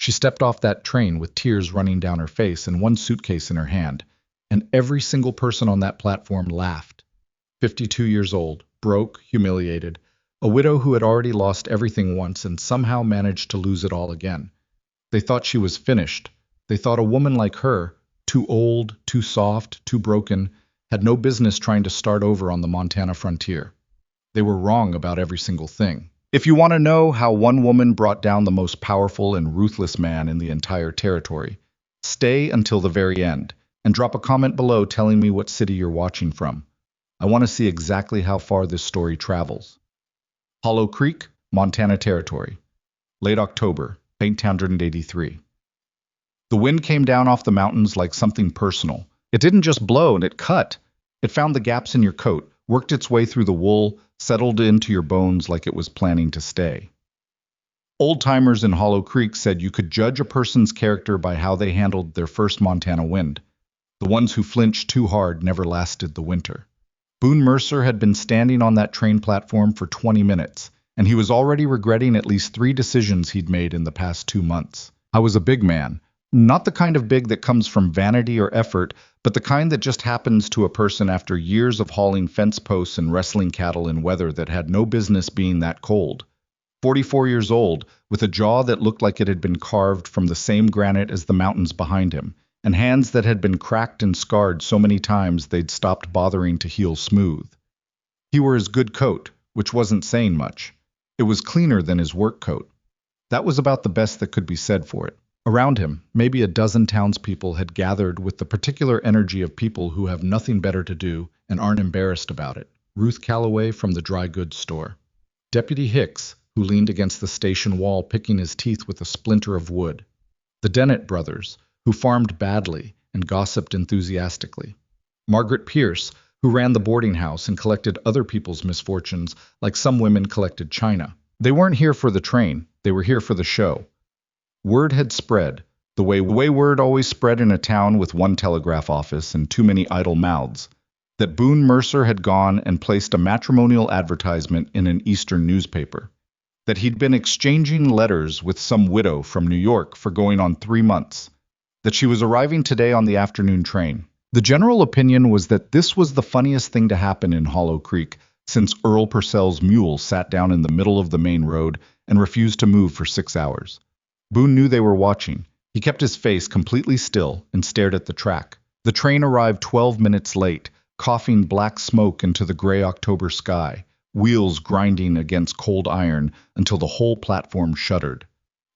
She stepped off that train with tears running down her face and one suitcase in her hand, and every single person on that platform laughed. 52 years old, broke, humiliated, a widow who had already lost everything once and somehow managed to lose it all again. They thought she was finished. They thought a woman like her, too old, too soft, too broken, had no business trying to start over on the Montana frontier. They were wrong about every single thing. If you want to know how one woman brought down the most powerful and ruthless man in the entire territory, stay until the very end and drop a comment below telling me what city you're watching from. I want to see exactly how far this story travels. Hollow Creek, Montana Territory. Late October, 1883. The wind came down off the mountains like something personal. It didn't just blow, and it cut. It found the gaps in your coat, worked its way through the wool, settled into your bones like it was planning to stay. Old-timers in Hollow Creek said you could judge a person's character by how they handled their first Montana wind. The ones who flinched too hard never lasted the winter. Boone Mercer had been standing on that train platform for 20 minutes, and he was already regretting at least 3 decisions he'd made in the past 2 months. I was a big man. Not the kind of big that comes from vanity or effort, but the kind that just happens to a person after years of hauling fence posts and wrestling cattle in weather that had no business being that cold. 44 years old, with a jaw that looked like it had been carved from the same granite as the mountains behind him, and hands that had been cracked and scarred so many times they'd stopped bothering to heal smooth. He wore his good coat, which wasn't saying much. It was cleaner than his work coat. That was about the best that could be said for it. Around him, maybe a dozen townspeople had gathered with the particular energy of people who have nothing better to do and aren't embarrassed about it. Ruth Calloway from the dry goods store. Deputy Hicks, who leaned against the station wall picking his teeth with a splinter of wood. The Dennett brothers, who farmed badly and gossiped enthusiastically. Margaret Pierce, who ran the boarding house and collected other people's misfortunes like some women collected china. They weren't here for the train, they were here for the show. Word had spread, the way word always spread in a town with one telegraph office and too many idle mouths, that Boone Mercer had gone and placed a matrimonial advertisement in an eastern newspaper, that he'd been exchanging letters with some widow from New York for going on 3 months, that she was arriving today on the afternoon train. The general opinion was that this was the funniest thing to happen in Hollow Creek since Earl Purcell's mule sat down in the middle of the main road and refused to move for 6 hours. Boone knew they were watching. He kept his face completely still and stared at the track. The train arrived 12 minutes late, coughing black smoke into the gray October sky, wheels grinding against cold iron until the whole platform shuddered.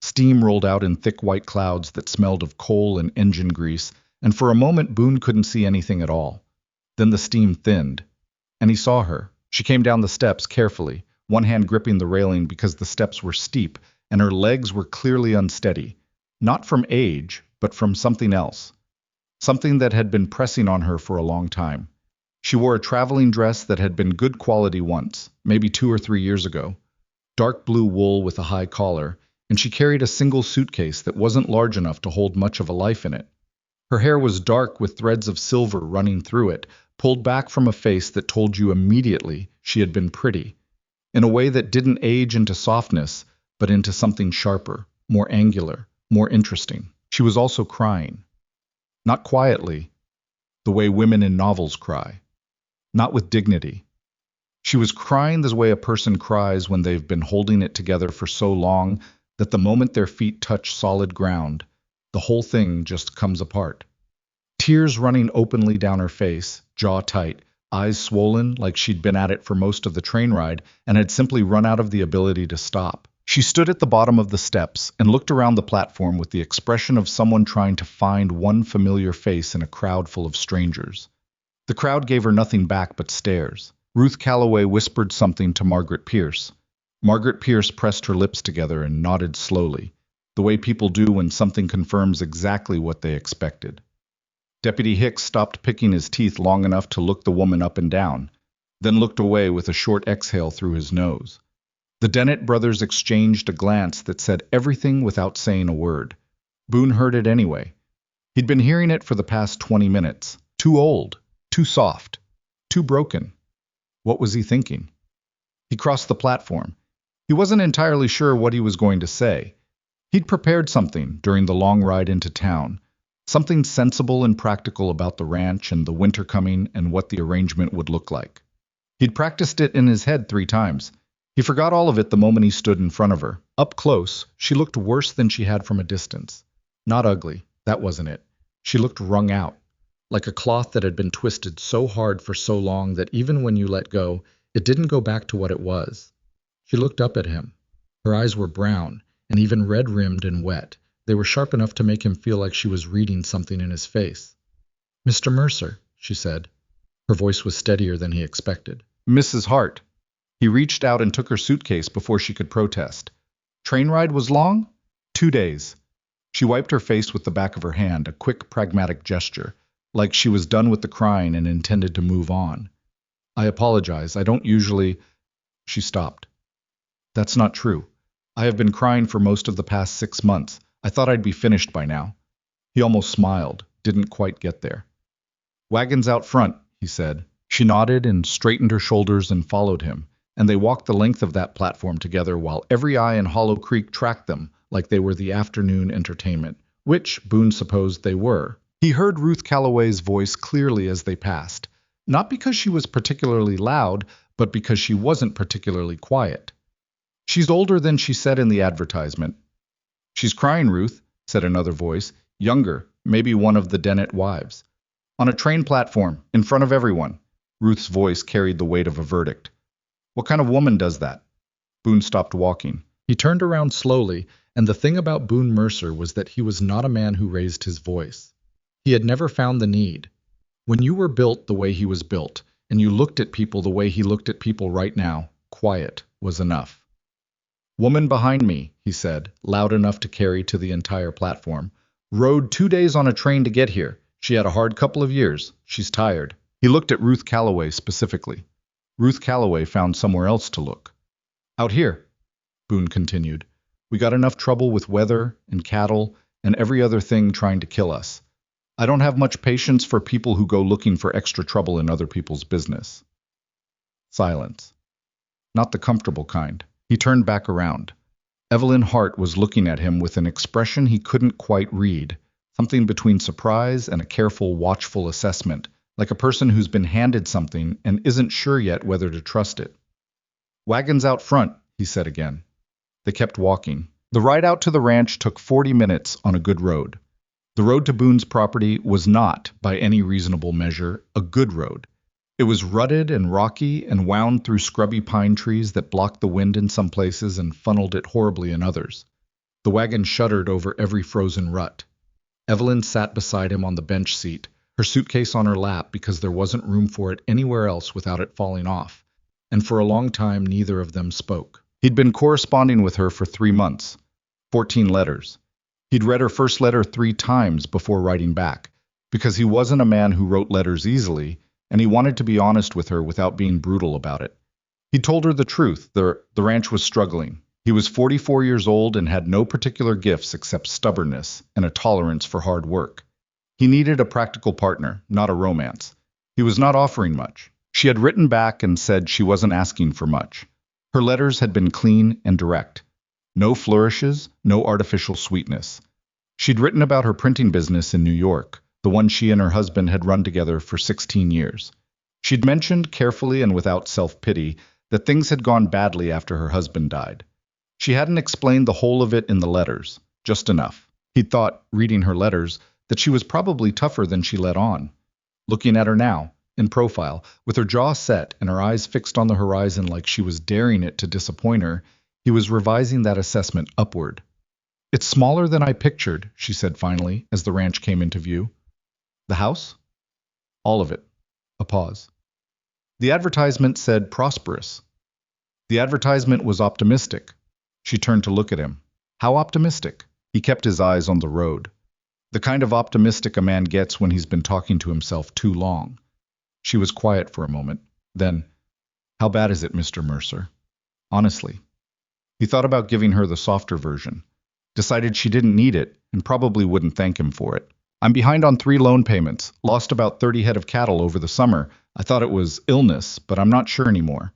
Steam rolled out in thick white clouds that smelled of coal and engine grease, and for a moment Boone couldn't see anything at all. Then the steam thinned, and he saw her. She came down the steps carefully, one hand gripping the railing because the steps were steep, and her legs were clearly unsteady, not from age, but from something else, something that had been pressing on her for a long time. She wore a traveling dress that had been good quality once, maybe 2 or 3 years ago, dark blue wool with a high collar, and she carried a single suitcase that wasn't large enough to hold much of a life in it. Her hair was dark with threads of silver running through it, pulled back from a face that told you immediately she had been pretty, in a way that didn't age into softness, but into something sharper, more angular, more interesting. She was also crying. Not quietly, the way women in novels cry. Not with dignity. She was crying the way a person cries when they've been holding it together for so long that the moment their feet touch solid ground, the whole thing just comes apart. Tears running openly down her face, jaw tight, eyes swollen like she'd been at it for most of the train ride and had simply run out of the ability to stop. She stood at the bottom of the steps and looked around the platform with the expression of someone trying to find one familiar face in a crowd full of strangers. The crowd gave her nothing back but stares. Ruth Calloway whispered something to Margaret Pierce. Margaret Pierce pressed her lips together and nodded slowly, the way people do when something confirms exactly what they expected. Deputy Hicks stopped picking his teeth long enough to look the woman up and down, then looked away with a short exhale through his nose. The Dennett brothers exchanged a glance that said everything without saying a word. Boone heard it anyway. He'd been hearing it for the past 20 minutes. Too old, too soft, too broken. What was he thinking? He crossed the platform. He wasn't entirely sure what he was going to say. He'd prepared something during the long ride into town, something sensible and practical about the ranch and the winter coming and what the arrangement would look like. He'd practiced it in his head 3 times. He forgot all of it the moment he stood in front of her. Up close, she looked worse than she had from a distance. Not ugly, that wasn't it. She looked wrung out, like a cloth that had been twisted so hard for so long that even when you let go, it didn't go back to what it was. She looked up at him. Her eyes were brown, and even red-rimmed and wet. They were sharp enough to make him feel like she was reading something in his face. "Mr. Mercer," she said. Her voice was steadier than he expected. "Mrs. Hart." He reached out and took her suitcase before she could protest. "Train ride was long?" "2 days." She wiped her face with the back of her hand, a quick, pragmatic gesture, like she was done with the crying and intended to move on. "I apologize. I don't usually—" She stopped. "That's not true. I have been crying for most of the past 6 months. I thought I'd be finished by now." He almost smiled, didn't quite get there. "Wagons out front," he said. She nodded and straightened her shoulders and followed him, and they walked the length of that platform together while every eye in Hollow Creek tracked them like they were the afternoon entertainment, which Boone supposed they were. He heard Ruth Calloway's voice clearly as they passed, not because she was particularly loud, but because she wasn't particularly quiet. "She's older than she said in the advertisement." "She's crying, Ruth," said another voice, younger, maybe one of the Dennett wives. "On a train platform, in front of everyone." Ruth's voice carried the weight of a verdict. "What kind of woman does that?" Boone stopped walking. He turned around slowly, and the thing about Boone Mercer was that he was not a man who raised his voice. He had never found the need. When you were built the way he was built, and you looked at people the way he looked at people right now, quiet was enough. "Woman behind me," he said, loud enough to carry to the entire platform. "Rode 2 days on a train to get here. She had a hard couple of years. She's tired." He looked at Ruth Calloway specifically. Ruth Calloway found somewhere else to look. "Out here," Boone continued. "We got enough trouble with weather and cattle and every other thing trying to kill us. I don't have much patience for people who go looking for extra trouble in other people's business." Silence. Not the comfortable kind. He turned back around. Evelyn Hart was looking at him with an expression he couldn't quite read, something between surprise and a careful, watchful assessment, like a person who's been handed something and isn't sure yet whether to trust it. "Wagons out front," he said again. They kept walking. The ride out to the ranch took 40 minutes on a good road. The road to Boone's property was not, by any reasonable measure, a good road. It was rutted and rocky and wound through scrubby pine trees that blocked the wind in some places and funneled it horribly in others. The wagon shuddered over every frozen rut. Evelyn sat beside him on the bench seat, her suitcase on her lap because there wasn't room for it anywhere else without it falling off, and for a long time neither of them spoke. He'd been corresponding with her for 3 months, 14 letters. He'd read her first letter 3 times before writing back, because he wasn't a man who wrote letters easily, and he wanted to be honest with her without being brutal about it. He told her the truth. The ranch was struggling. He was 44 years old and had no particular gifts except stubbornness and a tolerance for hard work. He needed a practical partner, not a romance. He was not offering much. She had written back and said she wasn't asking for much. Her letters had been clean and direct. No flourishes, no artificial sweetness. She'd written about her printing business in New York, the one she and her husband had run together for 16 years. She'd mentioned, carefully and without self-pity, that things had gone badly after her husband died. She hadn't explained the whole of it in the letters, just enough. He'd thought, reading her letters, that she was probably tougher than she let on. Looking at her now, in profile, with her jaw set and her eyes fixed on the horizon like she was daring it to disappoint her, he was revising that assessment upward. "It's smaller than I pictured," she said finally, as the ranch came into view. "The house?" "All of it." A pause. "The advertisement said prosperous." "The advertisement was optimistic." She turned to look at him. "How optimistic?" He kept his eyes on the road. The kind of optimistic a man gets when he's been talking to himself too long. She was quiet for a moment. Then, "How bad is it, Mr. Mercer?" "Honestly." He thought about giving her the softer version. Decided she didn't need it and probably wouldn't thank him for it. "I'm behind on 3 loan payments. Lost about 30 head of cattle over the summer. I thought it was illness, but I'm not sure anymore.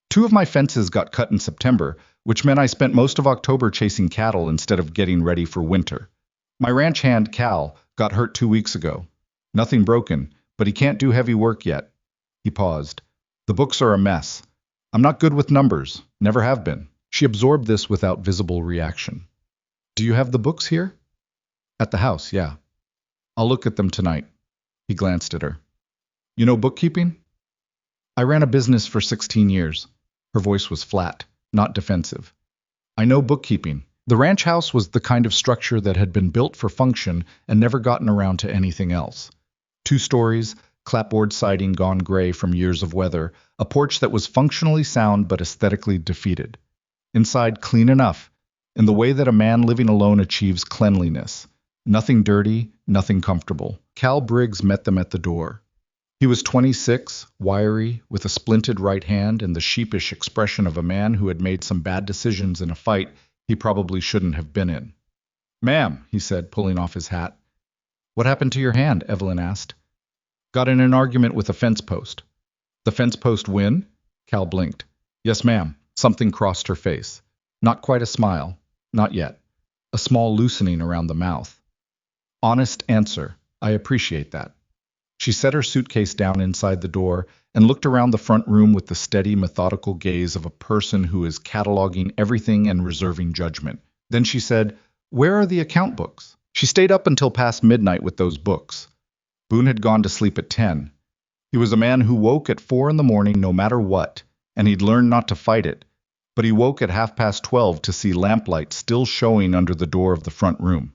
2 of my fences got cut in September, which meant I spent most of October chasing cattle instead of getting ready for winter. My ranch hand, Cal, got hurt 2 weeks ago. Nothing broken, but he can't do heavy work yet. He paused. The books are a mess. I'm not good with numbers, never have been. She absorbed this without visible reaction. Do you have the books here? At the house, yeah. I'll look at them tonight. He glanced at her. You know bookkeeping? I ran a business for 16 years. Her voice was flat, not defensive. I know bookkeeping. The ranch house was the kind of structure that had been built for function and never gotten around to anything else. 2 stories, clapboard siding gone gray from years of weather, a porch that was functionally sound but aesthetically defeated. Inside, clean enough, in the way that a man living alone achieves cleanliness. Nothing dirty, nothing comfortable. Cal Briggs met them at the door. He was 26, wiry, with a splinted right hand and the sheepish expression of a man who had made some bad decisions in a fight he probably shouldn't have been in. Ma'am, he said, pulling off his hat. What happened to your hand? Evelyn asked. Got in an argument with a fence post. The fence post win? Cal blinked. Yes, ma'am. Something crossed her face. Not quite a smile. Not yet. A small loosening around the mouth. Honest answer. I appreciate that. She set her suitcase down inside the door and looked around the front room with the steady, methodical gaze of a person who is cataloging everything and reserving judgment. Then she said, Where are the account books? She stayed up until past midnight with those books. Boone had gone to sleep at 10. He was a man who woke at 4 in the morning no matter what, and he'd learned not to fight it. But he woke at 12:30 to see lamplight still showing under the door of the front room.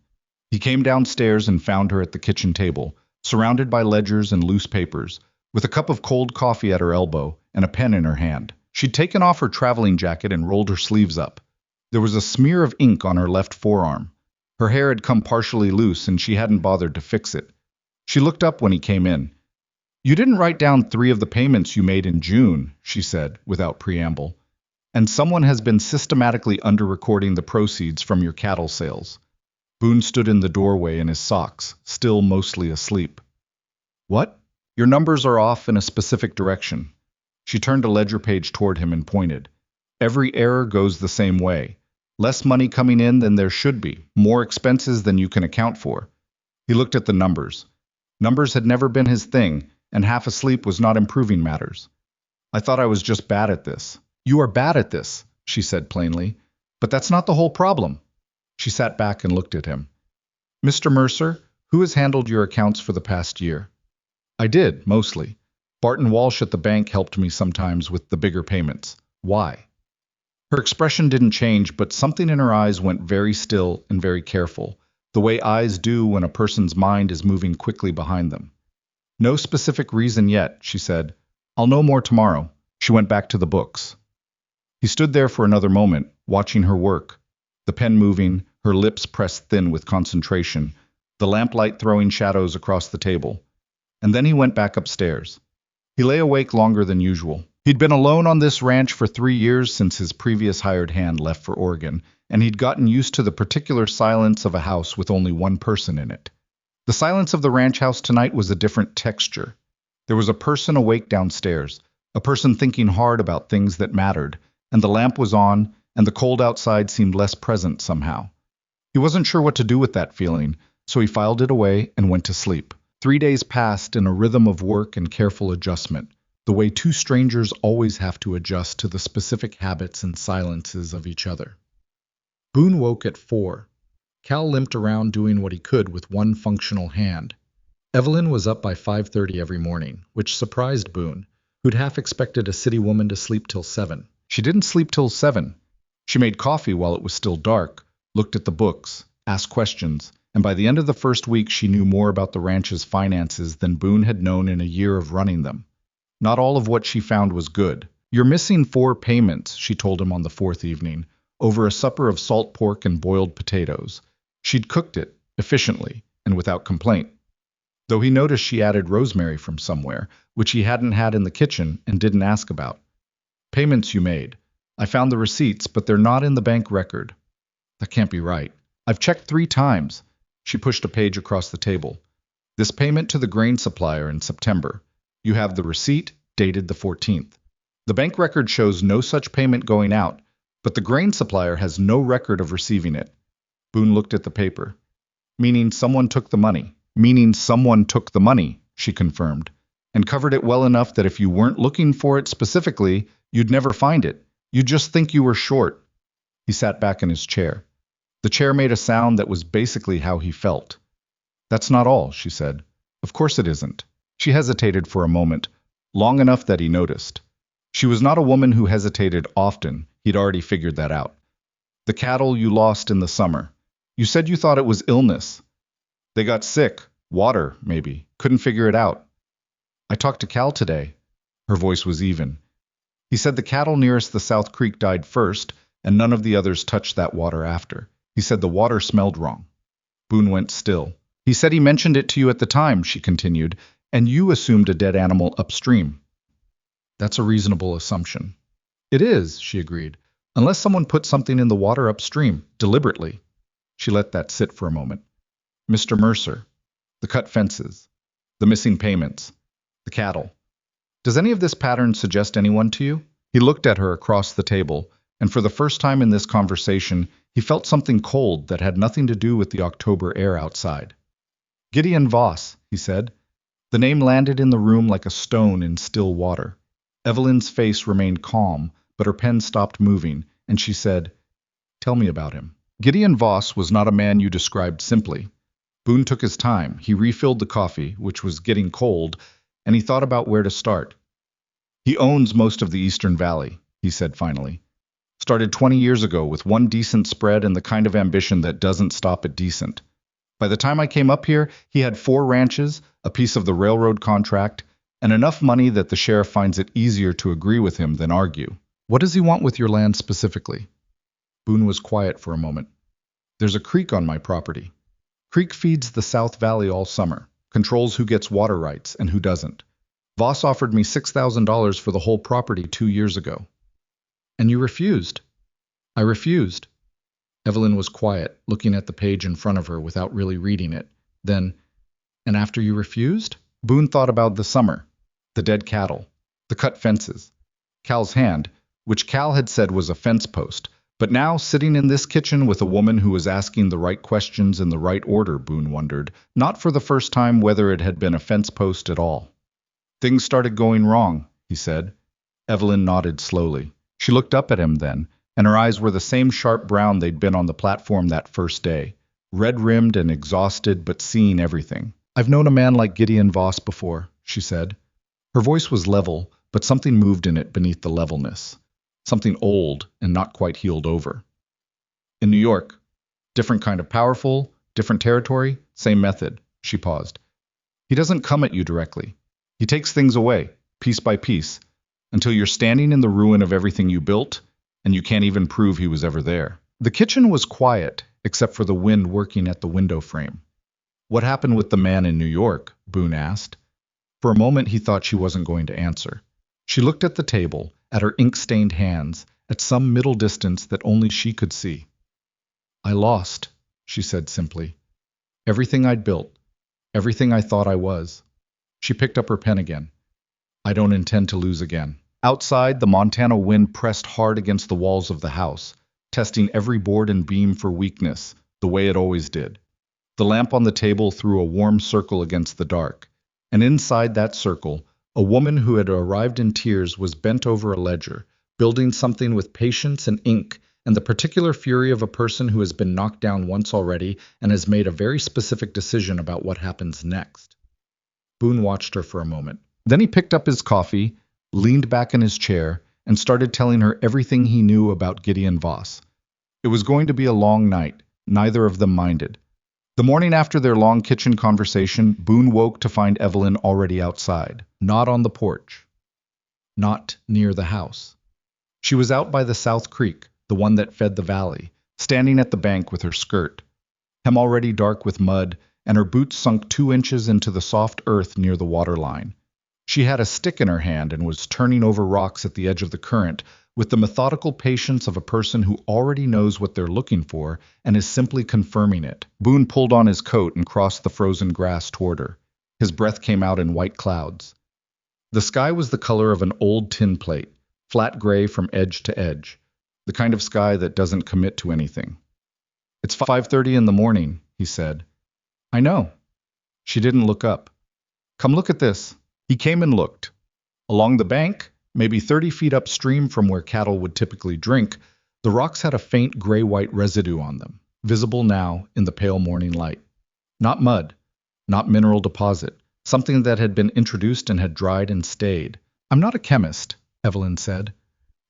He came downstairs and found her at the kitchen table, surrounded by ledgers and loose papers, with a cup of cold coffee at her elbow and a pen in her hand. She'd taken off her traveling jacket and rolled her sleeves up. There was a smear of ink on her left forearm. Her hair had come partially loose and she hadn't bothered to fix it. She looked up when he came in. You didn't write down 3 of the payments you made in June, she said, without preamble. And someone has been systematically under-recording the proceeds from your cattle sales. Boone stood in the doorway in his socks, still mostly asleep. What? Your numbers are off in a specific direction. She turned a ledger page toward him and pointed. Every error goes the same way. Less money coming in than there should be, more expenses than you can account for. He looked at the numbers. Numbers had never been his thing, and half asleep was not improving matters. I thought I was just bad at this. You are bad at this, she said plainly, but that's not the whole problem. She sat back and looked at him. Mr. Mercer, who has handled your accounts for the past year? I did, mostly. Barton Walsh at the bank helped me sometimes with the bigger payments. Why? Her expression didn't change, but something in her eyes went very still and very careful, the way eyes do when a person's mind is moving quickly behind them. No specific reason yet, she said. I'll know more tomorrow. She went back to the books. He stood there for another moment, watching her work, the pen moving, her lips pressed thin with concentration, the lamplight throwing shadows across the table. And then he went back upstairs. He lay awake longer than usual. He'd been alone on this ranch for 3 years since his previous hired hand left for Oregon, and he'd gotten used to the particular silence of a house with only one person in it. The silence of the ranch house tonight was a different texture. There was a person awake downstairs, a person thinking hard about things that mattered, and the lamp was on, and the cold outside seemed less present somehow. He wasn't sure what to do with that feeling, so he filed it away and went to sleep. 3 days passed in a rhythm of work and careful adjustment, the way 2 strangers always have to adjust to the specific habits and silences of each other. Boone woke at 4. Cal limped around doing what he could with one functional hand. Evelyn was up by 5:30 every morning, which surprised Boone, who'd half expected a city woman to sleep till 7. She didn't sleep till 7. She made coffee while it was still dark, looked at the books, asked questions, and by the end of the first week she knew more about the ranch's finances than Boone had known in a year of running them. Not all of what she found was good. You're missing 4 payments, she told him on the 4th evening, over a supper of salt pork and boiled potatoes. She'd cooked it, efficiently, and without complaint. Though he noticed she added rosemary from somewhere, which he hadn't had in the kitchen and didn't ask about. Payments you made. I found the receipts, but they're not in the bank record. That can't be right. I've checked 3 times. She pushed a page across the table. This payment to the grain supplier in September. You have the receipt, dated the 14th. The bank record shows no such payment going out, but the grain supplier has no record of receiving it. Boone looked at the paper. Meaning someone took the money. Meaning someone took the money, she confirmed, and covered it well enough that if you weren't looking for it specifically, you'd never find it. You'd just think you were short. He sat back in his chair. The chair made a sound that was basically how he felt. That's not all, she said. Of course it isn't. She hesitated for a moment, long enough that he noticed. She was not a woman who hesitated often. He'd already figured that out. The cattle you lost in the summer. You said you thought it was illness. They got sick. Water, maybe. Couldn't figure it out. I talked to Cal today. Her voice was even. He said the cattle nearest the South Creek died first, and none of the others touched that water after. He said the water smelled wrong. Boone went still. He said he mentioned it to you at the time, she continued, and you assumed a dead animal upstream. That's a reasonable assumption. It is, she agreed, unless someone put something in the water upstream, deliberately. She let that sit for a moment. Mr. Mercer, the cut fences, the missing payments, the cattle. Does any of this pattern suggest anyone to you? He looked at her across the table, and for the first time in this conversation, he felt something cold that had nothing to do with the October air outside. Gideon Voss, he said. The name landed in the room like a stone in still water. Evelyn's face remained calm, but her pen stopped moving, and she said, Tell me about him. Gideon Voss was not a man you described simply. Boone took his time. He refilled the coffee, which was getting cold, and he thought about where to start. He owns most of the Eastern Valley, he said finally. Started 20 years ago with one decent spread and the kind of ambition that doesn't stop at decent. By the time I came up here, he had 4 ranches, a piece of the railroad contract, and enough money that the sheriff finds it easier to agree with him than argue. What does he want with your land specifically? Boone was quiet for a moment. There's a creek on my property. Creek feeds the South Valley all summer, controls who gets water rights and who doesn't. Voss offered me $6,000 for the whole property 2 years ago. And you refused? I refused. Evelyn was quiet, looking at the page in front of her without really reading it. Then, and after you refused? Boone thought about the summer, the dead cattle, the cut fences, Cal's hand, which Cal had said was a fence post, but now sitting in this kitchen with a woman who was asking the right questions in the right order, Boone wondered, not for the first time whether it had been a fence post at all. Things started going wrong, he said. Evelyn nodded slowly. She looked up at him then, and her eyes were the same sharp brown they'd been on the platform that first day, red-rimmed and exhausted but seeing everything. I've known a man like Gideon Voss before, she said. Her voice was level, but something moved in it beneath the levelness. Something old and not quite healed over. In New York. Different kind of powerful, different territory, same method. She paused. He doesn't come at you directly. He takes things away, piece by piece, until you're standing in the ruin of everything you built, and you can't even prove he was ever there. The kitchen was quiet, except for the wind working at the window frame. What happened with the man in New York? Boone asked. For a moment he thought she wasn't going to answer. She looked at the table, at her ink-stained hands, at some middle distance that only she could see. I lost, she said simply. Everything I'd built, everything I thought I was. She picked up her pen again. I don't intend to lose again. Outside, the Montana wind pressed hard against the walls of the house, testing every board and beam for weakness, the way it always did. The lamp on the table threw a warm circle against the dark, and inside that circle, a woman who had arrived in tears was bent over a ledger, building something with patience and ink, and the particular fury of a person who has been knocked down once already and has made a very specific decision about what happens next. Boone watched her for a moment. Then he picked up his coffee, leaned back in his chair, and started telling her everything he knew about Gideon Voss. It was going to be a long night. Neither of them minded. The morning after their long kitchen conversation, Boone woke to find Evelyn already outside, not on the porch, not near the house. She was out by the South Creek, the one that fed the valley, standing at the bank with her skirt, hem already dark with mud, and her boots sunk 2 inches into the soft earth near the waterline. She had a stick in her hand and was turning over rocks at the edge of the current, with the methodical patience of a person who already knows what they're looking for and is simply confirming it. Boone pulled on his coat and crossed the frozen grass toward her. His breath came out in white clouds. The sky was the color of an old tin plate, flat gray from edge to edge. the kind of sky that doesn't commit to anything. It's 5:30 in the morning, he said. I know. She didn't look up. Come look at this. He came and looked. Along the bank, maybe 30 feet upstream from where cattle would typically drink, the rocks had a faint gray-white residue on them, visible now in the pale morning light. Not mud, not mineral deposit, something that had been introduced and had dried and stayed. I'm not a chemist, Evelyn said,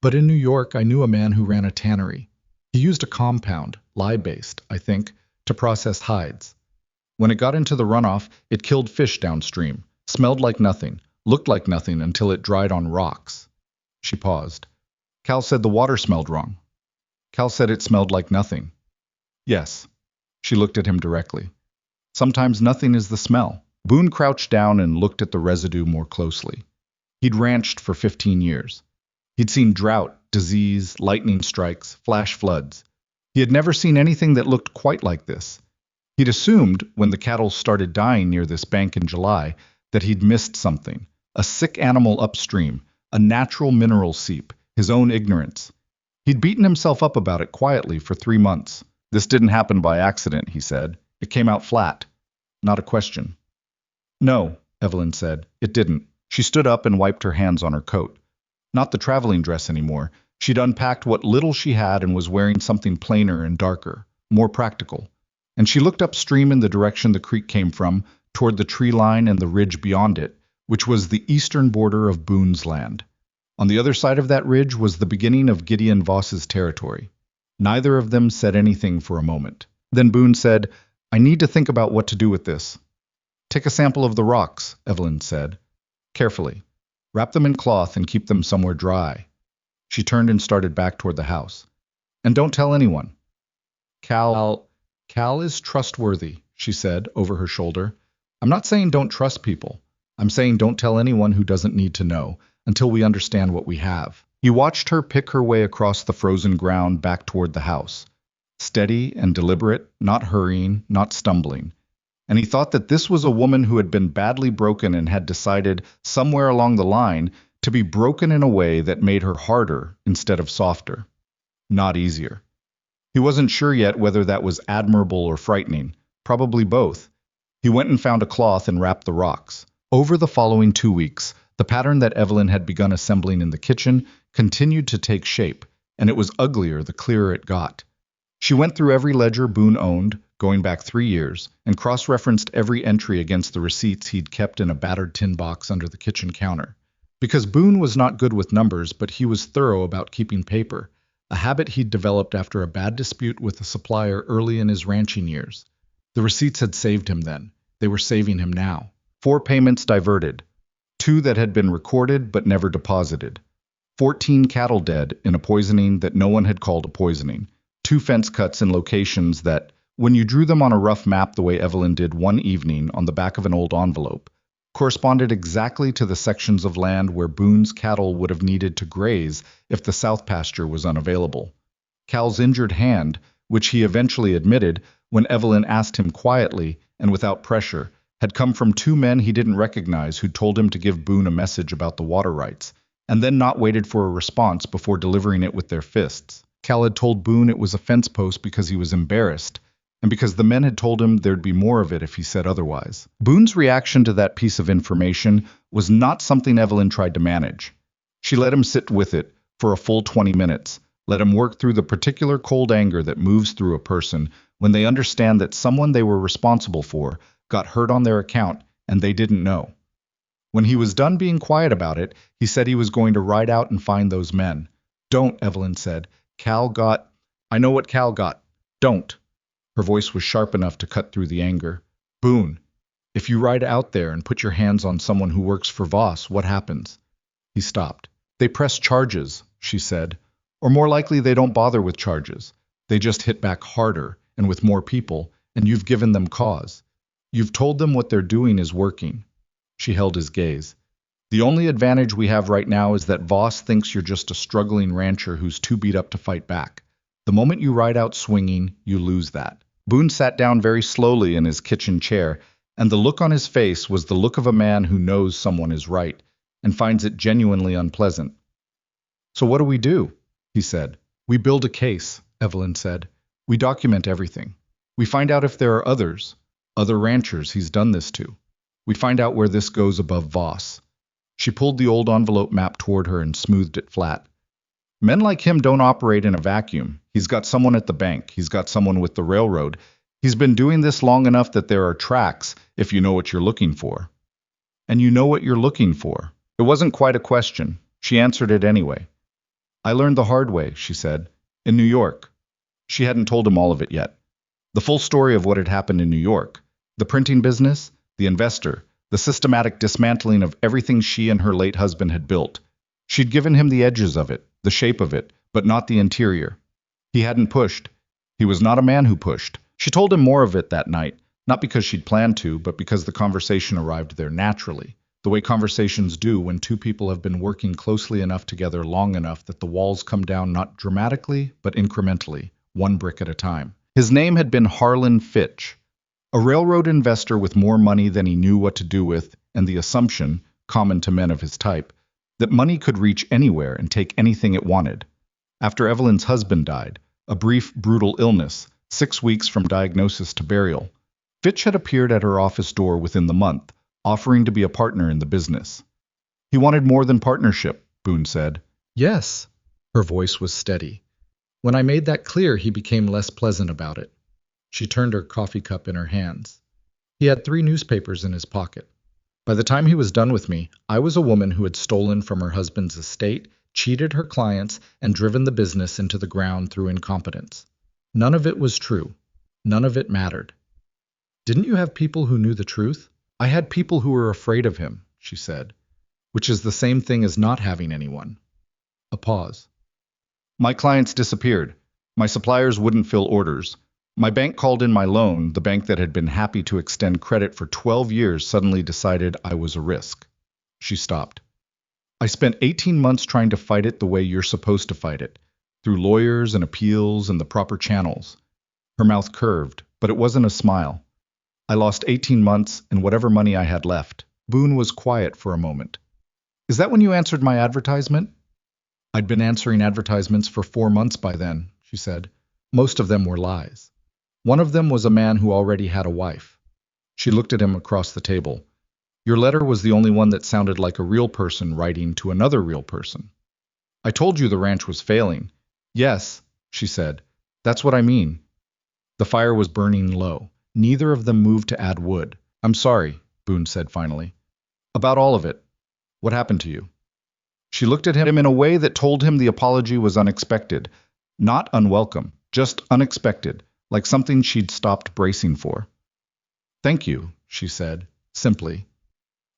but in New York I knew a man who ran a tannery. He used a compound, lye-based, I think, to process hides. When it got into the runoff, it killed fish downstream, smelled like nothing, looked like nothing until it dried on rocks. She paused. Cal said the water smelled wrong. Cal said it smelled like nothing. Yes. She looked at him directly. Sometimes nothing is the smell. Boone crouched down and looked at the residue more closely. He'd ranched for 15 years. He'd seen drought, disease, lightning strikes, flash floods. He had never seen anything that looked quite like this. He'd assumed, when the cattle started dying near this bank in July, that he'd missed something. A sick animal upstream, a natural mineral seep, his own ignorance. He'd beaten himself up about it quietly for 3 months. This didn't happen by accident, he said. It came out flat. Not a question. No, Evelyn said. It didn't. She stood up and wiped her hands on her coat. Not the traveling dress anymore. She'd unpacked what little she had and was wearing something plainer and darker, more practical. And she looked upstream in the direction the creek came from, toward the tree line and the ridge beyond it, which was the eastern border of Boone's land. On the other side of that ridge was the beginning of Gideon Voss's territory. Neither of them said anything for a moment. Then Boone said, I need to think about what to do with this. Take a sample of the rocks, Evelyn said. Carefully. Wrap them in cloth and keep them somewhere dry. She turned and started back toward the house. And don't tell anyone. Cal is trustworthy, she said over her shoulder. I'm not saying don't trust people. I'm saying don't tell anyone who doesn't need to know, until we understand what we have. He watched her pick her way across the frozen ground back toward the house. Steady and deliberate, not hurrying, not stumbling. And he thought that this was a woman who had been badly broken and had decided, somewhere along the line, to be broken in a way that made her harder instead of softer. Not easier. He wasn't sure yet whether that was admirable or frightening. Probably both. He went and found a cloth and wrapped the rocks. Over the following 2 weeks, the pattern that Evelyn had begun assembling in the kitchen continued to take shape, and it was uglier the clearer it got. She went through every ledger Boone owned, going back 3 years, and cross-referenced every entry against the receipts he'd kept in a battered tin box under the kitchen counter. Because Boone was not good with numbers, but he was thorough about keeping paper, a habit he'd developed after a bad dispute with a supplier early in his ranching years. The receipts had saved him then. They were saving him now. 4 payments diverted. 2 that had been recorded but never deposited. 14 cattle dead in a poisoning that no one had called a poisoning. 2 fence cuts in locations that, when you drew them on a rough map the way Evelyn did one evening on the back of an old envelope, corresponded exactly to the sections of land where Boone's cattle would have needed to graze if the south pasture was unavailable. Cal's injured hand, which he eventually admitted when Evelyn asked him quietly and without pressure, had come from 2 men he didn't recognize who told him to give Boone a message about the water rights, and then not waited for a response before delivering it with their fists. Cal had told Boone it was a fence post because he was embarrassed, and because the men had told him there'd be more of it if he said otherwise. Boone's reaction to that piece of information was not something Evelyn tried to manage. She let him sit with it for a full 20 minutes, let him work through the particular cold anger that moves through a person when they understand that someone they were responsible for got hurt on their account and they didn't know. When he was done being quiet about it, he said he was going to ride out and find those men. Don't, Evelyn said. I know what Cal got. Don't. Her voice was sharp enough to cut through the anger. Boone, if you ride out there and put your hands on someone who works for Voss, what happens? He stopped. They press charges, she said. Or more likely they don't bother with charges. They just hit back harder and with more people, and you've given them cause. You've told them what they're doing is working. She held his gaze. The only advantage we have right now is that Voss thinks you're just a struggling rancher who's too beat up to fight back. The moment you ride out swinging, you lose that. Boone sat down very slowly in his kitchen chair, and the look on his face was the look of a man who knows someone is right and finds it genuinely unpleasant. So what do we do? He said. We build a case, Evelyn said. We document everything. We find out if there are others, other ranchers he's done this to. We find out where this goes above Voss. She pulled the old envelope map toward her and smoothed it flat. Men like him don't operate in a vacuum. He's got someone at the bank. He's got someone with the railroad. He's been doing this long enough that there are tracks, if you know what you're looking for. And you know what you're looking for. It wasn't quite a question. She answered it anyway. I learned the hard way, she said, in New York. She hadn't told him all of it yet. The full story of what had happened in New York. The printing business, the investor, the systematic dismantling of everything she and her late husband had built. She'd given him the edges of it, the shape of it, but not the interior. He hadn't pushed. He was not a man who pushed. She told him more of it that night, not because she'd planned to, but because the conversation arrived there naturally, the way conversations do when two people have been working closely enough together long enough that the walls come down not dramatically, but incrementally, one brick at a time. His name had been Harlan Fitch, a railroad investor with more money than he knew what to do with, and the assumption, common to men of his type, that money could reach anywhere and take anything it wanted. After Evelyn's husband died, a brief, brutal illness, 6 weeks from diagnosis to burial, Fitch had appeared at her office door within the month, offering to be a partner in the business. He wanted more than partnership, Boone said. Yes. Her voice was steady. When I made that clear, he became less pleasant about it. She turned her coffee cup in her hands. He had 3 newspapers in his pocket. By the time he was done with me, I was a woman who had stolen from her husband's estate, cheated her clients, and driven the business into the ground through incompetence. None of it was true. None of it mattered. Didn't you have people who knew the truth? I had people who were afraid of him, she said, which is the same thing as not having anyone. A pause. My clients disappeared. My suppliers wouldn't fill orders. My bank called in my loan. The bank that had been happy to extend credit for 12 years suddenly decided I was a risk. She stopped. I spent 18 months trying to fight it the way you're supposed to fight it, through lawyers and appeals and the proper channels. Her mouth curved, but it wasn't a smile. I lost 18 months and whatever money I had left. Boone was quiet for a moment. Is that when you answered my advertisement? I'd been answering advertisements for 4 months by then, she said. Most of them were lies. One of them was a man who already had a wife. She looked at him across the table. Your letter was the only one that sounded like a real person writing to another real person. I told you the ranch was failing. Yes, she said. That's what I mean. The fire was burning low. Neither of them moved to add wood. I'm sorry, Boone said finally. About all of it. What happened to you? She looked at him in a way that told him the apology was unexpected. Not unwelcome, just unexpected, like something she'd stopped bracing for. Thank you, she said, simply.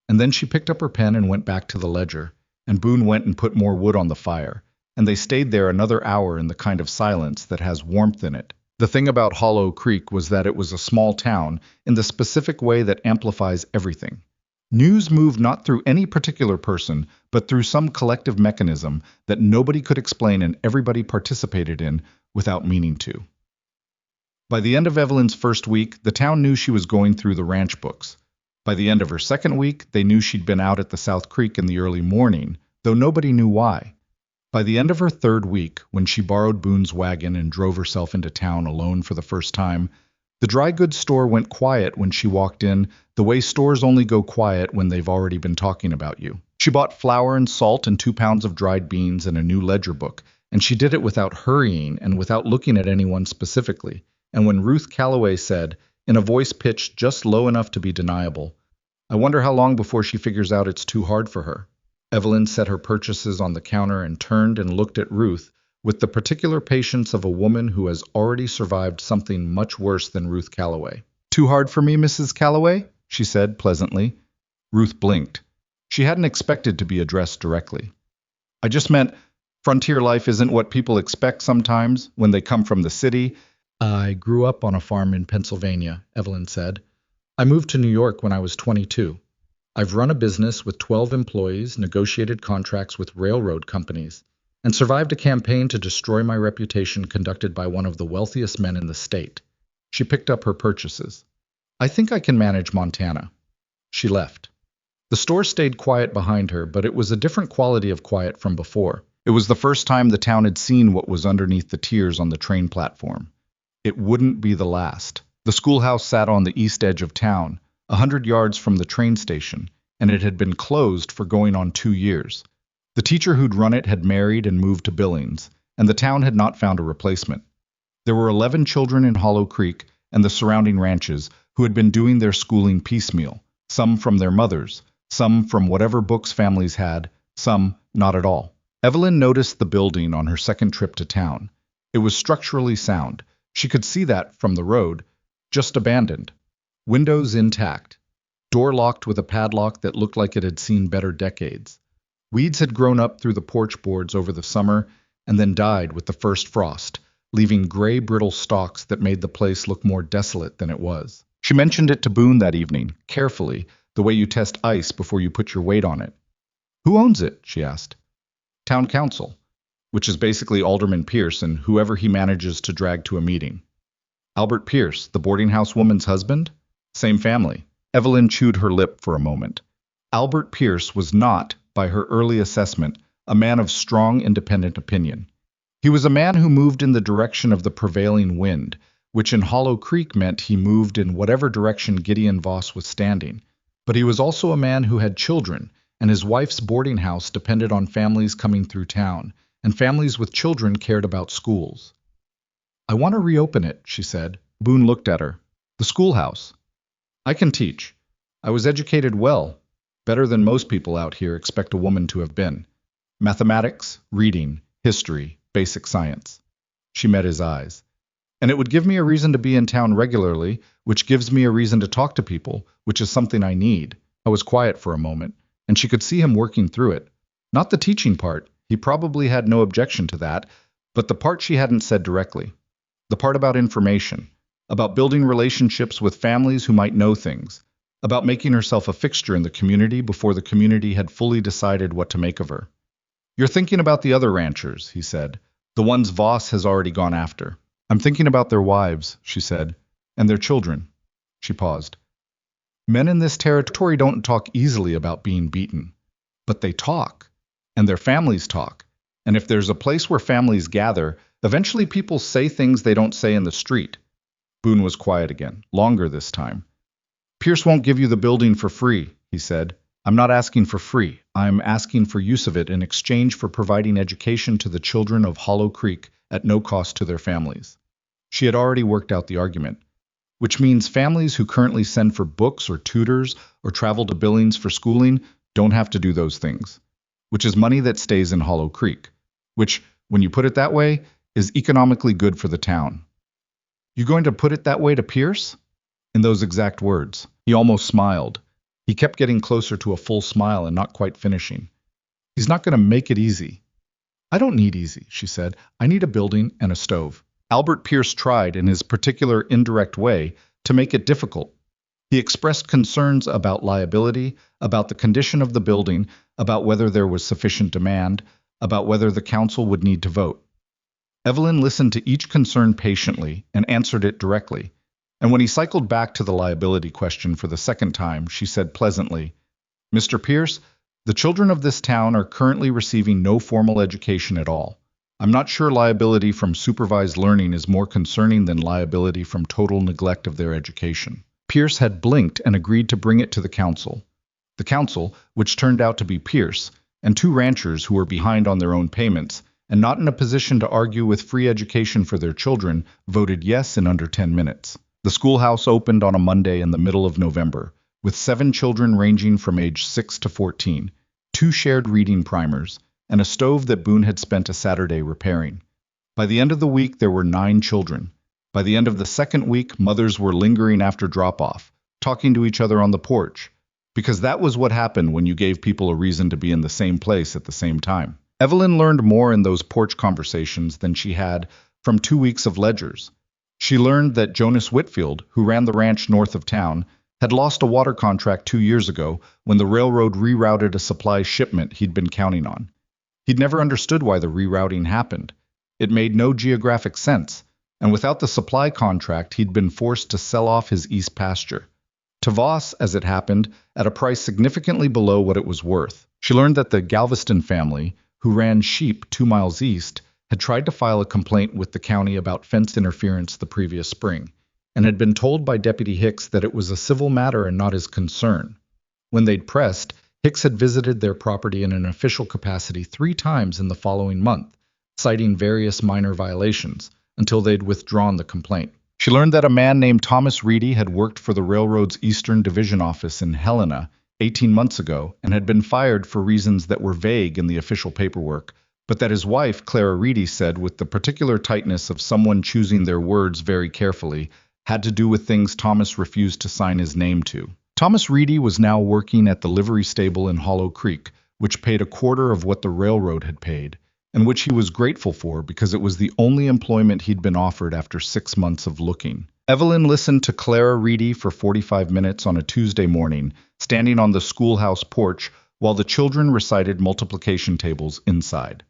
And then she picked up her pen and went back to the ledger, and Boone went and put more wood on the fire, and they stayed there another hour in the kind of silence that has warmth in it. The thing about Hollow Creek was that it was a small town in the specific way that amplifies everything. News moved not through any particular person, but through some collective mechanism that nobody could explain and everybody participated in without meaning to. By the end of Evelyn's first week, the town knew she was going through the ranch books. By the end of her second week, they knew she'd been out at the South Creek in the early morning, though nobody knew why. By the end of her third week, when she borrowed Boone's wagon and drove herself into town alone for the first time, the dry goods store went quiet when she walked in, the way stores only go quiet when they've already been talking about you. She bought flour and salt and 2 pounds of dried beans and a new ledger book, and she did it without hurrying and without looking at anyone specifically. And when Ruth Calloway said, in a voice pitched just low enough to be deniable, I wonder how long before she figures out it's too hard for her. Evelyn set her purchases on the counter and turned and looked at Ruth with the particular patience of a woman who has already survived something much worse than Ruth Calloway. Too hard for me, Mrs. Calloway? She said pleasantly. Ruth blinked. She hadn't expected to be addressed directly. I just meant frontier life isn't what people expect sometimes when they come from the city. I grew up on a farm in Pennsylvania, Evelyn said. I moved to New York when I was 22. I've run a business with 12 employees, negotiated contracts with railroad companies, and survived a campaign to destroy my reputation conducted by one of the wealthiest men in the state. She picked up her purchases. I think I can manage Montana. She left. The store stayed quiet behind her, but it was a different quality of quiet from before. It was the first time the town had seen what was underneath the tiers on the train platform. It wouldn't be the last. The schoolhouse sat on the east edge of town, 100 yards from the train station, and it had been closed for going on 2 years. The teacher who'd run it had married and moved to Billings, and the town had not found a replacement. There were 11 children in Hollow Creek and the surrounding ranches who had been doing their schooling piecemeal, some from their mothers, some from whatever books families had, some not at all. Evelyn noticed the building on her second trip to town. It was structurally sound. She could see that from the road, just abandoned. Windows intact. Door locked with a padlock that looked like it had seen better decades. Weeds had grown up through the porch boards over the summer and then died with the first frost, leaving gray, brittle stalks that made the place look more desolate than it was. She mentioned it to Boone that evening, carefully, the way you test ice before you put your weight on it. "Who owns it?" she asked. "Town council, which is basically Alderman Pierce and whoever he manages to drag to a meeting." "Albert Pierce, the boarding house woman's husband?" "Same family." Evelyn chewed her lip for a moment. Albert Pierce was not, by her early assessment, a man of strong independent opinion. He was a man who moved in the direction of the prevailing wind, which in Hollow Creek meant he moved in whatever direction Gideon Voss was standing. But he was also a man who had children, and his wife's boarding house depended on families coming through town, and families with children cared about schools. "I want to reopen it," she said. Boone looked at her. "The schoolhouse. I can teach. I was educated well, better than most people out here expect a woman to have been. Mathematics, reading, history, basic science." She met his eyes. "And it would give me a reason to be in town regularly, which gives me a reason to talk to people, which is something I need." I was quiet for a moment, and she could see him working through it. Not the teaching part, he probably had no objection to that, but the part she hadn't said directly. The part about information, about building relationships with families who might know things, about making herself a fixture in the community before the community had fully decided what to make of her. "You're thinking about the other ranchers," he said, "the ones Voss has already gone after." "I'm thinking about their wives," she said, "and their children." She paused. "Men in this territory don't talk easily about being beaten, but they talk, and their families talk, and if there's a place where families gather, eventually people say things they don't say in the street." Boone was quiet again, longer this time. "Pierce won't give you the building for free," he said. "I'm not asking for free. I'm asking for use of it in exchange for providing education to the children of Hollow Creek at no cost to their families." She had already worked out the argument, which means families who currently send for books or tutors or travel to Billings for schooling don't have to do those things, which is money that stays in Hollow Creek, which, when you put it that way, is economically good for the town. "You going to put it that way to Pierce?" In those exact words. He almost smiled. He kept getting closer to a full smile and not quite finishing. "He's not going to make it easy." "I don't need easy," she said. "I need a building and a stove." Albert Pierce tried, in his particular indirect way, to make it difficult. He expressed concerns about liability, about the condition of the building, about whether there was sufficient demand, about whether the council would need to vote. Evelyn listened to each concern patiently and answered it directly. And when he cycled back to the liability question for the second time, she said pleasantly, "Mr. Pierce, the children of this town are currently receiving no formal education at all. I'm not sure liability from supervised learning is more concerning than liability from total neglect of their education." Pierce had blinked and agreed to bring it to the council. The council, which turned out to be Pierce, and two ranchers who were behind on their own payments, and not in a position to argue with free education for their children, voted yes in under 10 minutes. The schoolhouse opened on a Monday in the middle of November, with 7 children ranging from age 6 to 14, 2 shared reading primers, and a stove that Boone had spent a Saturday repairing. By the end of the week, there were 9 children. By the end of the second week, mothers were lingering after drop-off, talking to each other on the porch, because that was what happened when you gave people a reason to be in the same place at the same time. Evelyn learned more in those porch conversations than she had from 2 weeks of ledgers. She learned that Jonas Whitfield, who ran the ranch north of town, had lost a water contract 2 years ago when the railroad rerouted a supply shipment he'd been counting on. He'd never understood why the rerouting happened. It made no geographic sense, and without the supply contract, he'd been forced to sell off his east pasture. To Voss, as it happened, at a price significantly below what it was worth. She learned that the Galveston family, who ran sheep 2 miles east, had tried to file a complaint with the county about fence interference the previous spring, and had been told by Deputy Hicks that it was a civil matter and not his concern. When they'd pressed, Hicks had visited their property in an official capacity 3 times in the following month, citing various minor violations, until they'd withdrawn the complaint. She learned that a man named Thomas Reedy had worked for the railroad's Eastern Division office in Helena 18 months ago and had been fired for reasons that were vague in the official paperwork, but that his wife, Clara Reedy, said with the particular tightness of someone choosing their words very carefully, had to do with things Thomas refused to sign his name to. Thomas Reedy was now working at the livery stable in Hollow Creek, which paid a quarter of what the railroad had paid, and which he was grateful for because it was the only employment he'd been offered after 6 months of looking. Evelyn listened to Clara Reedy for 45 minutes on a Tuesday morning, standing on the schoolhouse porch while the children recited multiplication tables inside.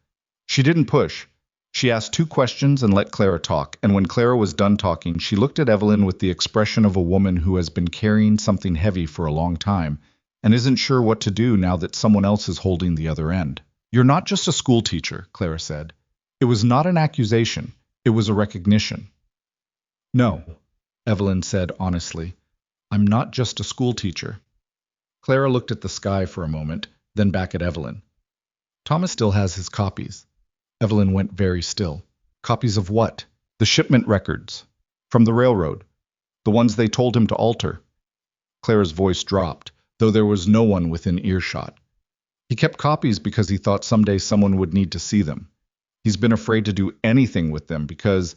She didn't push. She asked 2 questions and let Clara talk, and when Clara was done talking, she looked at Evelyn with the expression of a woman who has been carrying something heavy for a long time and isn't sure what to do now that someone else is holding the other end. "You're not just a school teacher," Clara said. It was not an accusation. It was a recognition. "No," Evelyn said honestly. "I'm not just a school teacher." Clara looked at the sky for a moment, then back at Evelyn. "Thomas still has his copies." Evelyn went very still. "Copies of what?" "The shipment records. From the railroad. The ones they told him to alter." Clara's voice dropped, though there was no one within earshot. "He kept copies because he thought someday someone would need to see them. He's been afraid to do anything with them because—"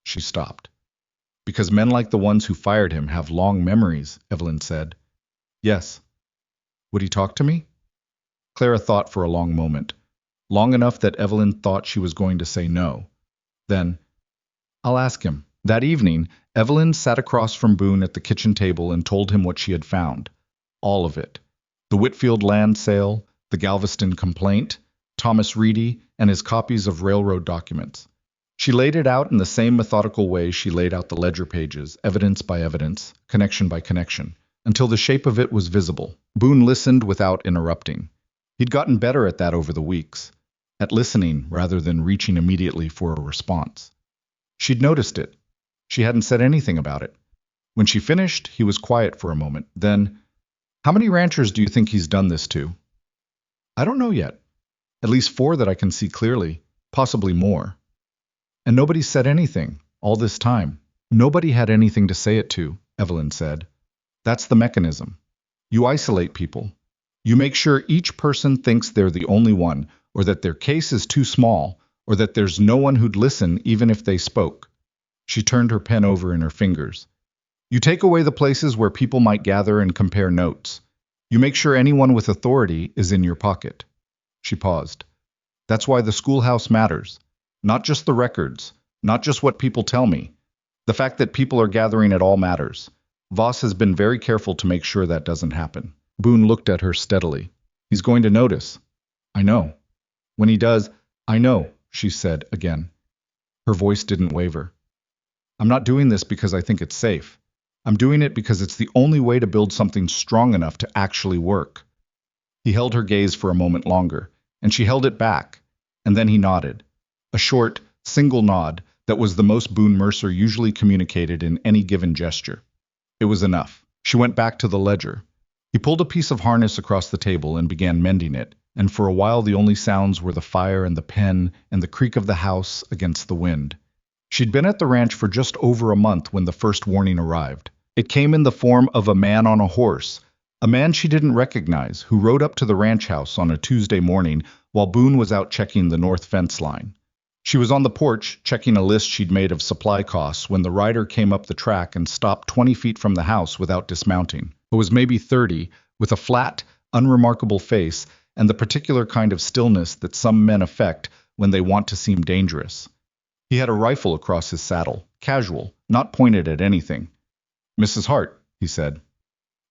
She stopped. "Because men like the ones who fired him have long memories," Evelyn said. "Yes." "Would he talk to me?" Clara thought for a long moment. Long enough that Evelyn thought she was going to say no. Then, "I'll ask him." That evening, Evelyn sat across from Boone at the kitchen table and told him what she had found. All of it. The Whitfield land sale, the Galveston complaint, Thomas Reedy, and his copies of railroad documents. She laid it out in the same methodical way she laid out the ledger pages, evidence by evidence, connection by connection, until the shape of it was visible. Boone listened without interrupting. He'd gotten better at that over the weeks, at listening rather than reaching immediately for a response. She'd noticed it. She hadn't said anything about it. When she finished, he was quiet for a moment. Then, "How many ranchers do you think he's done this to?" "I don't know yet. At least 4 that I can see clearly, possibly more." "And nobody said anything, all this time." "Nobody had anything to say it to," Evelyn said. "That's the mechanism. You isolate people. You make sure each person thinks they're the only one, or that their case is too small, or that there's no one who'd listen even if they spoke." She turned her pen over in her fingers. "You take away the places where people might gather and compare notes. You make sure anyone with authority is in your pocket." She paused. "That's why the schoolhouse matters. Not just the records, not just what people tell me. The fact that people are gathering at all matters. Voss has been very careful to make sure that doesn't happen." Boone looked at her steadily. "He's going to notice." "I know." "When he does, I know," she said again. Her voice didn't waver. "I'm not doing this because I think it's safe. I'm doing it because it's the only way to build something strong enough to actually work." He held her gaze for a moment longer, and she held it back, and then he nodded. A short, single nod that was the most Boone Mercer usually communicated in any given gesture. It was enough. She went back to the ledger. He pulled a piece of harness across the table and began mending it, and for a while the only sounds were the fire and the pen and the creak of the house against the wind. She'd been at the ranch for just over a month when the first warning arrived. It came in the form of a man on a horse, a man she didn't recognize, who rode up to the ranch house on a Tuesday morning while Boone was out checking the north fence line. She was on the porch, checking a list she'd made of supply costs, when the rider came up the track and stopped 20 feet from the house without dismounting. It was maybe 30, with a flat, unremarkable face and the particular kind of stillness that some men affect when they want to seem dangerous. He had a rifle across his saddle, casual, not pointed at anything. "Mrs. Hart," he said.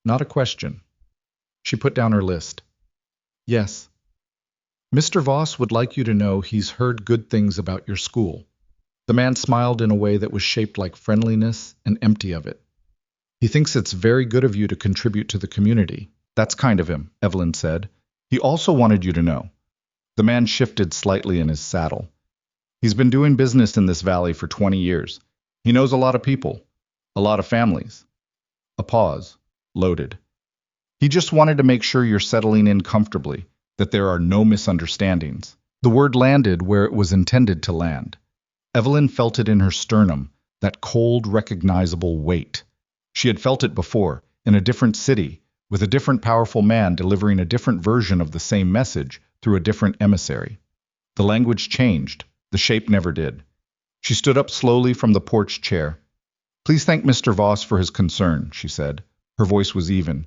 Not a question. She put down her list. "Yes." "Mr. Voss would like you to know he's heard good things about your school." The man smiled in a way that was shaped like friendliness and empty of it. "He thinks it's very good of you to contribute to the community." "That's kind of him," Evelyn said. "He also wanted you to know." The man shifted slightly in his saddle. He's been doing business in this valley for 20 years. He knows a lot of people, a lot of families. A pause. Loaded. He just wanted to make sure you're settling in comfortably, that there are no misunderstandings. The word landed where it was intended to land. Evelyn felt it in her sternum, that cold, recognizable weight. She had felt it before, in a different city, with a different powerful man delivering a different version of the same message through a different emissary. The language changed, the shape never did. She stood up slowly from the porch chair. "Please thank Mr. Voss for his concern," she said. Her voice was even.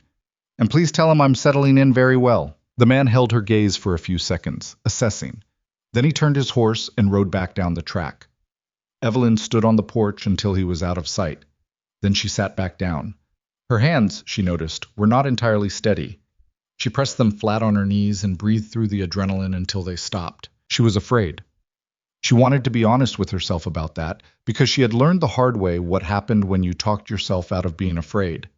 "And please tell him I'm settling in very well." The man held her gaze for a few seconds, assessing. Then he turned his horse and rode back down the track. Evelyn stood on the porch until he was out of sight. Then she sat back down. Her hands, she noticed, were not entirely steady. She pressed them flat on her knees and breathed through the adrenaline until they stopped. She was afraid. She wanted to be honest with herself about that, because she had learned the hard way what happened when you talked yourself out of being afraid.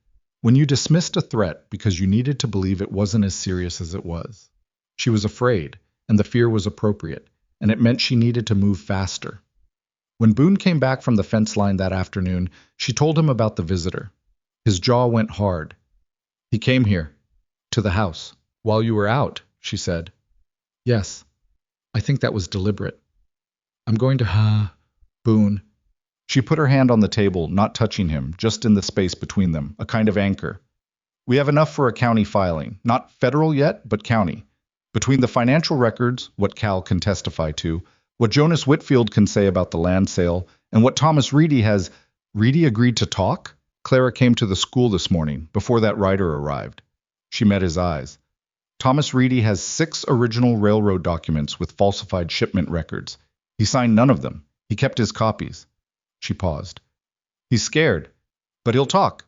When you dismissed a threat because you needed to believe it wasn't as serious as it was. She was afraid, and the fear was appropriate, and it meant she needed to move faster. When Boone came back from the fence line that afternoon, she told him about the visitor. His jaw went hard. "He came here, to the house, while you were out," she said. "Yes, I think that was deliberate. I'm going to, Boone." She put her hand on the table, not touching him, just in the space between them, a kind of anchor. "We have enough for a county filing, not federal yet, but county. Between the financial records, what Cal can testify to, what Jonas Whitfield can say about the land sale, and what Thomas Reedy has—" "Reedy agreed to talk?" "Clara came to the school this morning, before that rider arrived." She met his eyes. "Thomas Reedy has 6 original railroad documents with falsified shipment records. He signed none of them. He kept his copies." She paused. "He's scared, but he'll talk.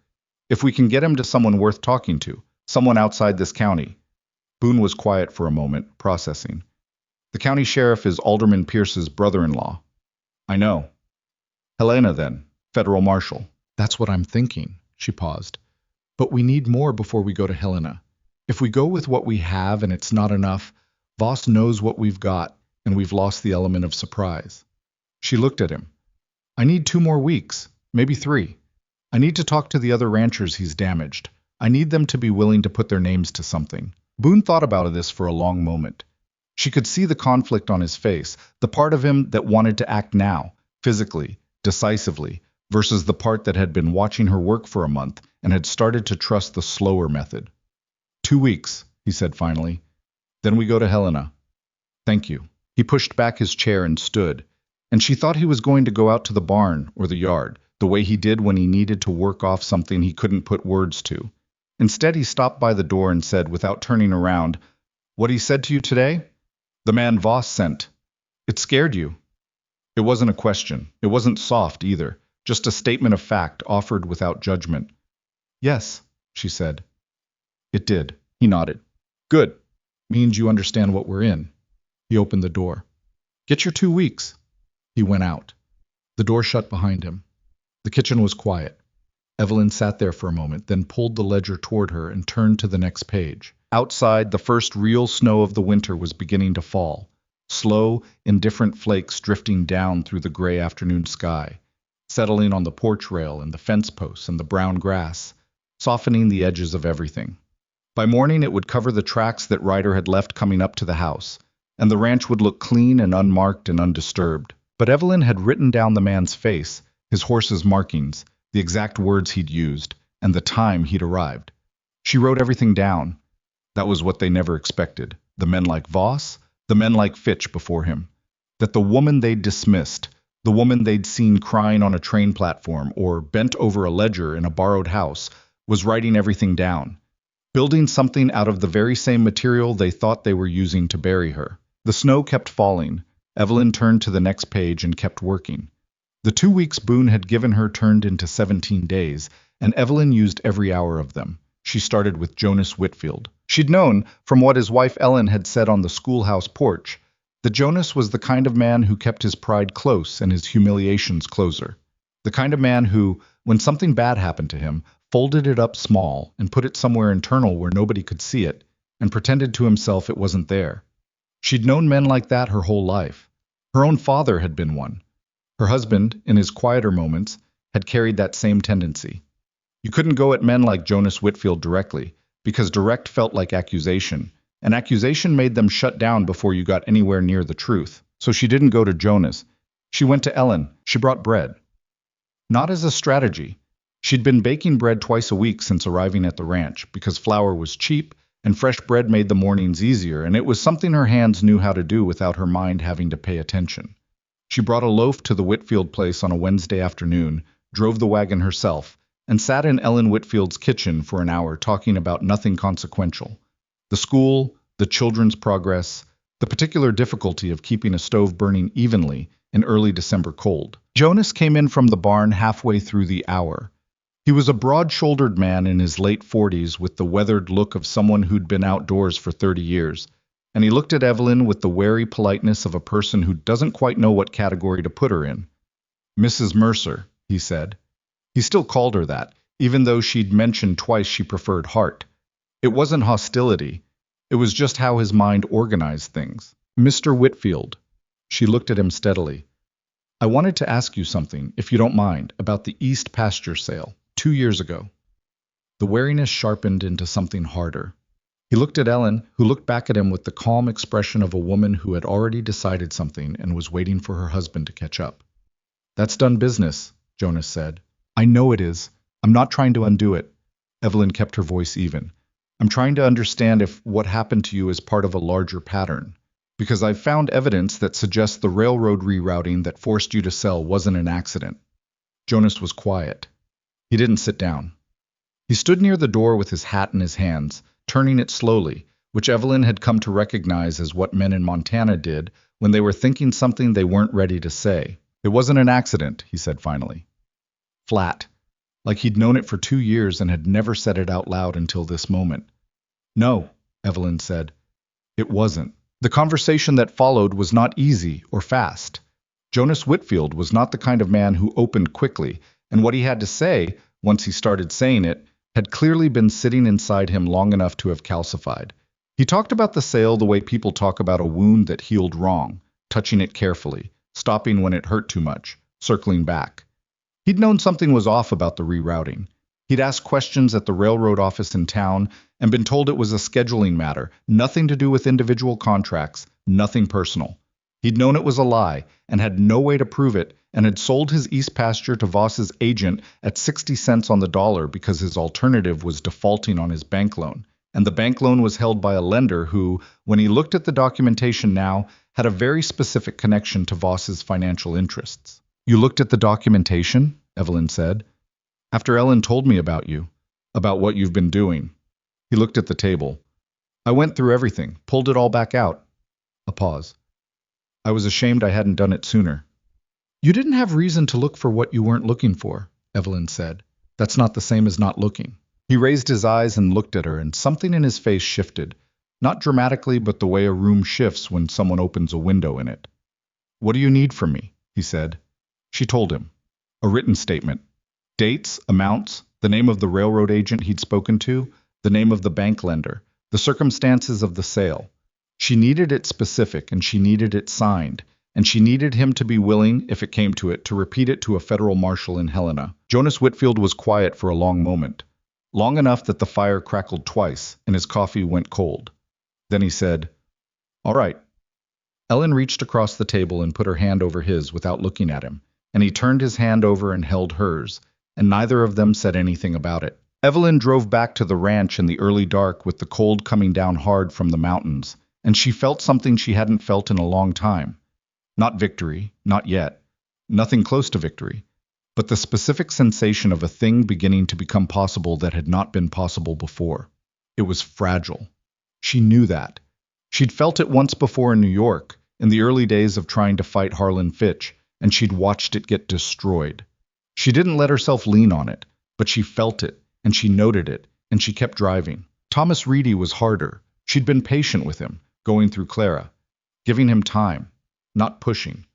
If we can get him to someone worth talking to, someone outside this county." Boone was quiet for a moment, processing. "The county sheriff is Alderman Pierce's brother-in-law." "I know." "Helena, then, federal marshal." "That's what I'm thinking." She paused. "But we need more before we go to Helena. If we go with what we have and it's not enough, Voss knows what we've got, and we've lost the element of surprise." She looked at him. "I need 2 more weeks, maybe 3. I need to talk to the other ranchers he's damaged. I need them to be willing to put their names to something." Boone thought about this for a long moment. She could see the conflict on his face, the part of him that wanted to act now, physically, decisively, versus the part that had been watching her work for a month and had started to trust the slower method. 2 weeks, he said finally. "Then we go to Helena." "Thank you." He pushed back his chair and stood, and she thought he was going to go out to the barn or the yard, the way he did when he needed to work off something he couldn't put words to. Instead, he stopped by the door and said, without turning around, "What he said to you today? The man Voss sent. It scared you." It wasn't a question. It wasn't soft either. Just a statement of fact offered without judgment. "Yes," she said. "It did." He nodded. "Good. Means you understand what we're in." He opened the door. "Get your 2 weeks." He went out. The door shut behind him. The kitchen was quiet. Evelyn sat there for a moment, then pulled the ledger toward her and turned to the next page. Outside, the first real snow of the winter was beginning to fall, slow, indifferent flakes drifting down through the gray afternoon sky, settling on the porch rail and the fence posts and the brown grass, softening the edges of everything. By morning, it would cover the tracks that Ryder had left coming up to the house, and the ranch would look clean and unmarked and undisturbed. But Evelyn had written down the man's face, his horse's markings, the exact words he'd used, and the time he'd arrived. She wrote everything down. That was what they never expected. The men like Voss, the men like Fitch before him. That the woman they'd dismissed, the woman they'd seen crying on a train platform or bent over a ledger in a borrowed house, was writing everything down, building something out of the very same material they thought they were using to bury her. The snow kept falling. Evelyn turned to the next page and kept working. The 2 weeks Boone had given her turned into 17 days, and Evelyn used every hour of them. She started with Jonas Whitfield. She'd known, from what his wife Ellen had said on the schoolhouse porch, that Jonas was the kind of man who kept his pride close and his humiliations closer. The kind of man who, when something bad happened to him, folded it up small and put it somewhere internal where nobody could see it, and pretended to himself it wasn't there. She'd known men like that her whole life. Her own father had been one. Her husband, in his quieter moments, had carried that same tendency. You couldn't go at men like Jonas Whitfield directly, because direct felt like accusation, and accusation made them shut down before you got anywhere near the truth. So she didn't go to Jonas. She went to Ellen. She brought bread. Not as a strategy. She'd been baking bread twice a week since arriving at the ranch, because flour was cheap, and fresh bread made the mornings easier, and it was something her hands knew how to do without her mind having to pay attention. She brought a loaf to the Whitfield place on a Wednesday afternoon, drove the wagon herself, and sat in Ellen Whitfield's kitchen for an hour talking about nothing consequential. The school, the children's progress, the particular difficulty of keeping a stove burning evenly in early December cold. Jonas came in from the barn halfway through the hour. He was a broad-shouldered man in his late 40s with the weathered look of someone who'd been outdoors for 30 years, and he looked at Evelyn with the wary politeness of a person who doesn't quite know what category to put her in. "Mrs. Mercer," he said. He still called her that, even though she'd mentioned twice she preferred Hart. It wasn't hostility. It was just how his mind organized things. "Mr. Whitfield." She looked at him steadily. "I wanted to ask you something, if you don't mind, about the East pasture sale, 2 years ago." The wariness sharpened into something harder. He looked at Ellen, who looked back at him with the calm expression of a woman who had already decided something and was waiting for her husband to catch up. "That's done business," Jonas said. "I know it is. I'm not trying to undo it." Evelyn kept her voice even. "I'm trying to understand if what happened to you is part of a larger pattern. Because I've found evidence that suggests the railroad rerouting that forced you to sell wasn't an accident." Jonas was quiet. He didn't sit down. He stood near the door with his hat in his hands, turning it slowly, which Evelyn had come to recognize as what men in Montana did when they were thinking something they weren't ready to say. "It wasn't an accident," he said finally. Flat, like he'd known it for 2 years and had never said it out loud until this moment. "No," Evelyn said. "It wasn't." The conversation that followed was not easy or fast. Jonas Whitfield was not the kind of man who opened quickly, and what he had to say, once he started saying it, had clearly been sitting inside him long enough to have calcified. He talked about the sale the way people talk about a wound that healed wrong, touching it carefully, stopping when it hurt too much, circling back. He'd known something was off about the rerouting. He'd asked questions at the railroad office in town and been told it was a scheduling matter, nothing to do with individual contracts, nothing personal. He'd known it was a lie and had no way to prove it, and had sold his East pasture to Voss's agent at 60 cents on the dollar because his alternative was defaulting on his bank loan. And the bank loan was held by a lender who, when he looked at the documentation now, had a very specific connection to Voss's financial interests. "You looked at the documentation?" Evelyn said. "After Ellen told me about you, about what you've been doing." He looked at the table. "I went through everything, pulled it all back out." A pause. "I was ashamed I hadn't done it sooner." "You didn't have reason to look for what you weren't looking for," Evelyn said. "That's not the same as not looking." He raised his eyes and looked at her, and something in his face shifted. Not dramatically, but the way a room shifts when someone opens a window in it. "What do you need from me?" he said. She told him. A written statement. Dates, amounts, the name of the railroad agent he'd spoken to, the name of the bank lender, the circumstances of the sale. She needed it specific, and she needed it signed, and she needed him to be willing, if it came to it, to repeat it to a federal marshal in Helena. Jonas Whitfield was quiet for a long moment, long enough that the fire crackled twice, and his coffee went cold. Then he said, "All right." Ellen reached across the table and put her hand over his without looking at him, and he turned his hand over and held hers, and neither of them said anything about it. Evelyn drove back to the ranch in the early dark with the cold coming down hard from the mountains, and she felt something she hadn't felt in a long time. Not victory, not yet, nothing close to victory, but the specific sensation of a thing beginning to become possible that had not been possible before. It was fragile. She knew that. She'd felt it once before in New York, in the early days of trying to fight Harlan Fitch, and she'd watched it get destroyed. She didn't let herself lean on it, but she felt it, and she noted it, and she kept driving. Thomas Reedy was harder. She'd been patient with him, going through Clara, giving him time, not pushing.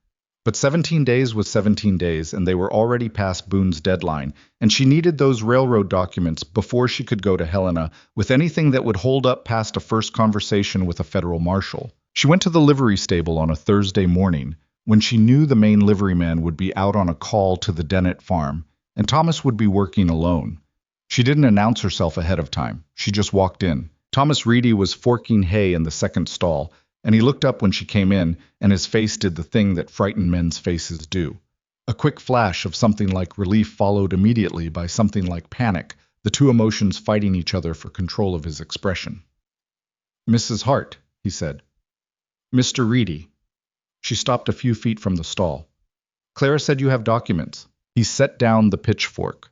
But 17 days was 17 days, and they were already past Boone's deadline, and she needed those railroad documents before she could go to Helena with anything that would hold up past a first conversation with a federal marshal. She went to the livery stable on a Thursday morning when she knew the main liveryman would be out on a call to the Dennett farm, and Thomas would be working alone. She didn't announce herself ahead of time. She just walked in. Thomas Reedy was forking hay in the second stall, and he looked up when she came in, and his face did the thing that frightened men's faces do. A quick flash of something like relief followed immediately by something like panic, the two emotions fighting each other for control of his expression. "Mrs. Hart," he said. "Mr. Reedy." She stopped a few feet from the stall. "Clara said you have documents." He set down the pitchfork.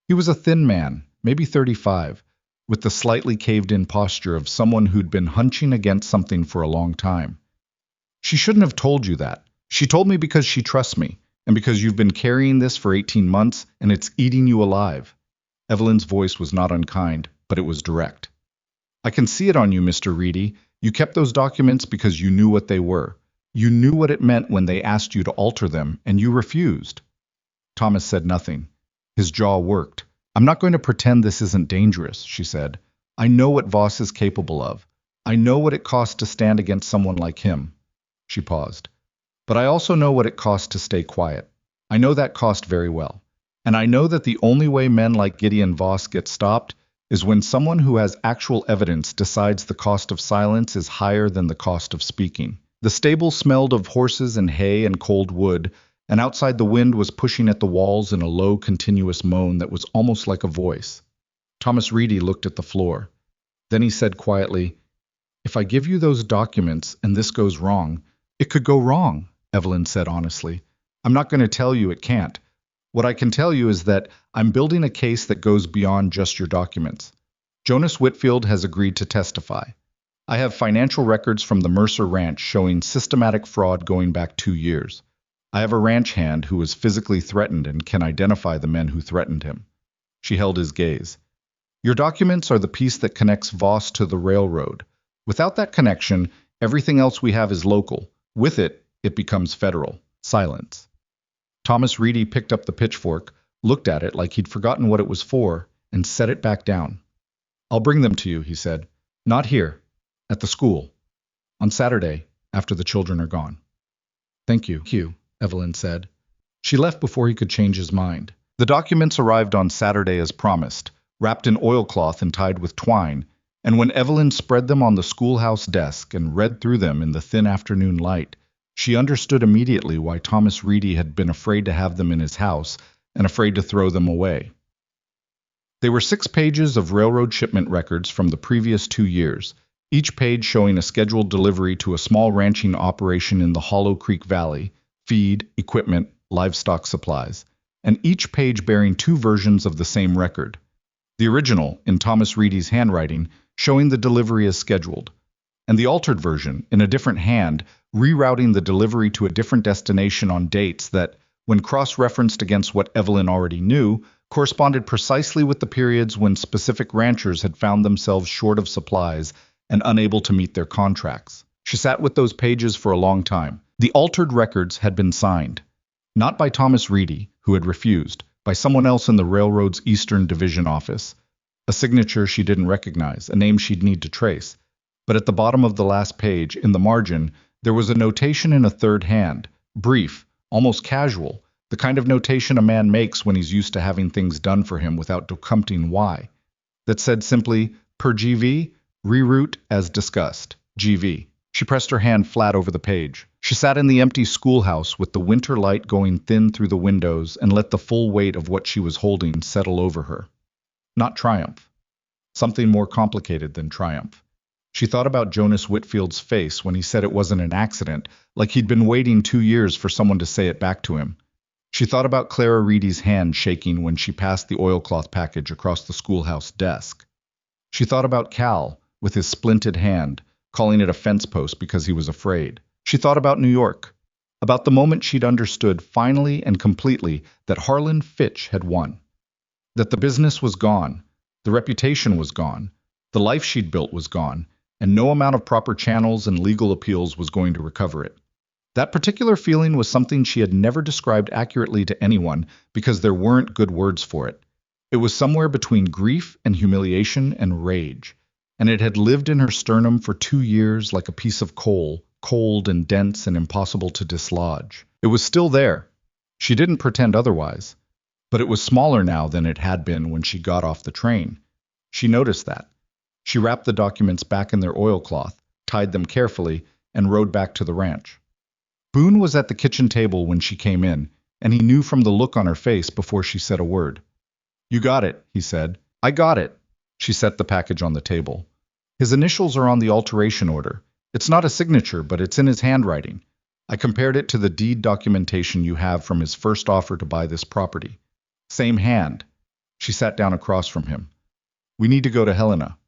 He was a thin man, maybe 35, with the slightly caved-in posture of someone who'd been hunching against something for a long time. "She shouldn't have told you that. She told me because she trusts me, and because you've been carrying this for 18 months, and it's eating you alive." Evelyn's voice was not unkind, but it was direct. "I can see it on you, Mr. Reedy. You kept those documents because you knew what they were. You knew what it meant when they asked you to alter them, and you refused." Thomas said nothing. His jaw worked. "I'm not going to pretend this isn't dangerous," she said. "I know what Voss is capable of. I know what it costs to stand against someone like him." She paused. "But I also know what it costs to stay quiet. I know that cost very well. And I know that the only way men like Gideon Voss get stopped is when someone who has actual evidence decides the cost of silence is higher than the cost of speaking." The stable smelled of horses and hay and cold wood, and outside the wind was pushing at the walls in a low, continuous moan that was almost like a voice. Thomas Reedy looked at the floor. Then he said quietly, "If I give you those documents and this goes wrong—" "It could go wrong," Evelyn said honestly. "I'm not going to tell you it can't. What I can tell you is that I'm building a case that goes beyond just your documents. Jonas Whitfield has agreed to testify. I have financial records from the Mercer Ranch showing systematic fraud going back 2 years. I have a ranch hand who was physically threatened and can identify the men who threatened him." She held his gaze. "Your documents are the piece that connects Voss to the railroad. Without that connection, everything else we have is local. With it, it becomes federal." Silence. Thomas Reedy picked up the pitchfork, looked at it like he'd forgotten what it was for, and set it back down. "I'll bring them to you," he said. "Not here. At the school. On Saturday, after the children are gone." "Thank you," Evelyn said. She left before he could change his mind. The documents arrived on Saturday as promised, wrapped in oilcloth and tied with twine, and when Evelyn spread them on the schoolhouse desk and read through them in the thin afternoon light, she understood immediately why Thomas Reedy had been afraid to have them in his house and afraid to throw them away. They were 6 pages of railroad shipment records from the previous 2 years, each page showing a scheduled delivery to a small ranching operation in the Hollow Creek Valley, feed, equipment, livestock supplies, and each page bearing 2 versions of the same record. The original, in Thomas Reedy's handwriting, showing the delivery as scheduled, and the altered version, in a different hand, rerouting the delivery to a different destination on dates that, when cross-referenced against what Evelyn already knew, corresponded precisely with the periods when specific ranchers had found themselves short of supplies and unable to meet their contracts. She sat with those pages for a long time. The altered records had been signed, not by Thomas Reedy, who had refused, by someone else in the railroad's Eastern Division office, a signature she didn't recognize, a name she'd need to trace. But at the bottom of the last page, in the margin, there was a notation in a third hand, brief, almost casual, the kind of notation a man makes when he's used to having things done for him without documenting why, that said simply, "Per GV, reroute as discussed, GV." She pressed her hand flat over the page. She sat in the empty schoolhouse with the winter light going thin through the windows and let the full weight of what she was holding settle over her. Not triumph. Something more complicated than triumph. She thought about Jonas Whitfield's face when he said it wasn't an accident, like he'd been waiting 2 years for someone to say it back to him. She thought about Clara Reedy's hand shaking when she passed the oilcloth package across the schoolhouse desk. She thought about Cal, with his splinted hand, calling it a fence post because he was afraid. She thought about New York, about the moment she'd understood finally and completely that Harlan Fitch had won, that the business was gone, the reputation was gone, the life she'd built was gone, and no amount of proper channels and legal appeals was going to recover it. That particular feeling was something she had never described accurately to anyone because there weren't good words for it. It was somewhere between grief and humiliation and rage. and it had lived in her sternum for 2 years like a piece of coal, cold and dense and impossible to dislodge. It was still there. She didn't pretend otherwise. But it was smaller now than it had been when she got off the train. She noticed that. She wrapped the documents back in their oilcloth, tied them carefully, and rode back to the ranch. Boone was at the kitchen table when she came in, and he knew from the look on her face before she said a word. "You got it," he said. "I got it." She set the package on the table. "His initials are on the alteration order. It's not a signature, but it's in his handwriting. I compared it to the deed documentation you have from his first offer to buy this property. Same hand." She sat down across from him. "We need to go to Helena."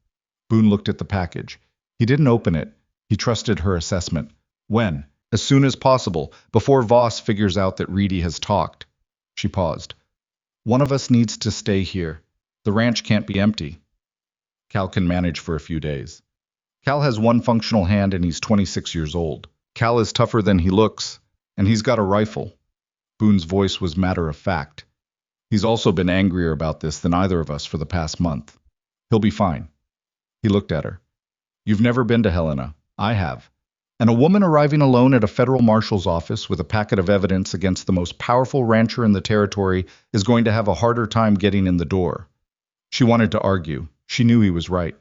Boone looked at the package. He didn't open it. He trusted her assessment. "When?" "As soon as possible, before Voss figures out that Reedy has talked." She paused. "One of us needs to stay here. The ranch can't be empty." "Cal can manage for a few days." "Cal has one functional hand and he's 26 years old. Cal is tougher than he looks, and he's got a rifle." Boone's voice was matter of fact. "He's also been angrier about this than either of us for the past month. He'll be fine." He looked at her. "You've never been to Helena. I have. And a woman arriving alone at a federal marshal's office with a packet of evidence against the most powerful rancher in the territory is going to have a harder time getting in the door." She wanted to argue. She knew he was right.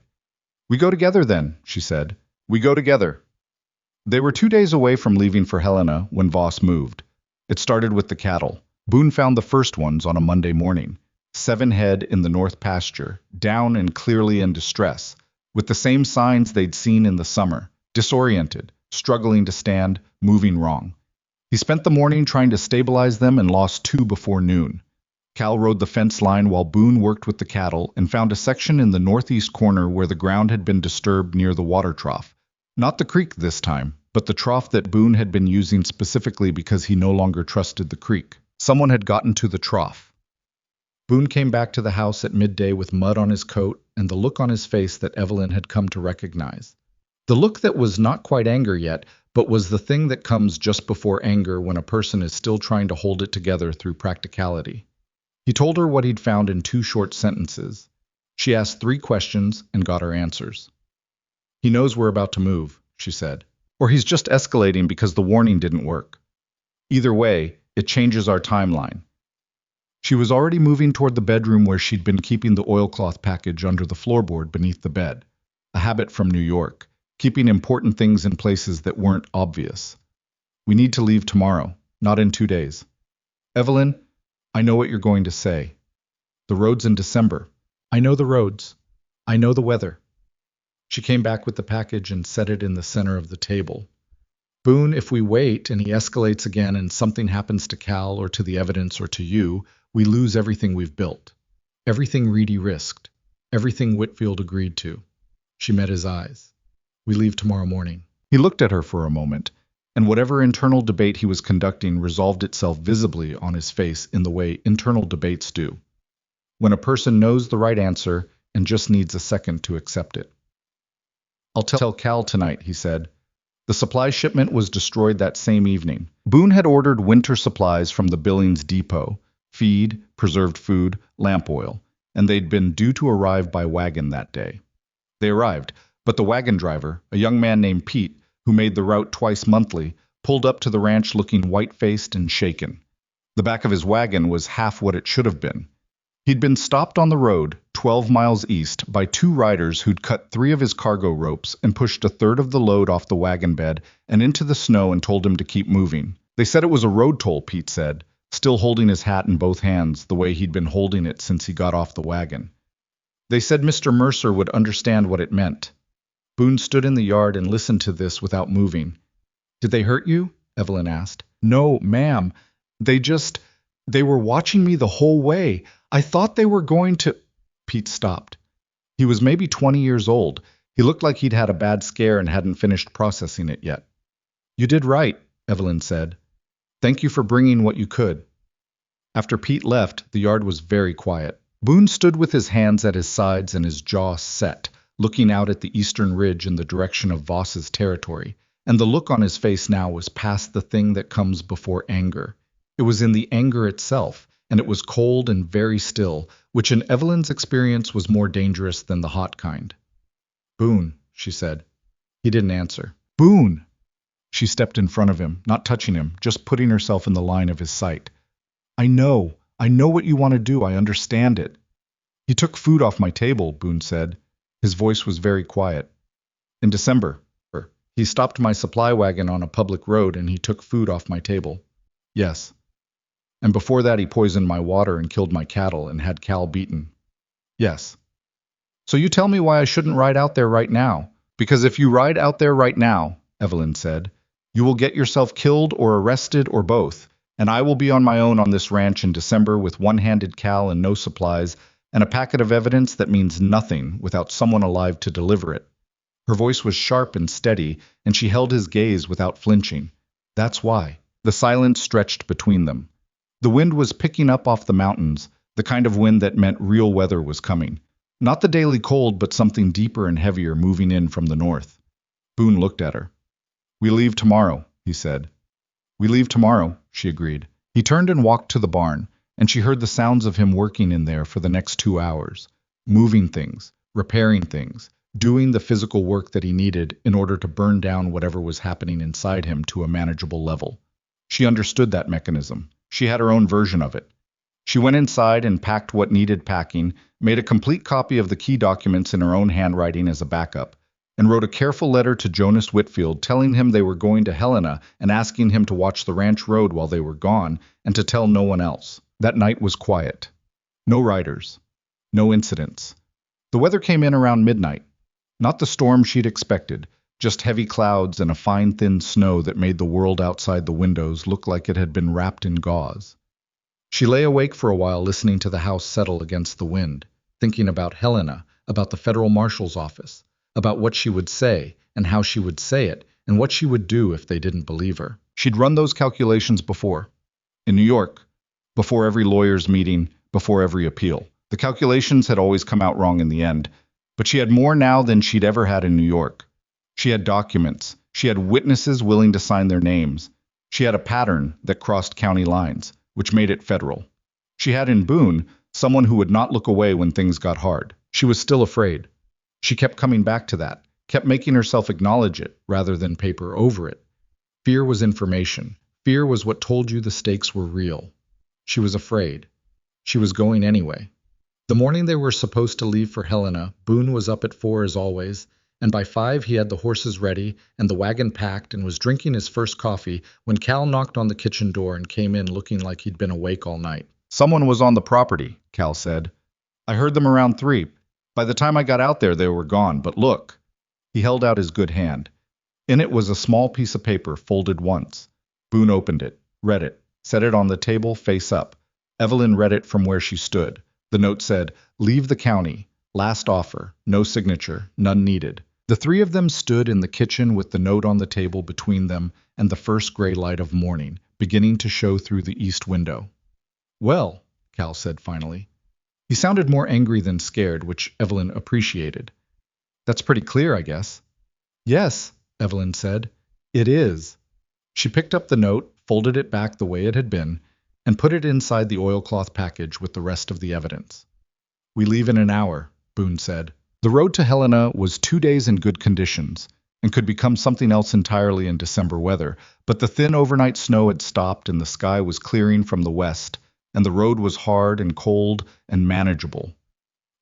"We go together then," she said. "We go together." They were 2 days away from leaving for Helena when Voss moved. It started with the cattle. Boone found the first ones on a Monday morning. 7 head in the north pasture, down and clearly in distress, with the same signs they'd seen in the summer, disoriented, struggling to stand, moving wrong. He spent the morning trying to stabilize them and lost 2 before noon. Cal rode the fence line while Boone worked with the cattle and found a section in the northeast corner where the ground had been disturbed near the water trough. Not the creek this time, but the trough that Boone had been using specifically because he no longer trusted the creek. Someone had gotten to the trough. Boone came back to the house at midday with mud on his coat and the look on his face that Evelyn had come to recognize. The look that was not quite anger yet, but was the thing that comes just before anger when a person is still trying to hold it together through practicality. He told her what he'd found in 2 short sentences. She asked 3 questions and got her answers. "He knows we're about to move," she said. "Or he's just escalating because the warning didn't work. Either way, it changes our timeline." She was already moving toward the bedroom where she'd been keeping the oilcloth package under the floorboard beneath the bed, a habit from New York, keeping important things in places that weren't obvious. "We need to leave tomorrow, not in 2 days." "Evelyn, I know what you're going to say. The road's in December." "I know the roads. I know the weather." She came back with the package and set it in the center of the table. "Boone, if we wait and he escalates again and something happens to Cal or to the evidence or to you, we lose everything we've built. Everything Reedy risked. Everything Whitfield agreed to." She met his eyes. "We leave tomorrow morning." He looked at her for a moment, and whatever internal debate he was conducting resolved itself visibly on his face in the way internal debates do, when a person knows the right answer and just needs a second to accept it. "I'll tell Cal tonight," he said. The supply shipment was destroyed that same evening. Boone had ordered winter supplies from the Billings depot, feed, preserved food, lamp oil, and they'd been due to arrive by wagon that day. They arrived, but the wagon driver, a young man named Pete, who made the route twice monthly, pulled up to the ranch looking white-faced and shaken. The back of his wagon was half what it should have been. He'd been stopped on the road, 12 miles east, by 2 riders who'd cut 3 of his cargo ropes and pushed a third of the load off the wagon bed and into the snow and told him to keep moving. They said it was a road toll, Pete said, still holding his hat in both hands the way he'd been holding it since he got off the wagon. They said Mr. Mercer would understand what it meant. Boone stood in the yard and listened to this without moving. "Did they hurt you?" Evelyn asked. "No, ma'am. They were watching me the whole way. I thought they were going to—" Pete stopped. He was maybe 20 years old. He looked like he'd had a bad scare and hadn't finished processing it yet. "You did right," Evelyn said. "Thank you for bringing what you could." After Pete left, the yard was very quiet. Boone stood with his hands at his sides and his jaw set, looking out at the eastern ridge in the direction of Voss's territory, and the look on his face now was past the thing that comes before anger. It was in the anger itself, and it was cold and very still, which in Evelyn's experience was more dangerous than the hot kind. Boone, she said. He didn't answer. Boone! She stepped in front of him, not touching him, just putting herself in the line of his sight. I know what you want to do, I understand it. He took food off my table, Boone said. His voice was very quiet. In December, he stopped my supply wagon on a public road and he took food off my table. Yes. And before that he poisoned my water and killed my cattle and had Cal beaten. Yes. So you tell me why I shouldn't ride out there right now. Because if you ride out there right now, Evelyn said, you will get yourself killed or arrested or both, and I will be on my own on this ranch in December with one-handed Cal and no supplies, and a packet of evidence that means nothing without someone alive to deliver it. Her voice was sharp and steady, and she held his gaze without flinching. That's why. The silence stretched between them. The wind was picking up off the mountains, the kind of wind that meant real weather was coming. Not the daily cold, but something deeper and heavier moving in from the north. Boone looked at her. We leave tomorrow, he said. We leave tomorrow, she agreed. He turned and walked to the barn, and she heard the sounds of him working in there for the next 2 hours, moving things, repairing things, doing the physical work that he needed in order to burn down whatever was happening inside him to a manageable level. She understood that mechanism. She had her own version of it. She went inside and packed what needed packing, made a complete copy of the key documents in her own handwriting as a backup, and wrote a careful letter to Jonas Whitfield telling him they were going to Helena and asking him to watch the ranch road while they were gone and to tell no one else. That night was quiet. No riders. No incidents. The weather came in around midnight. Not the storm she'd expected, just heavy clouds and a fine thin snow that made the world outside the windows look like it had been wrapped in gauze. She lay awake for a while listening to the house settle against the wind, thinking about Helena, about the federal marshal's office, about what she would say and how she would say it and what she would do if they didn't believe her. She'd run those calculations before. In New York, before every lawyer's meeting, before every appeal. The calculations had always come out wrong in the end, but she had more now than she'd ever had in New York. She had documents. She had witnesses willing to sign their names. She had a pattern that crossed county lines, which made it federal. She had in Boone someone who would not look away when things got hard. She was still afraid. She kept coming back to that, kept making herself acknowledge it rather than paper over it. Fear was information. Fear was what told you the stakes were real. She was afraid. She was going anyway. The morning they were supposed to leave for Helena, Boone was up at 4 as always, and by 5 he had the horses ready and the wagon packed and was drinking his first coffee when Cal knocked on the kitchen door and came in looking like he'd been awake all night. Someone was on the property, Cal said. I heard them around 3. By the time I got out there, they were gone, but look. He held out his good hand. In it was a small piece of paper folded once. Boone opened it, read it, set it on the table face up. Evelyn read it from where she stood. The note said, "Leave the county. Last offer. No signature. None needed." The 3 of them stood in the kitchen with the note on the table between them and the first gray light of morning, beginning to show through the east window. Well, Cal said finally. He sounded more angry than scared, which Evelyn appreciated. That's pretty clear, I guess. Yes, Evelyn said. It is. She picked up the note, folded it back the way it had been, and put it inside the oilcloth package with the rest of the evidence. We leave in an hour, Boone said. The road to Helena was 2 days in good conditions, and could become something else entirely in December weather, but the thin overnight snow had stopped and the sky was clearing from the west, and the road was hard and cold and manageable.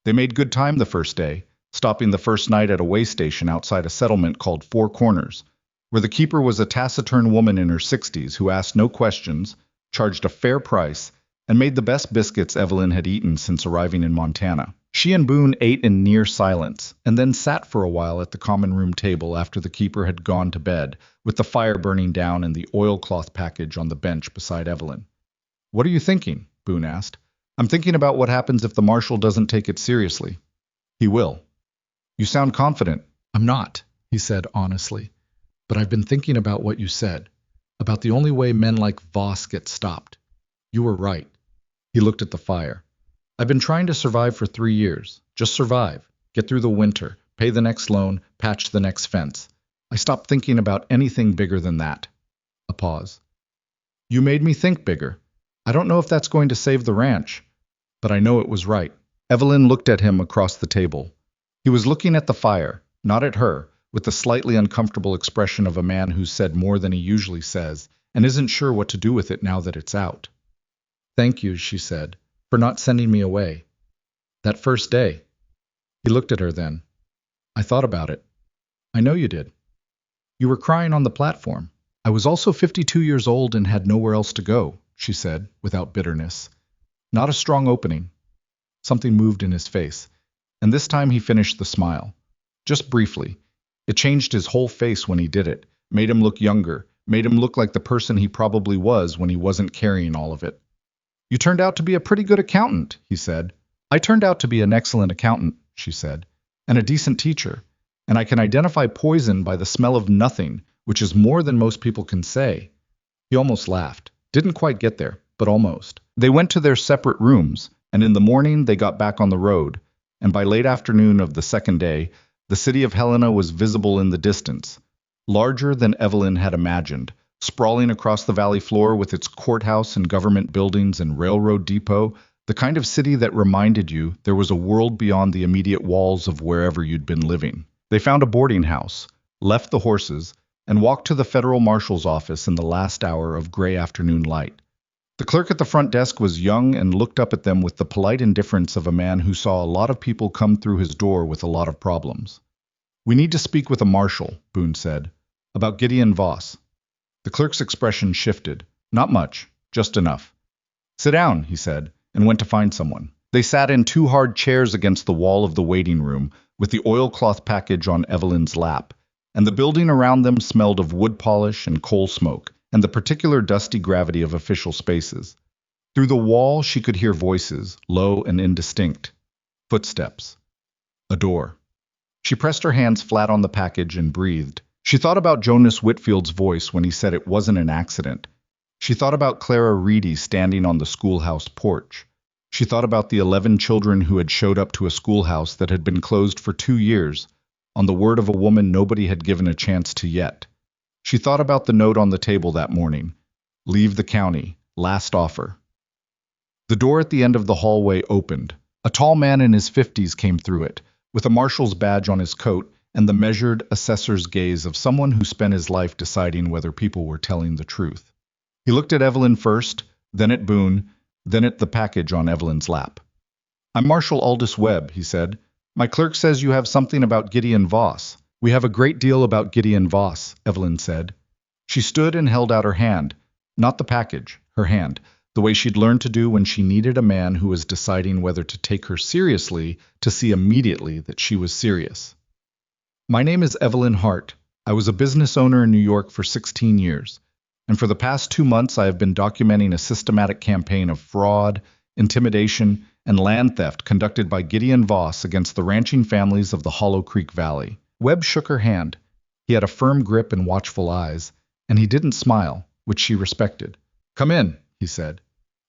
They made good time the first day, stopping the first night at a way station outside a settlement called Four Corners, where the keeper was a taciturn woman in her 60s who asked no questions, charged a fair price, and made the best biscuits Evelyn had eaten since arriving in Montana. She and Boone ate in near silence, and then sat for a while at the common room table after the keeper had gone to bed, with the fire burning down and the oilcloth package on the bench beside Evelyn. What are you thinking? Boone asked. I'm thinking about what happens if the marshal doesn't take it seriously. He will. You sound confident. I'm not, he said honestly. But I've been thinking about what you said, about the only way men like Voss get stopped. You were right. He looked at the fire. I've been trying to survive for 3 years. Just survive. Get through the winter. Pay the next loan. Patch the next fence. I stopped thinking about anything bigger than that. A pause. You made me think bigger. I don't know if that's going to save the ranch, but I know it was right. Evelyn looked at him across the table. He was looking at the fire, not at her, with the slightly uncomfortable expression of a man who's said more than he usually says and isn't sure what to do with it now that it's out. "Thank you," she said, "for not sending me away. That first day." He looked at her then. "I thought about it." "I know you did. You were crying on the platform." "I was also 52 years old and had nowhere else to go," she said, without bitterness. Not a strong opening. Something moved in his face, and this time he finished the smile. Just briefly. It changed his whole face when he did it, made him look younger, made him look like the person he probably was when he wasn't carrying all of it. "You turned out to be a pretty good accountant," he said. "I turned out to be an excellent accountant," she said, "and a decent teacher, and I can identify poison by the smell of nothing, which is more than most people can say." He almost laughed. Didn't quite get there, but almost. They went to their separate rooms, and in the morning they got back on the road, and by late afternoon of the second day, the city of Helena was visible in the distance, larger than Evelyn had imagined, sprawling across the valley floor with its courthouse and government buildings and railroad depot, the kind of city that reminded you there was a world beyond the immediate walls of wherever you'd been living. They found a boarding house, left the horses, and walked to the federal marshal's office in the last hour of gray afternoon light. The clerk at the front desk was young and looked up at them with the polite indifference of a man who saw a lot of people come through his door with a lot of problems. "We need to speak with a marshal," Boone said, "about Gideon Voss." The clerk's expression shifted. Not much, just enough. "Sit down," he said, and went to find someone. They sat in two hard chairs against the wall of the waiting room, with the oilcloth package on Evelyn's lap, and the building around them smelled of wood polish and coal smoke, and the particular dusty gravity of official spaces. Through the wall she could hear voices, low and indistinct. Footsteps. A door. She pressed her hands flat on the package and breathed. She thought about Jonas Whitfield's voice when he said it wasn't an accident. She thought about Clara Reedy standing on the schoolhouse porch. She thought about the 11 children who had showed up to a schoolhouse that had been closed for 2 years, on the word of a woman nobody had given a chance to yet. She thought about the note on the table that morning. "Leave the county. Last offer." The door at the end of the hallway opened. A tall man in his 50s came through it, with a marshal's badge on his coat and the measured assessor's gaze of someone who spent his life deciding whether people were telling the truth. He looked at Evelyn first, then at Boone, then at the package on Evelyn's lap. "I'm Marshal Aldous Webb," he said. "My clerk says you have something about Gideon Voss." "We have a great deal about Gideon Voss," Evelyn said. She stood and held out her hand. Not the package, her hand, the way she'd learned to do when she needed a man who was deciding whether to take her seriously to see immediately that she was serious. "My name is Evelyn Hart. I was a business owner in New York for 16 years, and for the past 2 months I have been documenting a systematic campaign of fraud, intimidation, and land theft conducted by Gideon Voss against the ranching families of the Hollow Creek Valley." Webb shook her hand. He had a firm grip and watchful eyes, and he didn't smile, which she respected. "Come in," he said.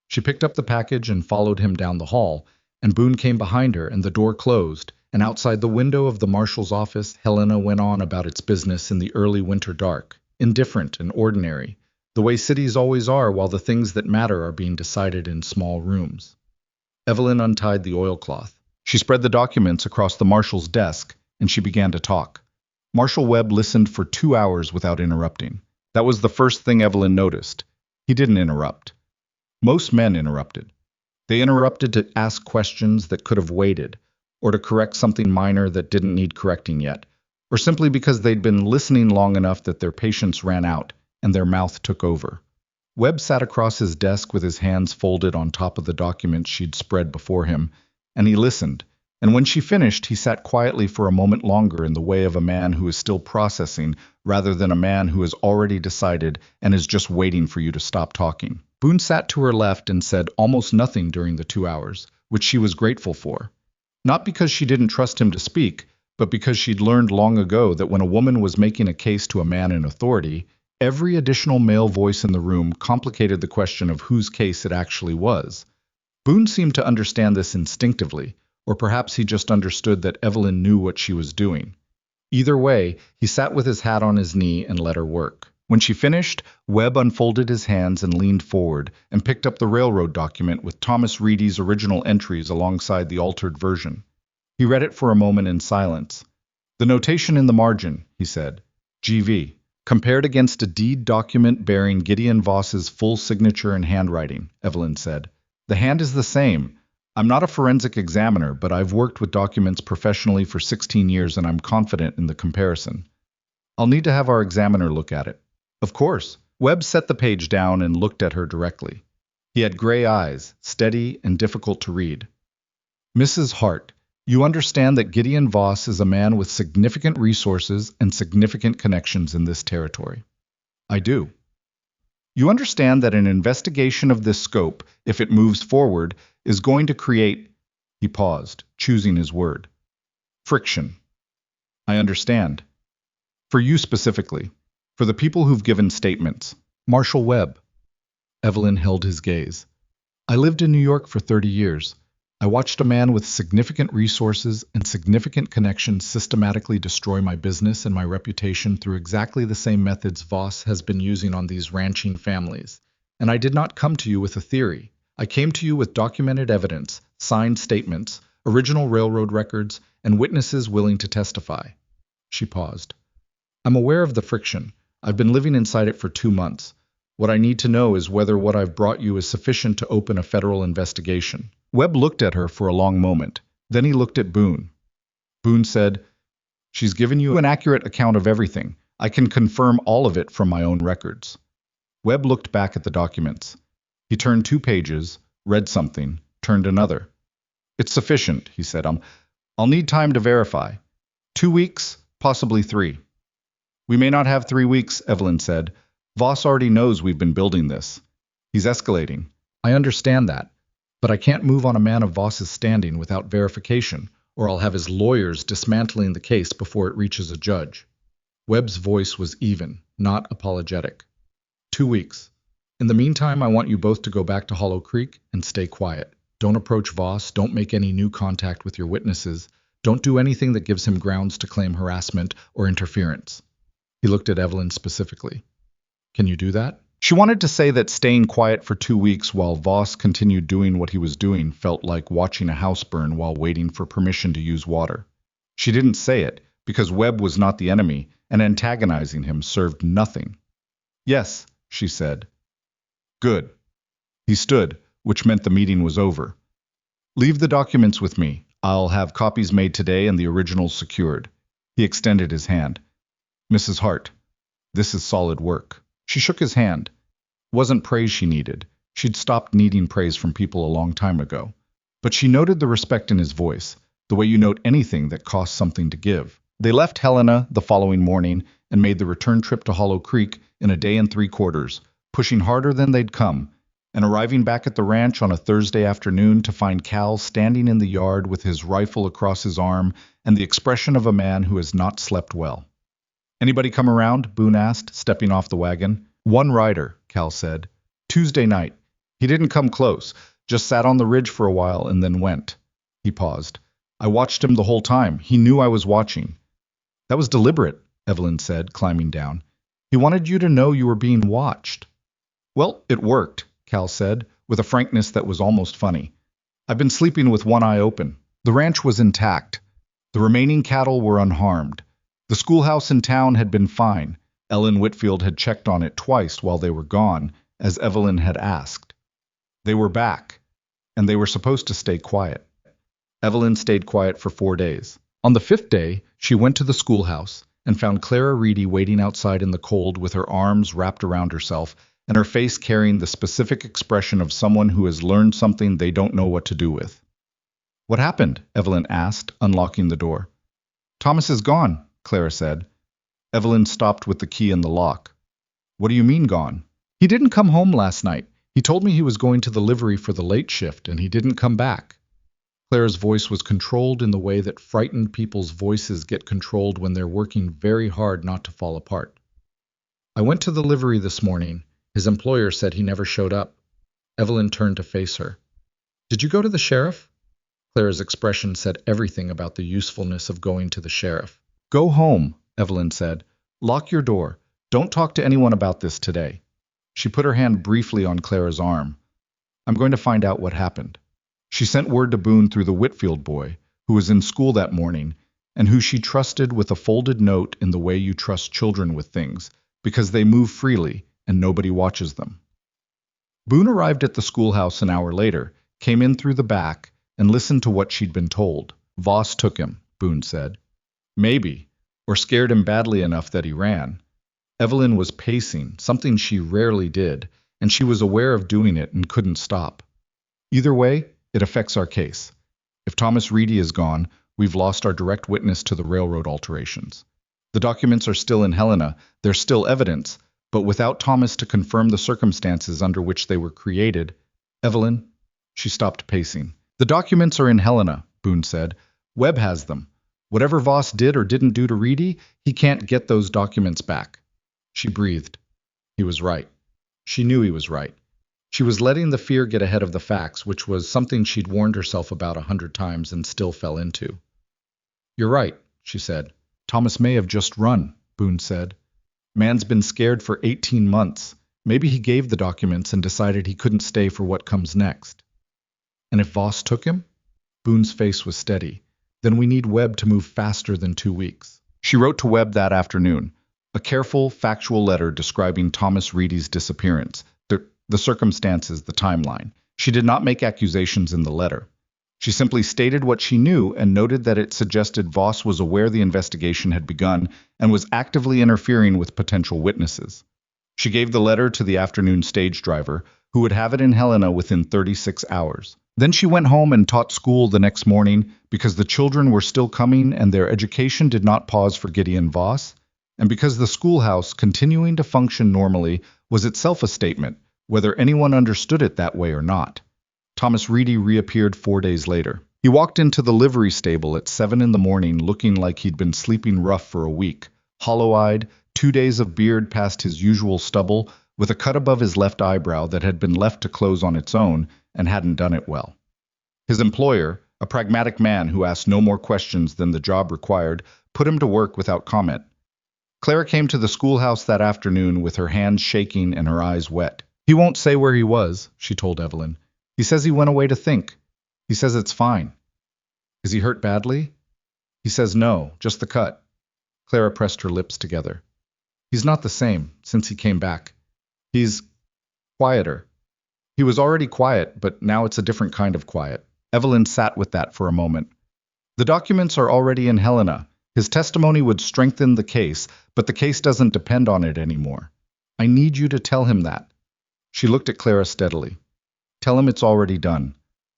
She picked up the package and followed him down the hall, and Boone came behind her and the door closed, and outside the window of the marshal's office Helena went on about its business in the early winter dark, indifferent and ordinary, the way cities always are while the things that matter are being decided in small rooms. Evelyn untied the oilcloth. She spread the documents across the marshal's desk, and she began to talk. Marshal Webb listened for 2 hours without interrupting. That was the first thing Evelyn noticed. He didn't interrupt. Most men interrupted. They interrupted to ask questions that could have waited, or to correct something minor that didn't need correcting yet, or simply because they'd been listening long enough that their patience ran out and their mouth took over. Webb sat across his desk with his hands folded on top of the documents she'd spread before him, and he listened. And when she finished, he sat quietly for a moment longer in the way of a man who is still processing, rather than a man who has already decided and is just waiting for you to stop talking. Boone sat to her left and said almost nothing during the 2 hours, which she was grateful for. Not because she didn't trust him to speak, but because she'd learned long ago that when a woman was making a case to a man in authority, every additional male voice in the room complicated the question of whose case it actually was. Boone seemed to understand this instinctively, or perhaps he just understood that Evelyn knew what she was doing. Either way, he sat with his hat on his knee and let her work. When she finished, Webb unfolded his hands and leaned forward and picked up the railroad document with Thomas Reedy's original entries alongside the altered version. He read it for a moment in silence. The notation in the margin, he said. GV. Compared against a deed document bearing Gideon Voss's full signature and handwriting, Evelyn said. The hand is the same. I'm not a forensic examiner, but I've worked with documents professionally for 16 years and I'm confident in the comparison. I'll need to have our examiner look at it. Of course. Webb set the page down and looked at her directly. He had gray eyes, steady and difficult to read. Mrs. Hart, you understand that Gideon Voss is a man with significant resources and significant connections in this territory. I do. You understand that an investigation of this scope, if it moves forward, is going to create, he paused, choosing his word, friction. I understand. For you specifically. For the people who've given statements. Marshall Webb. Evelyn held his gaze. I lived in New York for 30 years. I watched a man with significant resources and significant connections systematically destroy my business and my reputation through exactly the same methods Voss has been using on these ranching families. And I did not come to you with a theory. I came to you with documented evidence, signed statements, original railroad records, and witnesses willing to testify. She paused. I'm aware of the friction. I've been living inside it for 2 months. What I need to know is whether what I've brought you is sufficient to open a federal investigation. Webb looked at her for a long moment. Then he looked at Boone. Boone said, She's given you an accurate account of everything. I can confirm all of it from my own records. Webb looked back at the documents. He turned 2 pages, read something, turned another. It's sufficient, he said. I'll need time to verify. 2 weeks, possibly 3. We may not have 3 weeks, Evelyn said. Voss already knows we've been building this. He's escalating. I understand that. But I can't move on a man of Voss's standing without verification, or I'll have his lawyers dismantling the case before it reaches a judge. Webb's voice was even, not apologetic. 2 weeks. In the meantime, I want you both to go back to Hollow Creek and stay quiet. Don't approach Voss, don't make any new contact with your witnesses, don't do anything that gives him grounds to claim harassment or interference. He looked at Evelyn specifically. Can you do that? She wanted to say that staying quiet for 2 weeks while Voss continued doing what he was doing felt like watching a house burn while waiting for permission to use water. She didn't say it, because Webb was not the enemy, and antagonizing him served nothing. Yes, she said. Good. He stood, which meant the meeting was over. Leave the documents with me. I'll have copies made today and the originals secured. He extended his hand. Mrs. Hart, this is solid work. She shook his hand. It wasn't praise she needed. She'd stopped needing praise from people a long time ago. But she noted the respect in his voice, the way you note anything that costs something to give. They left Helena the following morning and made the return trip to Hollow Creek in a day and 3/4, pushing harder than they'd come, and arriving back at the ranch on a Thursday afternoon to find Cal standing in the yard with his rifle across his arm and the expression of a man who has not slept well. Anybody come around? Boone asked, stepping off the wagon. One rider, Cal said. Tuesday night. He didn't come close, just sat on the ridge for a while and then went. He paused. I watched him the whole time. He knew I was watching. That was deliberate, Evelyn said, climbing down. He wanted you to know you were being watched. Well, it worked, Cal said, with a frankness that was almost funny. I've been sleeping with one eye open. The ranch was intact. The remaining cattle were unharmed. The schoolhouse in town had been fine. Ellen Whitfield had checked on it twice while they were gone, as Evelyn had asked. They were back, and they were supposed to stay quiet. Evelyn stayed quiet for 4 days. On the 5th day, she went to the schoolhouse and found Clara Reedy waiting outside in the cold with her arms wrapped around herself and her face carrying the specific expression of someone who has learned something they don't know what to do with. What happened? Evelyn asked, unlocking the door. Thomas is gone, Clara said. Evelyn stopped with the key in the lock. What do you mean gone? He didn't come home last night. He told me he was going to the livery for the late shift, and he didn't come back. Clara's voice was controlled in the way that frightened people's voices get controlled when they're working very hard not to fall apart. I went to the livery this morning. His employer said he never showed up. Evelyn turned to face her. Did you go to the sheriff? Clara's expression said everything about the usefulness of going to the sheriff. Go home, Evelyn said. Lock your door. Don't talk to anyone about this today. She put her hand briefly on Clara's arm. I'm going to find out what happened. She sent word to Boone through the Whitfield boy, who was in school that morning, and who she trusted with a folded note in the way you trust children with things, because they move freely and nobody watches them. Boone arrived at the schoolhouse an hour later, came in through the back, and listened to what she'd been told. Voss took him, Boone said. Maybe, or scared him badly enough that he ran. Evelyn was pacing, something she rarely did, and she was aware of doing it and couldn't stop. Either way, it affects our case. If Thomas Reedy is gone, we've lost our direct witness to the railroad alterations. The documents are still in Helena, they're still evidence, but without Thomas to confirm the circumstances under which they were created, Evelyn, she stopped pacing. The documents are in Helena, Boone said. Webb has them. Whatever Voss did or didn't do to Reedy, he can't get those documents back. She breathed. He was right. She knew he was right. She was letting the fear get ahead of the facts, which was something she'd warned herself about 100 times and still fell into. You're right, she said. Thomas may have just run, Boone said. Man's been scared for 18 months. Maybe he gave the documents and decided he couldn't stay for what comes next. And if Voss took him? Boone's face was steady. Then we need Webb to move faster than 2 weeks. She wrote to Webb that afternoon, a careful, factual letter describing Thomas Reedy's disappearance, the circumstances, the timeline. She did not make accusations in the letter. She simply stated what she knew and noted that it suggested Voss was aware the investigation had begun and was actively interfering with potential witnesses. She gave the letter to the afternoon stage driver, who would have it in Helena within 36 hours. Then she went home and taught school the next morning because the children were still coming and their education did not pause for Gideon Voss, and because the schoolhouse, continuing to function normally, was itself a statement, whether anyone understood it that way or not. Thomas Reedy reappeared 4 days later. He walked into the livery stable at 7 in the morning looking like he'd been sleeping rough for a week, hollow-eyed, 2 days of beard past his usual stubble, with a cut above his left eyebrow that had been left to close on its own and hadn't done it well. His employer, a pragmatic man who asked no more questions than the job required, put him to work without comment. Clara came to the schoolhouse that afternoon with her hands shaking and her eyes wet. He won't say where he was, she told Evelyn. He says he went away to think. He says it's fine. Is he hurt badly? He says no, just the cut. Clara pressed her lips together. He's not the same since he came back. He's quieter. He was already quiet, but now it's a different kind of quiet. Evelyn sat with that for a moment. The documents are already in Helena. His testimony would strengthen the case, but the case doesn't depend on it anymore. I need you to tell him that. She looked at Clara steadily. Tell him it's already done.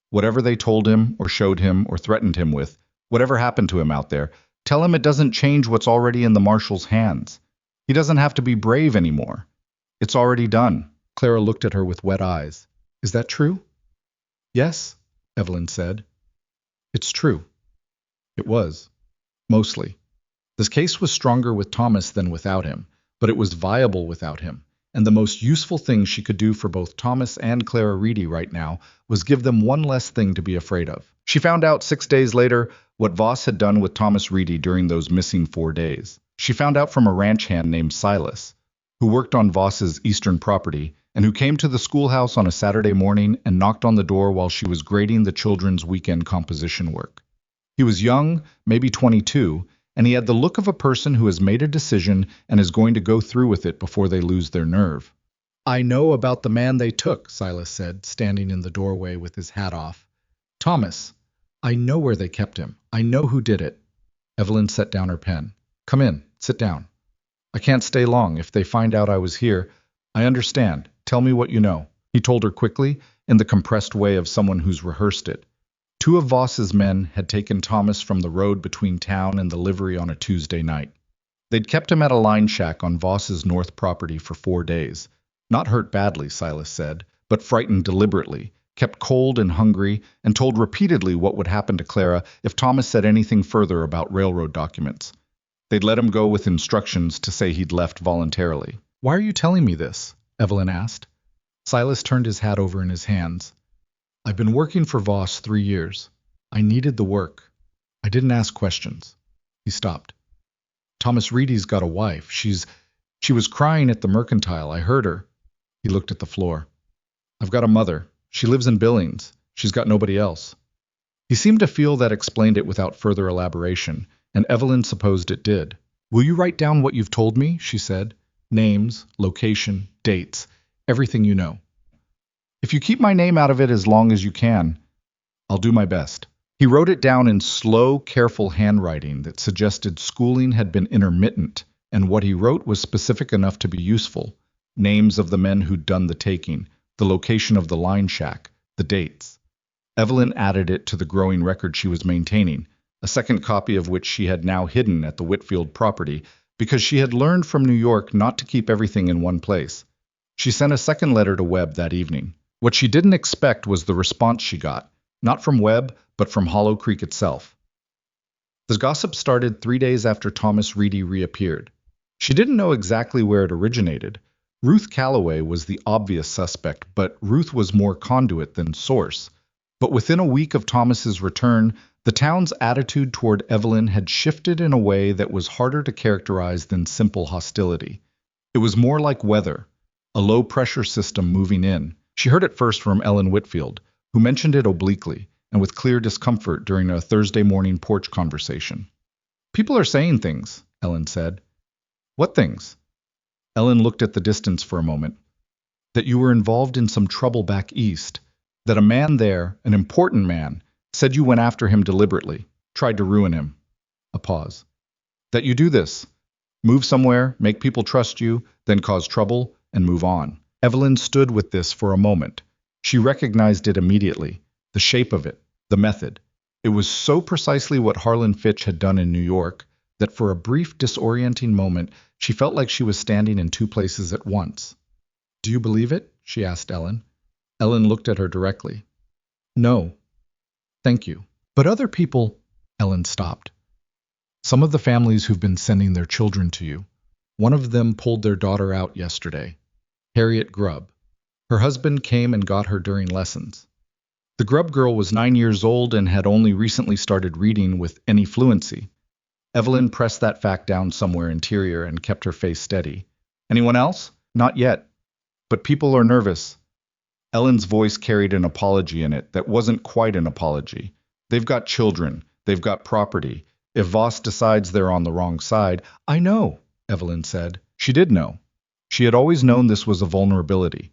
Whatever they told him or showed him or threatened him with, whatever happened to him out there, tell him it doesn't change what's already in the marshal's hands. He doesn't have to be brave anymore. It's already done. Clara looked at her with wet eyes. Is that true? Yes, Evelyn said. It's true. It was. Mostly. This case was stronger with Thomas than without him, but it was viable without him. And the most useful thing she could do for both Thomas and Clara Reedy right now was give them one less thing to be afraid of. She found out 6 days later what Voss had done with Thomas Reedy during those missing 4 days. She found out from a ranch hand named Silas, who worked on Voss's eastern property, and who came to the schoolhouse on a Saturday morning and knocked on the door while she was grading the children's weekend composition work. He was young, maybe 22, and he had the look of a person who has made a decision and is going to go through with it before they lose their nerve. I know about the man they took, Silas said, standing in the doorway with his hat off. Thomas, I know where they kept him. I know who did it. Evelyn set down her pen. Come in, sit down. I can't stay long. If they find out I was here, I understand. Tell me what you know. He told her quickly, in the compressed way of someone who's rehearsed it. 2 of Voss's men had taken Thomas from the road between town and the livery on a Tuesday night. They'd kept him at a line shack on Voss's north property for 4 days. Not hurt badly, Silas said, but frightened deliberately, kept cold and hungry, and told repeatedly what would happen to Clara if Thomas said anything further about railroad documents. They'd let him go with instructions to say he'd left voluntarily. Why are you telling me this? Evelyn asked. Silas turned his hat over in his hands. I've been working for Voss 3 years. I needed the work. I didn't ask questions. He stopped. Thomas Reedy's got a wife. She was crying at the mercantile. I heard her. He looked at the floor. I've got a mother. She lives in Billings. She's got nobody else. He seemed to feel that explained it without further elaboration, and Evelyn supposed it did. "Will you write down what you've told me?" she said. "Names, location, dates, everything you know. If you keep my name out of it as long as you can, I'll do my best." He wrote it down in slow, careful handwriting that suggested schooling had been intermittent, and what he wrote was specific enough to be useful. Names of the men who'd done the taking, the location of the line shack, the dates. Evelyn added it to the growing record she was maintaining, a second copy of which she had now hidden at the Whitfield property, because she had learned from New York not to keep everything in one place. She sent a second letter to Webb that evening. What she didn't expect was the response she got, not from Webb, but from Hollow Creek itself. The gossip started 3 days after Thomas Reedy reappeared. She didn't know exactly where it originated. Ruth Calloway was the obvious suspect, but Ruth was more conduit than source. But within a week of Thomas's return, the town's attitude toward Evelyn had shifted in a way that was harder to characterize than simple hostility. It was more like weather, a low-pressure system moving in. She heard it first from Ellen Whitfield, who mentioned it obliquely and with clear discomfort during a Thursday morning porch conversation. "People are saying things," Ellen said. "What things?" Ellen looked at the distance for a moment. "That you were involved in some trouble back east. That a man there, an important man, said you went after him deliberately, tried to ruin him." A pause. "That you do this. Move somewhere, make people trust you, then cause trouble, and move on." Evelyn stood with this for a moment. She recognized it immediately, the shape of it, the method. It was so precisely what Harlan Fitch had done in New York that for a brief, disorienting moment, she felt like she was standing in two places at once. "Do you believe it?" she asked Ellen. Ellen looked at her directly. "No. Thank you. But other people—" Ellen stopped. "Some of the families who've been sending their children to you. One of them pulled their daughter out yesterday. Harriet Grubb. Her husband came and got her during lessons. The Grubb girl was 9 years old and had only recently started reading with any fluency." Evelyn pressed that fact down somewhere interior and kept her face steady. "Anyone else?" "Not yet. But people are nervous." Ellen's voice carried an apology in it that wasn't quite an apology. "They've got children. They've got property. If Voss decides they're on the wrong side—" "I know," Evelyn said. She did know. She had always known this was a vulnerability,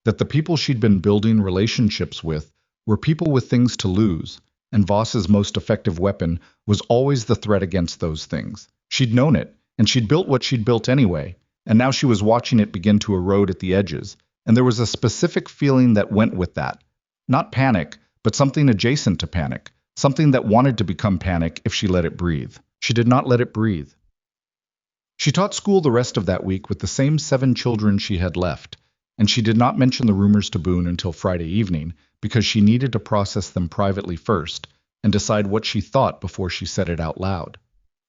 that the people she'd been building relationships with were people with things to lose, and Voss's most effective weapon was always the threat against those things. She'd known it, and she'd built what she'd built anyway, and now she was watching it begin to erode at the edges, and there was a specific feeling that went with that. Not panic, but something adjacent to panic, something that wanted to become panic if she let it breathe. She did not let it breathe. She taught school the rest of that week with the same 7 children she had left, and she did not mention the rumors to Boone until Friday evening, because she needed to process them privately first and decide what she thought before she said it out loud.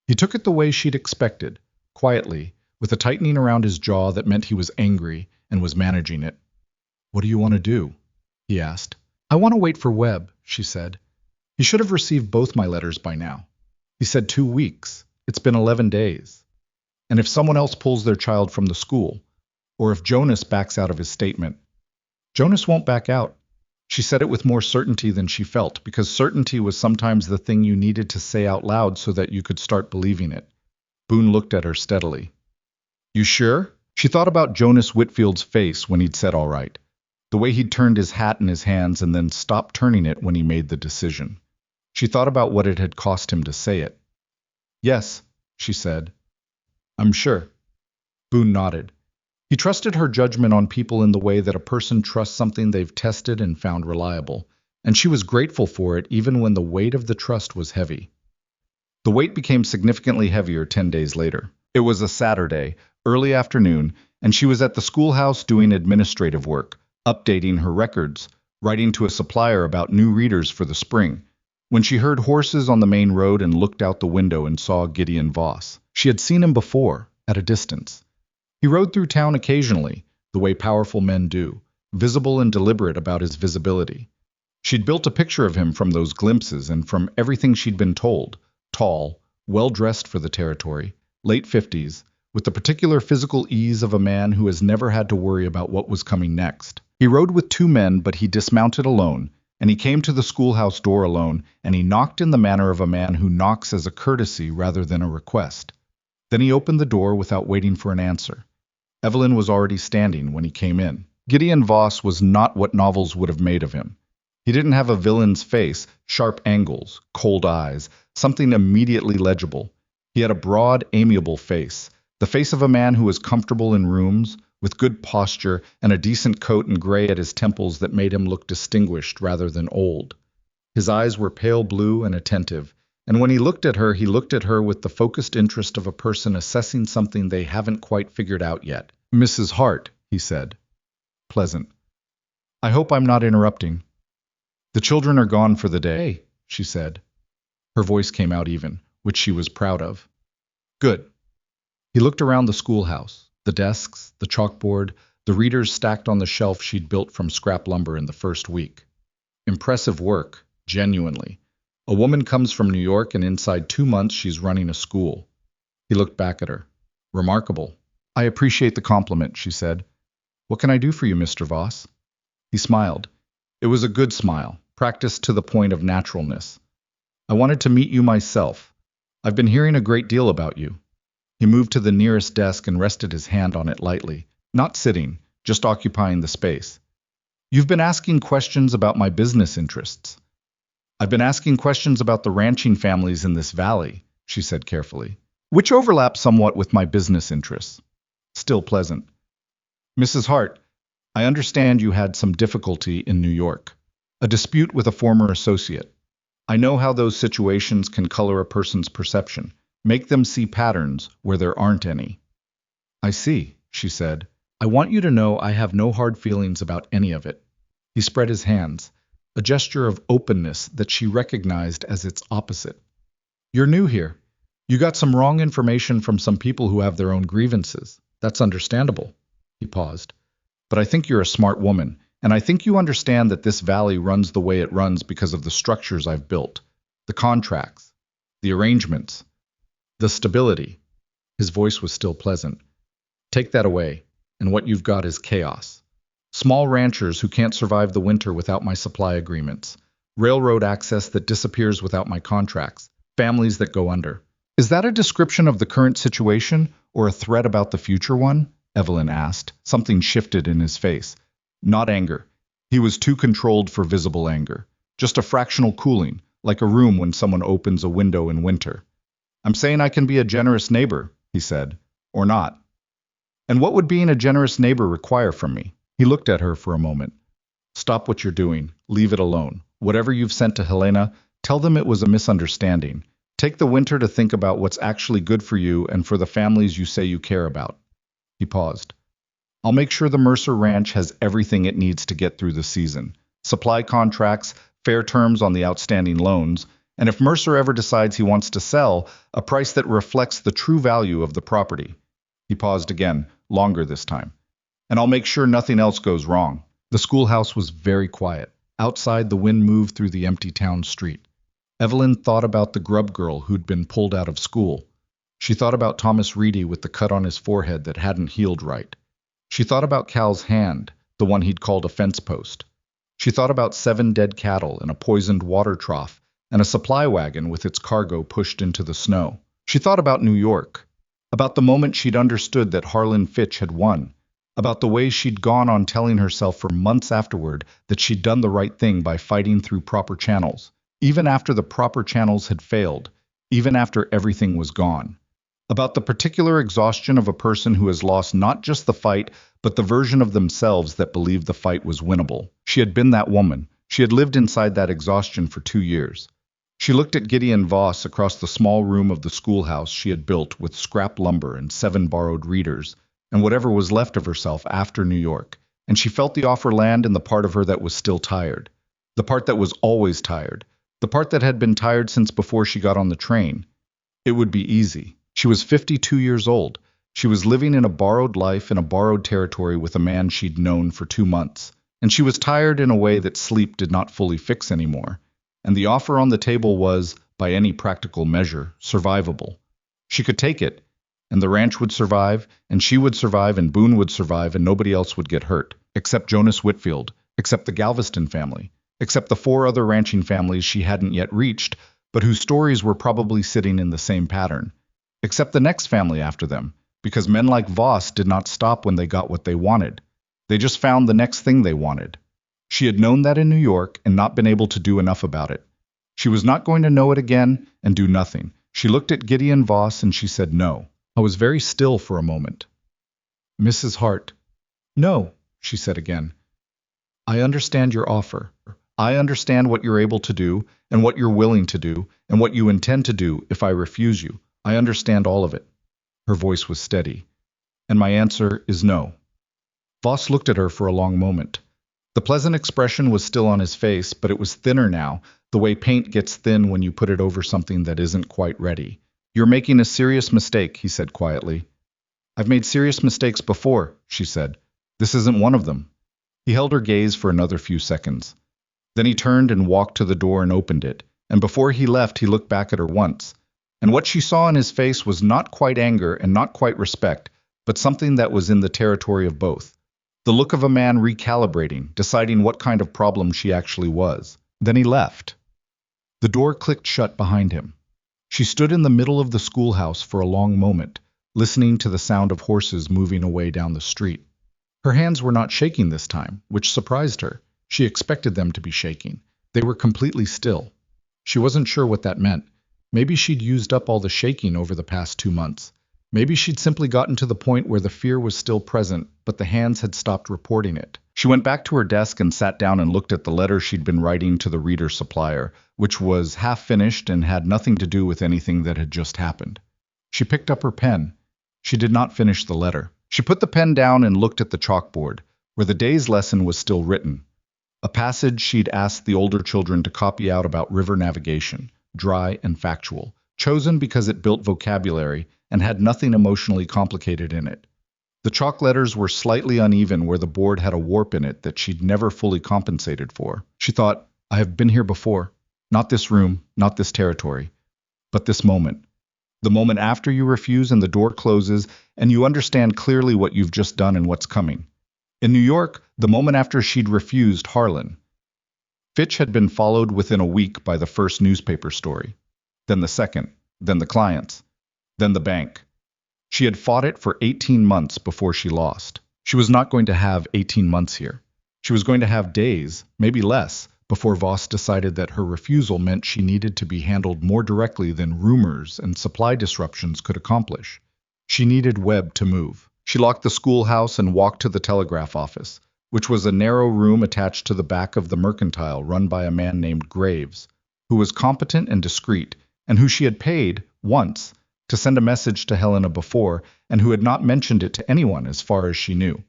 He took it the way she'd expected, quietly, with a tightening around his jaw that meant he was angry and was managing it. "What do you want to do?" he asked. "I want to wait for Webb," she said. "He should have received both my letters by now. He said 2 weeks. It's been 11 days. And if someone else pulls their child from the school, or if Jonas backs out of his statement—" "Jonas won't back out." She said it with more certainty than she felt, because certainty was sometimes the thing you needed to say out loud so that you could start believing it. Boone looked at her steadily. "You sure?" She thought about Jonas Whitfield's face when he'd said all right, the way he'd turned his hat in his hands and then stopped turning it when he made the decision. She thought about what it had cost him to say it. "Yes," she said. "I'm sure." Boone nodded. He trusted her judgment on people in the way that a person trusts something they've tested and found reliable, and she was grateful for it even when the weight of the trust was heavy. The weight became significantly heavier 10 days later. It was a Saturday, early afternoon, and she was at the schoolhouse doing administrative work, updating her records, writing to a supplier about new readers for the spring, when she heard horses on the main road and looked out the window and saw Gideon Voss. She had seen him before, at a distance. He rode through town occasionally, the way powerful men do, visible and deliberate about his visibility. She'd built a picture of him from those glimpses and from everything she'd been told: tall, well-dressed for the territory, late 50s, with the particular physical ease of a man who has never had to worry about what was coming next. He rode with 2 men, but he dismounted alone, and he came to the schoolhouse door alone, and he knocked in the manner of a man who knocks as a courtesy rather than a request. Then he opened the door without waiting for an answer. Evelyn was already standing when he came in. Gideon Voss was not what novels would have made of him. He didn't have a villain's face, sharp angles, cold eyes, something immediately legible. He had a broad, amiable face, the face of a man who was comfortable in rooms, with good posture and a decent coat and gray at his temples that made him look distinguished rather than old. His eyes were pale blue and attentive, and when he looked at her with the focused interest of a person assessing something they haven't quite figured out yet. "Mrs. Hart," he said. Pleasant. "I hope I'm not interrupting." "The children are gone for the day," she said. Her voice came out even, which she was proud of. "Good." He looked around the schoolhouse, the desks, the chalkboard, the readers stacked on the shelf she'd built from scrap lumber in the first week. Impressive work, genuinely. A woman comes from New York and inside 2 months she's running a school. He looked back at her. Remarkable. "I appreciate the compliment," she said. "What can I do for you, Mr. Voss?" He smiled. It was a good smile, practiced to the point of naturalness. "I wanted to meet you myself. I've been hearing a great deal about you." He moved to the nearest desk and rested his hand on it lightly, not sitting, just occupying the space. "You've been asking questions about my business interests." "I've been asking questions about the ranching families in this valley," she said carefully, "which overlap somewhat with my business interests." Still pleasant. "Mrs. Hart, I understand you had some difficulty in New York, a dispute with a former associate. I know how those situations can color a person's perception, make them see patterns where there aren't any." "I see," she said. "I want you to know I have no hard feelings about any of it." He spread his hands, a gesture of openness that she recognized as its opposite. "You're new here. You got some wrong information from some people who have their own grievances. That's understandable." He paused. "But I think you're a smart woman, and I think you understand that this valley runs the way it runs because of the structures I've built, the contracts, the arrangements, the stability." His voice was still pleasant. "Take that away, and what you've got is chaos. Small ranchers who can't survive the winter without my supply agreements, railroad access that disappears without my contracts, families that go under." "Is that a description of the current situation, or a threat about the future one?" Evelyn asked. Something shifted in his face. Not anger. He was too controlled for visible anger. Just a fractional cooling, like a room when someone opens a window in winter. "I'm saying I can be a generous neighbor," he said, "or not." "And what would being a generous neighbor require from me?" He looked at her for a moment. "Stop what you're doing. Leave it alone. Whatever you've sent to Helena, tell them it was a misunderstanding. Take the winter to think about what's actually good for you and for the families you say you care about." He paused. "I'll make sure the Mercer Ranch has everything it needs to get through the season. Supply contracts, fair terms on the outstanding loans, and if Mercer ever decides he wants to sell, a price that reflects the true value of the property." He paused again, longer this time. "And I'll make sure nothing else goes wrong." The schoolhouse was very quiet. Outside, the wind moved through the empty town street. Evelyn thought about the grub girl who'd been pulled out of school. She thought about Thomas Reedy with the cut on his forehead that hadn't healed right. She thought about Cal's hand, the one he'd called a fence post. She thought about 7 dead cattle in a poisoned water trough and a supply wagon with its cargo pushed into the snow. She thought about New York, about the moment she'd understood that Harlan Fitch had won, about the way she'd gone on telling herself for months afterward that she'd done the right thing by fighting through proper channels, even after the proper channels had failed, even after everything was gone. About the particular exhaustion of a person who has lost not just the fight, but the version of themselves that believed the fight was winnable. She had been that woman. She had lived inside that exhaustion for 2 years. She looked at Gideon Voss across the small room of the schoolhouse she had built with scrap lumber and 7 borrowed readers, and whatever was left of herself after New York, and she felt the offer land in the part of her that was still tired, the part that was always tired, the part that had been tired since before she got on the train. It would be easy. She was 52 years old. She was living in a borrowed life in a borrowed territory with a man she'd known for 2 months, and she was tired in a way that sleep did not fully fix anymore. And the offer on the table was, by any practical measure, survivable. She could take it, and the ranch would survive, and she would survive, and Boone would survive, and nobody else would get hurt, except Jonas Whitfield, except the Galveston family, except the 4 other ranching families she hadn't yet reached, but whose stories were probably sitting in the same pattern. Except the next family after them, because men like Voss did not stop when they got what they wanted. They just found the next thing they wanted. She had known that in New York and not been able to do enough about it. She was not going to know it again and do nothing. She looked at Gideon Voss and she said no. I was very still for a moment. Mrs. Hart. No, she said again. I understand your offer. I understand what you're able to do and what you're willing to do and what you intend to do if I refuse you. I understand all of it. Her voice was steady. And my answer is no. Voss looked at her for a long moment. The pleasant expression was still on his face, but it was thinner now, the way paint gets thin when you put it over something that isn't quite ready. You're making a serious mistake, he said quietly. I've made serious mistakes before, she said. This isn't one of them. He held her gaze for another few seconds. Then he turned and walked to the door and opened it, and before he left he looked back at her once. And what she saw in his face was not quite anger and not quite respect, but something that was in the territory of both. The look of a man recalibrating, deciding what kind of problem she actually was. Then he left. The door clicked shut behind him. She stood in the middle of the schoolhouse for a long moment, listening to the sound of horses moving away down the street. Her hands were not shaking this time, which surprised her. She expected them to be shaking. They were completely still. She wasn't sure what that meant. Maybe she'd used up all the shaking over the past 2 months. Maybe she'd simply gotten to the point where the fear was still present, but the hands had stopped reporting it. She went back to her desk and sat down and looked at the letter she'd been writing to the reader supplier, which was half finished and had nothing to do with anything that had just happened. She picked up her pen. She did not finish the letter. She put the pen down and looked at the chalkboard, where the day's lesson was still written. A passage she'd asked the older children to copy out about river navigation, dry and factual, chosen because it built vocabulary and had nothing emotionally complicated in it. The chalk letters were slightly uneven where the board had a warp in it that she'd never fully compensated for. She thought, I have been here before. Not this room, not this territory, but this moment. The moment after you refuse and the door closes and you understand clearly what you've just done and what's coming. In New York, the moment after she'd refused Harlan. Fitch had been followed within a week by the first newspaper story, then the second, then the clients, then the bank. She had fought it for 18 months before she lost. She was not going to have 18 months here. She was going to have days, maybe less, before Voss decided that her refusal meant she needed to be handled more directly than rumors and supply disruptions could accomplish. She needed Webb to move. She locked the schoolhouse and walked to the telegraph office, which was a narrow room attached to the back of the mercantile run by a man named Graves, who was competent and discreet, and who she had paid, once, to send a message to Helena before, and who had not mentioned it to anyone as far as she knew.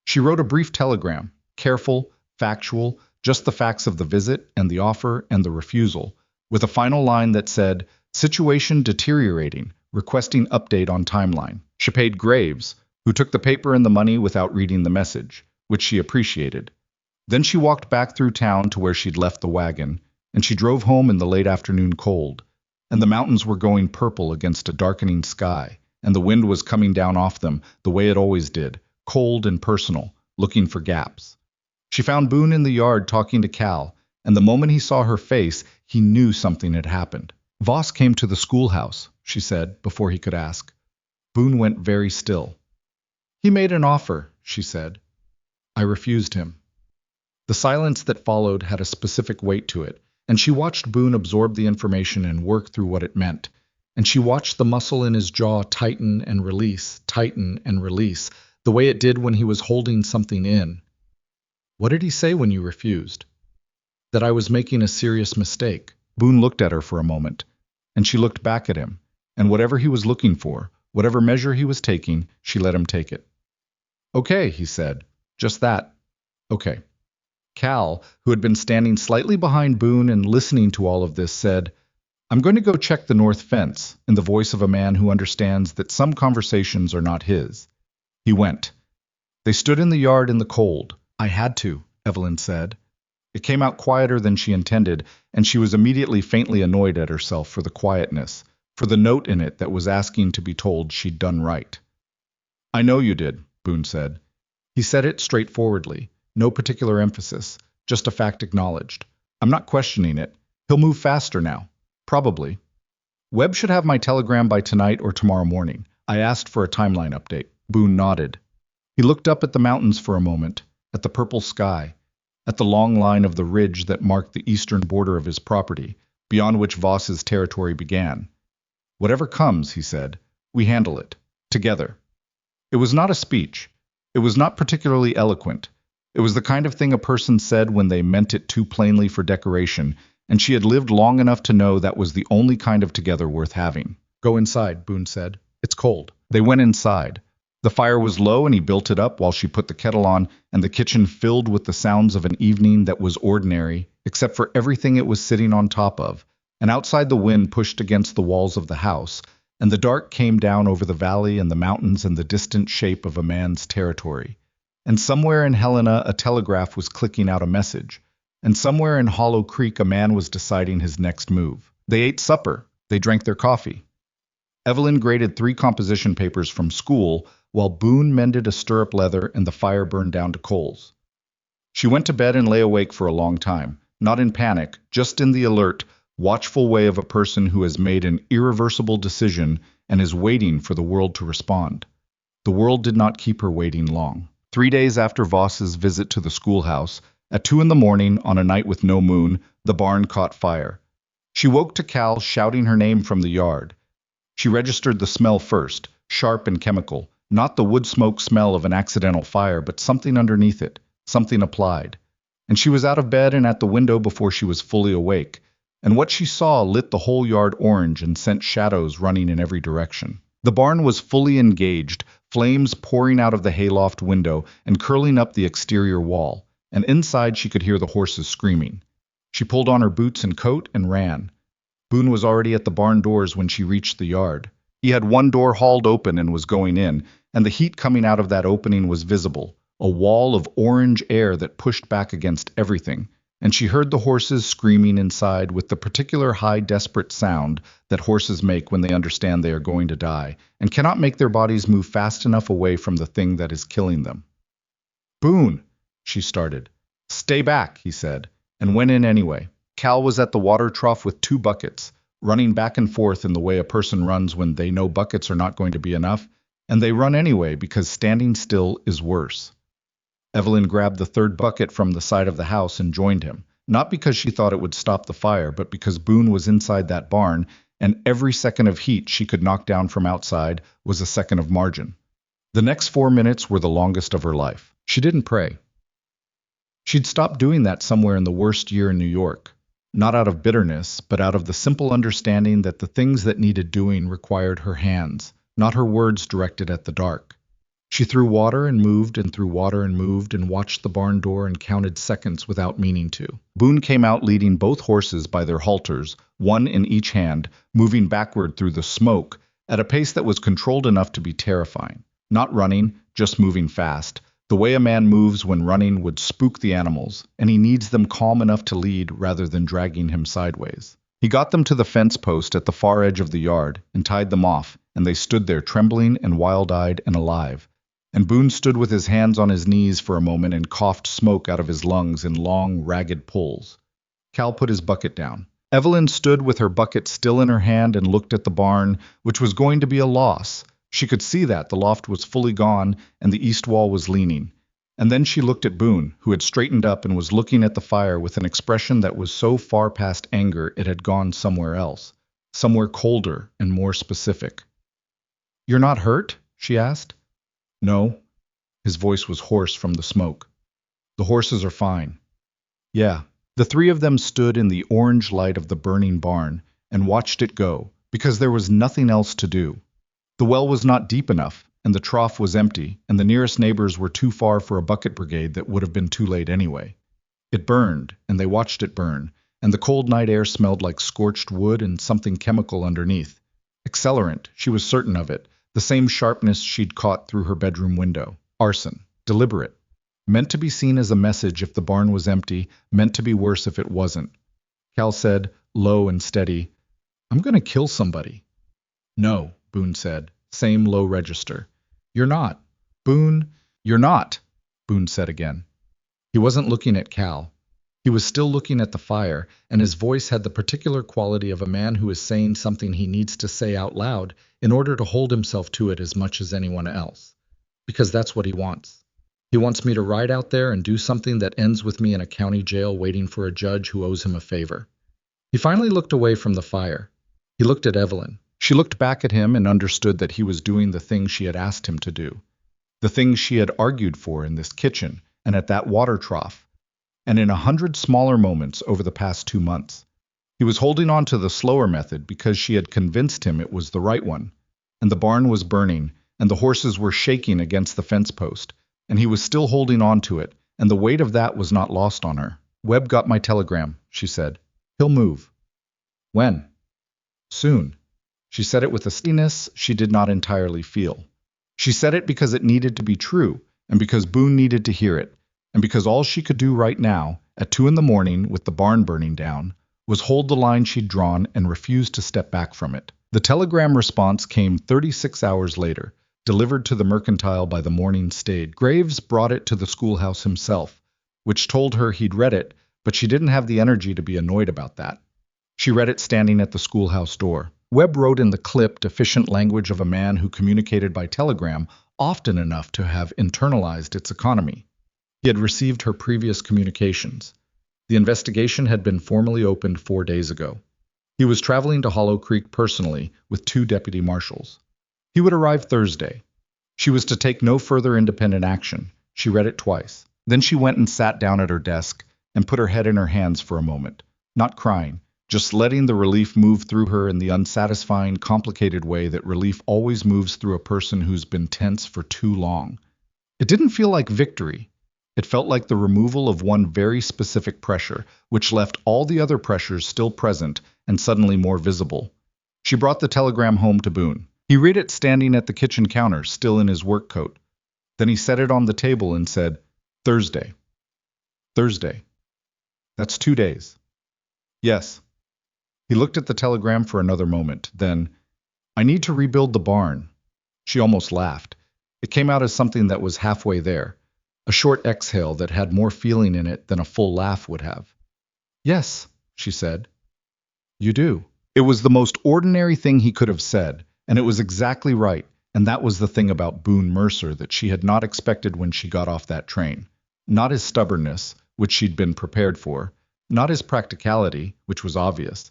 She wrote a brief telegram, careful, factual, just the facts of the visit and the offer and the refusal, with a final line that said, situation deteriorating, requesting update on timeline. She paid Graves, who took the paper and the money without reading the message, which she appreciated. Then she walked back through town to where she'd left the wagon, and she drove home in the late afternoon cold, and the mountains were going purple against a darkening sky, and the wind was coming down off them the way it always did, cold and personal, looking for gaps. She found Boone in the yard talking to Cal, and the moment he saw her face, he knew something had happened. Voss came to the schoolhouse, she said, before he could ask. Boone went very still. He made an offer, she said. I refused him. The silence that followed had a specific weight to it, and she watched Boone absorb the information and work through what it meant. And she watched the muscle in his jaw tighten and release, the way it did when he was holding something in. What did he say when you refused? That I was making a serious mistake. Boone looked at her for a moment, and she looked back at him, and whatever he was looking for, whatever measure he was taking, she let him take it. Okay, he said. Just that. Okay. Cal, who had been standing slightly behind Boone and listening to all of this, said, I'm going to go check the north fence, in the voice of a man who understands that some conversations are not his. He went. They stood in the yard in the cold. I had to, Evelyn said. It came out quieter than she intended, and she was immediately faintly annoyed at herself for the quietness, for the note in it that was asking to be told she'd done right. I know you did, Boone said. He said it straightforwardly, no particular emphasis, just a fact acknowledged. I'm not questioning it. He'll move faster now. Probably. Webb should have my telegram by tonight or tomorrow morning. I asked for a timeline update. Boone nodded. He looked up at the mountains for a moment, at the purple sky, at the long line of the ridge that marked the eastern border of his property, beyond which Voss's territory began. Whatever comes, he said, we handle it. Together. It was not a speech. It was not particularly eloquent. It was the kind of thing a person said when they meant it too plainly for decoration, and she had lived long enough to know that was the only kind of together worth having. Go inside, Boone said. It's cold. They went inside. The fire was low and he built it up while she put the kettle on, and the kitchen filled with the sounds of an evening that was ordinary, except for everything it was sitting on top of, and outside the wind pushed against the walls of the house, and the dark came down over the valley and the mountains and the distant shape of a man's territory. And somewhere in Helena a telegraph was clicking out a message, and somewhere in Hollow Creek a man was deciding his next move. They ate supper. They drank their coffee. Evelyn graded 3 composition papers from school, while Boone mended a stirrup leather and the fire burned down to coals. She went to bed and lay awake for a long time, not in panic, just in the alert, watchful way of a person who has made an irreversible decision and is waiting for the world to respond. The world did not keep her waiting long. 3 days after Voss's visit to the schoolhouse, at 2 in the morning, on a night with no moon, the barn caught fire. She woke to Cal shouting her name from the yard. She registered the smell first, sharp and chemical, not the wood smoke smell of an accidental fire, but something underneath it, something applied. And she was out of bed and at the window before she was fully awake, and what she saw lit the whole yard orange and sent shadows running in every direction. The barn was fully engaged, flames pouring out of the hayloft window and curling up the exterior wall, and inside she could hear the horses screaming. She pulled on her boots and coat and ran. Boone was already at the barn doors when she reached the yard. He had one door hauled open and was going in, and the heat coming out of that opening was visible, a wall of orange air that pushed back against everything, and she heard the horses screaming inside with the particular high desperate sound that horses make when they understand they are going to die, and cannot make their bodies move fast enough away from the thing that is killing them. "Boone," she started. "Stay back," he said, and went in anyway. Cal was at the water trough with 2 buckets, running back and forth in the way a person runs when they know buckets are not going to be enough, and they run anyway because standing still is worse. Evelyn grabbed the 3rd bucket from the side of the house and joined him, not because she thought it would stop the fire, but because Boone was inside that barn, and every second of heat she could knock down from outside was a second of margin. The next 4 minutes were the longest of her life. She didn't pray. She'd stopped doing that somewhere in the worst year in New York. Not out of bitterness, but out of the simple understanding that the things that needed doing required her hands, not her words directed at the dark. She threw water and moved and threw water and moved and watched the barn door and counted seconds without meaning to. Boone came out leading both horses by their halters, one in each hand, moving backward through the smoke at a pace that was controlled enough to be terrifying. Not running, just moving fast. The way a man moves when running would spook the animals, and he needs them calm enough to lead rather than dragging him sideways. He got them to the fence post at the far edge of the yard and tied them off, and they stood there trembling and wild-eyed and alive. And Boone stood with his hands on his knees for a moment and coughed smoke out of his lungs in long, ragged pulls. Cal put his bucket down. Evelyn stood with her bucket still in her hand and looked at the barn, which was going to be a loss. She could see that the loft was fully gone and the east wall was leaning. And then she looked at Boone, who had straightened up and was looking at the fire with an expression that was so far past anger it had gone somewhere else, somewhere colder and more specific. "You're not hurt?" she asked. "No." His voice was hoarse from the smoke. "The horses are fine." "Yeah." The 3 of them stood in the orange light of the burning barn and watched it go, because there was nothing else to do. The well was not deep enough, and the trough was empty, and the nearest neighbors were too far for a bucket brigade that would have been too late anyway. It burned, and they watched it burn, and the cold night air smelled like scorched wood and something chemical underneath. Accelerant, she was certain of it, the same sharpness she'd caught through her bedroom window. Arson, deliberate. Meant to be seen as a message if the barn was empty, meant to be worse if it wasn't. Cal said, low and steady, "I'm going to kill somebody." "No," Boone said, same low register. "You're not." "Boone, you're not," Boone said again. He wasn't looking at Cal. He was still looking at the fire, and his voice had the particular quality of a man who is saying something he needs to say out loud in order to hold himself to it as much as anyone else. Because that's what he wants. He wants me to ride out there and do something that ends with me in a county jail waiting for a judge who owes him a favor. He finally looked away from the fire. He looked at Evelyn. She looked back at him and understood that he was doing the thing she had asked him to do. The thing she had argued for in this kitchen and at that water trough, and in 100 smaller moments over the past 2 months. He was holding on to the slower method because she had convinced him it was the right one, and the barn was burning, and the horses were shaking against the fence post, and he was still holding on to it, and the weight of that was not lost on her. "Webb got my telegram," she said. "He'll move." "When?" "Soon." She said it with a steadiness she did not entirely feel. She said it because it needed to be true, and because Boone needed to hear it, and because all she could do right now, at 2 in the morning with the barn burning down, was hold the line she'd drawn and refuse to step back from it. The telegram response came 36 hours later, delivered to the Mercantile by the morning stage. Graves brought it to the schoolhouse himself, which told her he'd read it, but she didn't have the energy to be annoyed about that. She read it standing at the schoolhouse door. Webb wrote in the clipped, efficient language of a man who communicated by telegram often enough to have internalized its economy. He had received her previous communications. The investigation had been formally opened 4 days ago. He was traveling to Hollow Creek personally with 2 deputy marshals. He would arrive Thursday. She was to take no further independent action. She read it twice. Then she went and sat down at her desk and put her head in her hands for a moment, not crying, just letting the relief move through her in the unsatisfying, complicated way that relief always moves through a person who's been tense for too long. It didn't feel like victory. It felt like the removal of one very specific pressure, which left all the other pressures still present and suddenly more visible. She brought the telegram home to Boone. He read it standing at the kitchen counter, still in his work coat. Then he set it on the table and said, "Thursday. Thursday. That's 2 days." "Yes." He looked at the telegram for another moment. Then, "I need to rebuild the barn." She almost laughed. It came out as something that was halfway there. A short exhale that had more feeling in it than a full laugh would have. "Yes," she said. "You do." It was the most ordinary thing he could have said, and it was exactly right, and that was the thing about Boone Mercer that she had not expected when she got off that train. Not his stubbornness, which she'd been prepared for, not his practicality, which was obvious,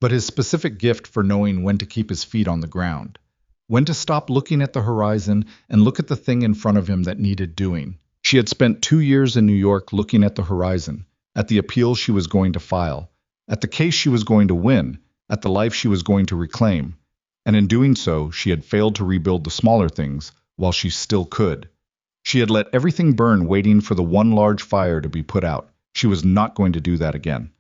but his specific gift for knowing when to keep his feet on the ground, when to stop looking at the horizon and look at the thing in front of him that needed doing. She had spent 2 years in New York looking at the horizon, at the appeal she was going to file, at the case she was going to win, at the life she was going to reclaim, and in doing so, she had failed to rebuild the smaller things while she still could. She had let everything burn waiting for the one large fire to be put out. She was not going to do that again.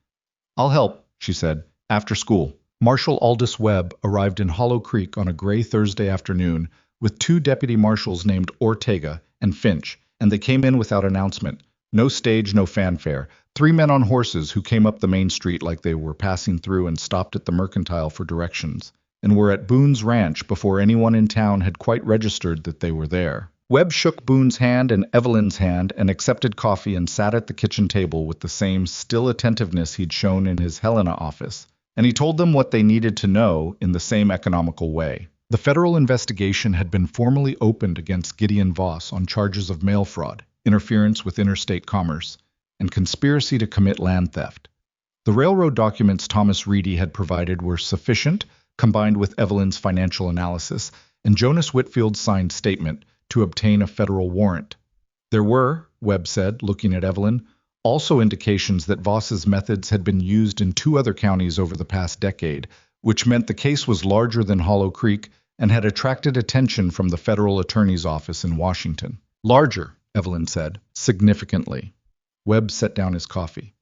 "I'll help," she said, "after school." Marshal Aldous Webb arrived in Hollow Creek on a gray Thursday afternoon with 2 deputy marshals named Ortega and Finch, and they came in without announcement. No stage, no fanfare. 3 men on horses who came up the main street like they were passing through and stopped at the Mercantile for directions, and were at Boone's ranch before anyone in town had quite registered that they were there. Webb shook Boone's hand and Evelyn's hand and accepted coffee and sat at the kitchen table with the same still attentiveness he'd shown in his Helena office, and he told them what they needed to know in the same economical way. The federal investigation had been formally opened against Gideon Voss on charges of mail fraud, interference with interstate commerce, and conspiracy to commit land theft. The railroad documents Thomas Reedy had provided were sufficient, combined with Evelyn's financial analysis and Jonas Whitfield's signed statement, to obtain a federal warrant. There were, Webb said, looking at Evelyn, also indications that Voss's methods had been used in 2 other counties over the past decade, which meant the case was larger than Hollow Creek and had attracted attention from the federal attorney's office in Washington. "Larger," Evelyn said, significantly. Webb set down his coffee.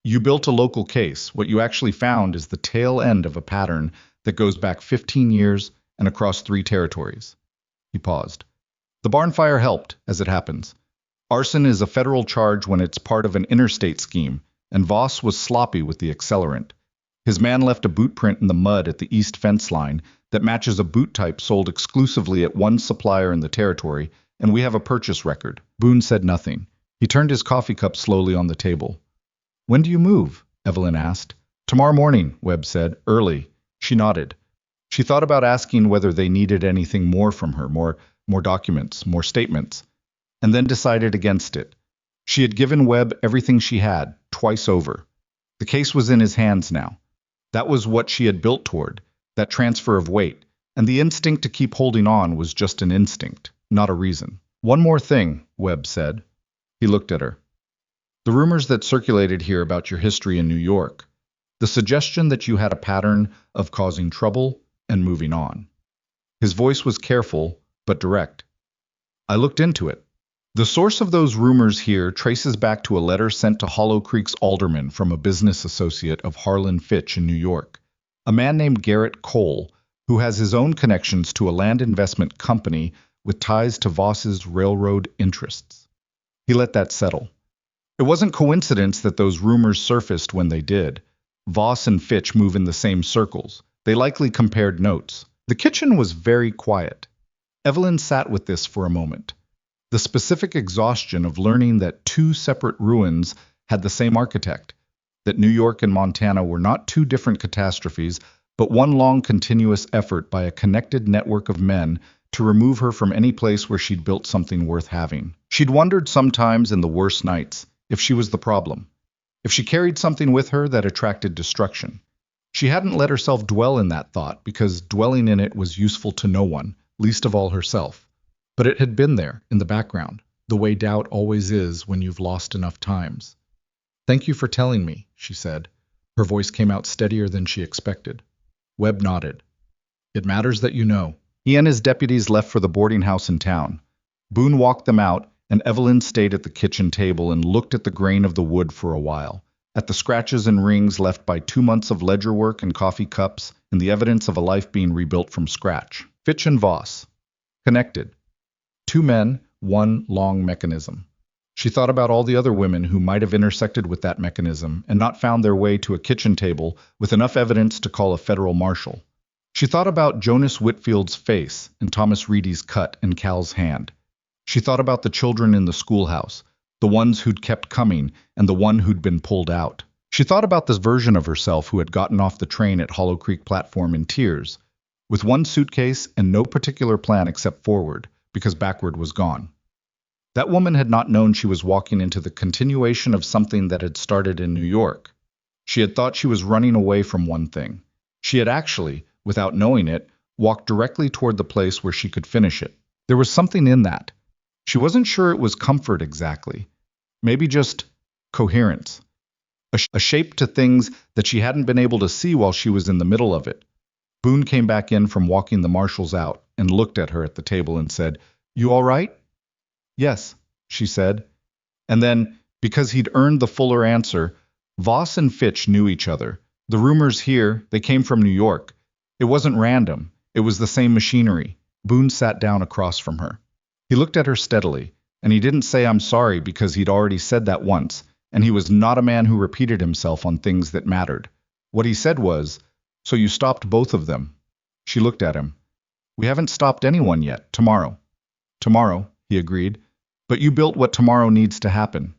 "You built a local case. What you actually found is the tail end of a pattern that goes back 15 years and across 3 territories." He paused. "The barn fire helped, as it happens. Arson is a federal charge when it's part of an interstate scheme, and Voss was sloppy with the accelerant. His man left a boot print in the mud at the east fence line that matches a boot type sold exclusively at one supplier in the territory, and we have a purchase record." Boone said nothing. He turned his coffee cup slowly on the table. When do you move? Evelyn asked. Tomorrow morning, Webb said. Early. She nodded. She thought about asking whether they needed anything more from her, more documents, more statements, and then decided against it. She had given Webb everything she had, twice over. The case was in his hands now. That was what she had built toward, that transfer of weight, and the instinct to keep holding on was just an instinct, not a reason. One more thing, Webb said. He looked at her. The rumors that circulated here about your history in New York, the suggestion that you had a pattern of causing trouble and moving on. His voice was careful, but direct. I looked into it. The source of those rumors here traces back to a letter sent to Hollow Creek's alderman from a business associate of Harlan Fitch in New York, a man named Garrett Cole, who has his own connections to a land investment company with ties to Voss's railroad interests. He let that settle. It wasn't coincidence that those rumors surfaced when they did. Voss and Fitch move in the same circles. They likely compared notes. The kitchen was very quiet. Evelyn sat with this for a moment. The specific exhaustion of learning that two separate ruins had the same architect, that New York and Montana were not two different catastrophes, but one long continuous effort by a connected network of men to remove her from any place where she'd built something worth having. She'd wondered sometimes in the worst nights if she was the problem, if she carried something with her that attracted destruction. She hadn't let herself dwell in that thought because dwelling in it was useful to no one, least of all herself. But it had been there, in the background, the way doubt always is when you've lost enough times. Thank you for telling me, she said. Her voice came out steadier than she expected. Webb nodded. It matters that you know. He and his deputies left for the boarding house in town. Boone walked them out, and Evelyn stayed at the kitchen table and looked at the grain of the wood for a while, at the scratches and rings left by 2 months of ledger work and coffee cups, and the evidence of a life being rebuilt from scratch. Fitch and Voss. Connected. 2 men, one long mechanism. She thought about all the other women who might have intersected with that mechanism and not found their way to a kitchen table with enough evidence to call a federal marshal. She thought about Jonas Whitfield's face and Thomas Reedy's cut and Cal's hand. She thought about the children in the schoolhouse, the ones who'd kept coming and the one who'd been pulled out. She thought about this version of herself who had gotten off the train at Hollow Creek platform in tears, with one suitcase and no particular plan except forward, because backward was gone. That woman had not known she was walking into the continuation of something that had started in New York. She had thought she was running away from one thing. She had actually, without knowing it, walked directly toward the place where she could finish it. There was something in that. She wasn't sure it was comfort exactly. Maybe just coherence. A shape to things that she hadn't been able to see while she was in the middle of it. Boone came back in from walking the marshals out and looked at her at the table and said, "You all right?" "Yes," she said. And then, because he'd earned the fuller answer, Voss and Fitch knew each other. The rumors here, they came from New York. It wasn't random. It was the same machinery. Boone sat down across from her. He looked at her steadily, and he didn't say "I'm sorry" because he'd already said that once, and he was not a man who repeated himself on things that mattered. What he said was, "So you stopped both of them." She looked at him. "We haven't stopped anyone yet. Tomorrow." "Tomorrow," he agreed. "But you built what tomorrow needs to happen."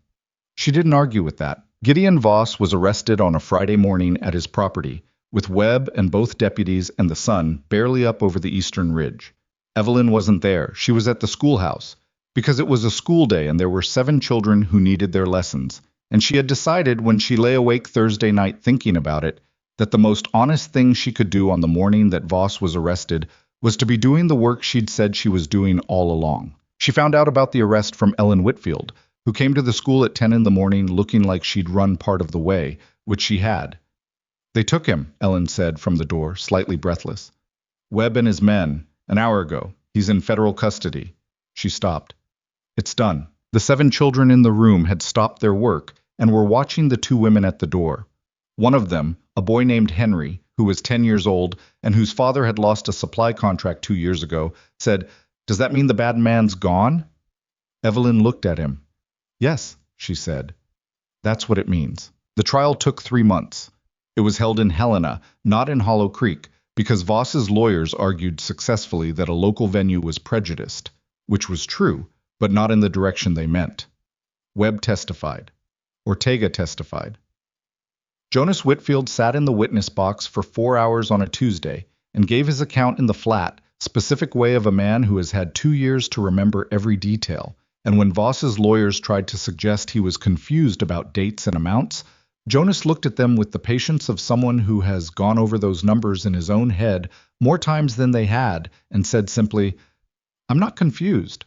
She didn't argue with that. Gideon Voss was arrested on a Friday morning at his property, with Webb and both deputies and the sun barely up over the eastern ridge. Evelyn wasn't there. She was at the schoolhouse, because it was a school day and there were 7 children who needed their lessons, and she had decided when she lay awake Thursday night thinking about it, that the most honest thing she could do on the morning that Voss was arrested was to be doing the work she'd said she was doing all along. She found out about the arrest from Ellen Whitfield, who came to the school at 10 in the morning looking like she'd run part of the way, which she had. "They took him," Ellen said from the door, slightly breathless. "Webb and his men, an hour ago. He's in federal custody." She stopped. "It's done." The 7 children in the room had stopped their work and were watching the 2 women at the door. One of them, a boy named Henry, who was 10 years old and whose father had lost a supply contract 2 years ago, said, "Does that mean the bad man's gone?" Evelyn looked at him. "Yes," she said. "That's what it means." The trial took 3 months. It was held in Helena, not in Hollow Creek, because Voss's lawyers argued successfully that a local venue was prejudiced, which was true, but not in the direction they meant. Webb testified. Ortega testified. Jonas Whitfield sat in the witness box for 4 hours on a Tuesday and gave his account in the flat, specific way of a man who has had 2 years to remember every detail. And when Voss's lawyers tried to suggest he was confused about dates and amounts, Jonas looked at them with the patience of someone who has gone over those numbers in his own head more times than they had and said simply, "I'm not confused."